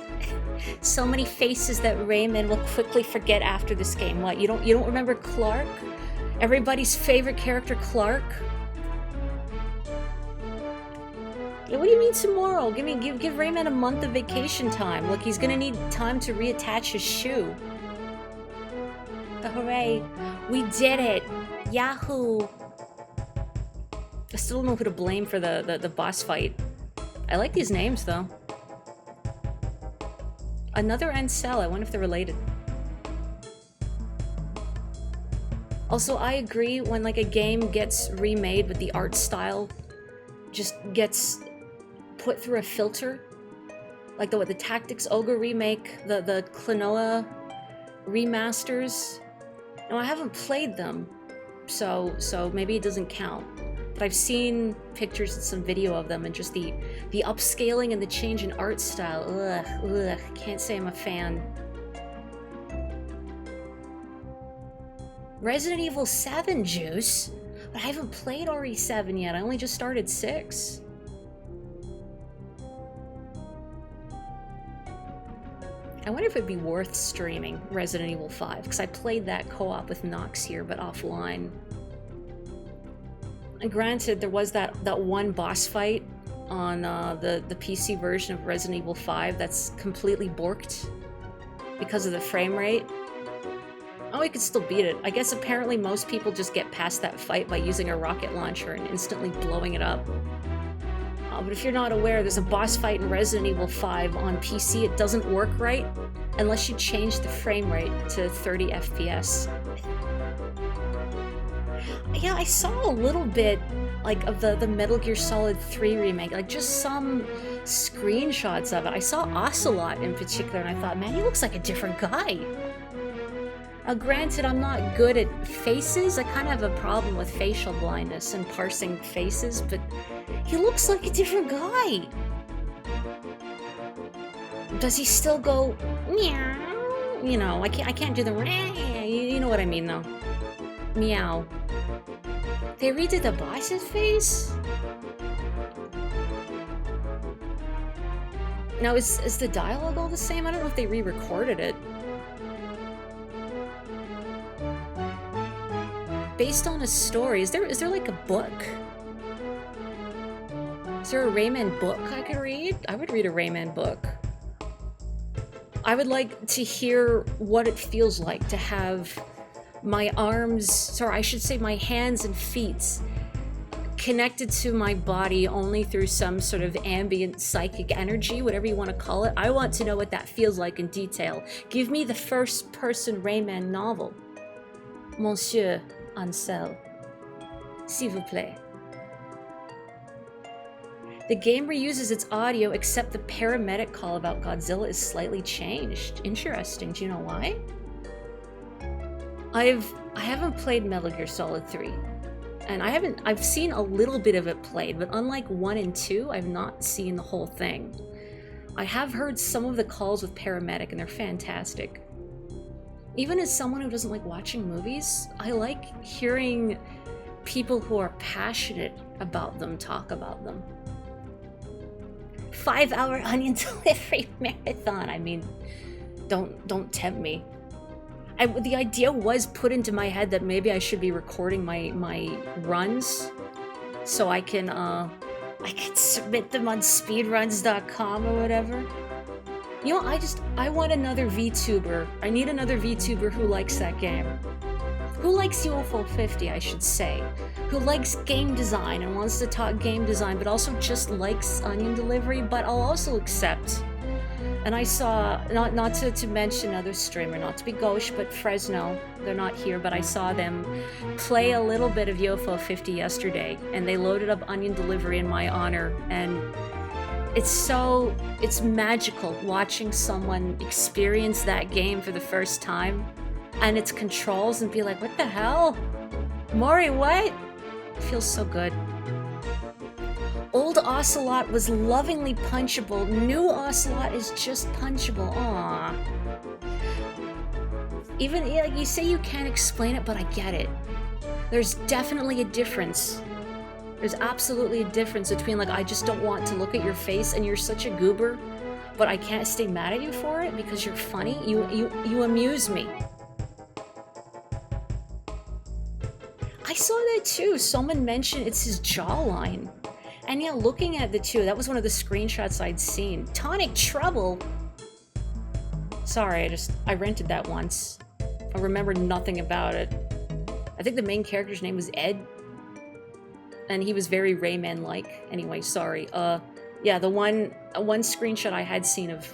So many faces that Rayman will quickly forget after this game. What, you don't remember Clark? Everybody's favorite character, Clark? Yeah, what do you mean tomorrow? Give Rayman a month of vacation time. Look, he's gonna need time to reattach his shoe. Hooray. We did it. Yahoo. I still don't know who to blame for the boss fight. I like these names, though. Another Ansel. I wonder if they're related. Also, I agree when like a game gets remade but the art style just gets put through a filter. Like the Tactics Ogre remake, the Klonoa remasters. Now, I haven't played them, so maybe it doesn't count. But I've seen pictures and some video of them, and just the upscaling and the change in art style. Ugh, can't say I'm a fan. Resident Evil 7 juice? But I haven't played RE7 yet, I only just started 6. I wonder if it'd be worth streaming Resident Evil 5, because I played that co-op with Nox here, but offline. And granted, there was that one boss fight on the PC version of Resident Evil 5 that's completely borked because of the frame rate. Oh, we could still beat it. I guess apparently most people just get past that fight by using a rocket launcher and instantly blowing it up. But if you're not aware, there's a boss fight in Resident Evil 5 on PC. It doesn't work right unless you change the frame rate to 30 FPS. Yeah, I saw a little bit like of the Metal Gear Solid 3 remake, like just some screenshots of it. I saw Ocelot in particular, and I thought, man, he looks like a different guy. Now, granted, I'm not good at faces. I kind of have a problem with facial blindness and parsing faces, but he looks like a different guy. Does he still go meow? You know, I can't do the you know what I mean though. Meow. They redid the boss's face? Now is the dialogue all the same? I don't know if they re-recorded it. Based on a story, is there like a book? Is there a Rayman book I could read? I would read a Rayman book. I would like to hear what it feels like to have my arms, I should say my hands and feet connected to my body only through some sort of ambient psychic energy, whatever you want to call it. I want to know what that feels like in detail. Give me the first-person Rayman novel. Monsieur Ansel. S'il vous plaît. The game reuses its audio, except the paramedic call about Godzilla is slightly changed. Interesting. Do you know why? I haven't played Metal Gear Solid 3. And I've seen a little bit of it played, but unlike 1 and 2, I've not seen the whole thing. I have heard some of the calls with paramedic, and they're fantastic. Even as someone who doesn't like watching movies, I like hearing people who are passionate about them talk about them. 5-hour onion delivery marathon. I mean, don't tempt me. The idea was put into my head that maybe I should be recording my runs so I can submit them on speedruns.com or whatever. You know, I want another VTuber. I need another VTuber who likes that game. Who likes UFO 50, I should say. Who likes game design and wants to talk game design, but also just likes onion delivery. But I'll also accept And I saw, not to mention another streamer, not to be gauche, but Fresno, they're not here, but I saw them play a little bit of UFO 50 yesterday, and they loaded up Onion Delivery in my honor, and it's magical watching someone experience that game for the first time, and its controls, and be like, what the hell? Maury, what? It feels so good. Old Ocelot was lovingly punchable. New Ocelot is just punchable. Aww. Even, like, you say you can't explain it, but I get it. There's definitely a difference. There's absolutely a difference between, like, I just don't want to look at your face and you're such a goober, but I can't stay mad at you for it because you're funny. You amuse me. I saw that too. Someone mentioned it's his jawline. And yeah, looking at the two, that was one of the screenshots I'd seen. Tonic Trouble? Sorry, I rented that once. I remember nothing about it. I think the main character's name was Ed. And he was very Rayman-like. Anyway, sorry. Yeah, the one screenshot I had seen of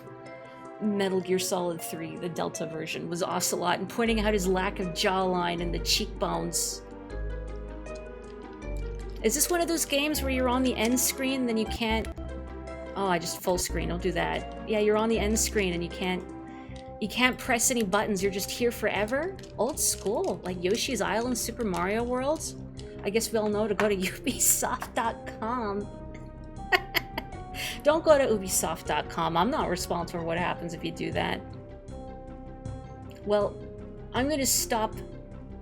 Metal Gear Solid 3, the Delta version, was Ocelot, and pointing out his lack of jawline and the cheekbones. Is this one of those games where you're on the end screen, then you can't... Oh, I just full screen, I'll do that. Yeah, you're on the end screen and you can't press any buttons, you're just here forever? Old school, like Yoshi's Island, Super Mario World? I guess we all know to go to ubisoft.com. Don't go to ubisoft.com, I'm not responsible for what happens if you do that. Well, I'm gonna stop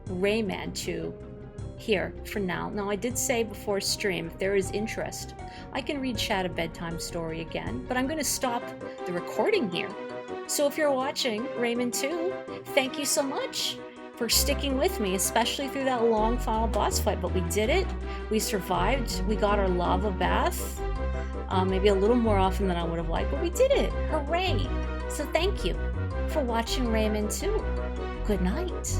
Rayman 2 here for now. Now, I did say before stream, if there is interest, I can read Chat a Bedtime Story again, but I'm going to stop the recording here. So if you're watching Rayman 2, thank you so much for sticking with me, especially through that long final boss fight, but we did it. We survived. We got our lava bath. Maybe a little more often than I would have liked, but we did it. Hooray! So thank you for watching Rayman 2. Good night.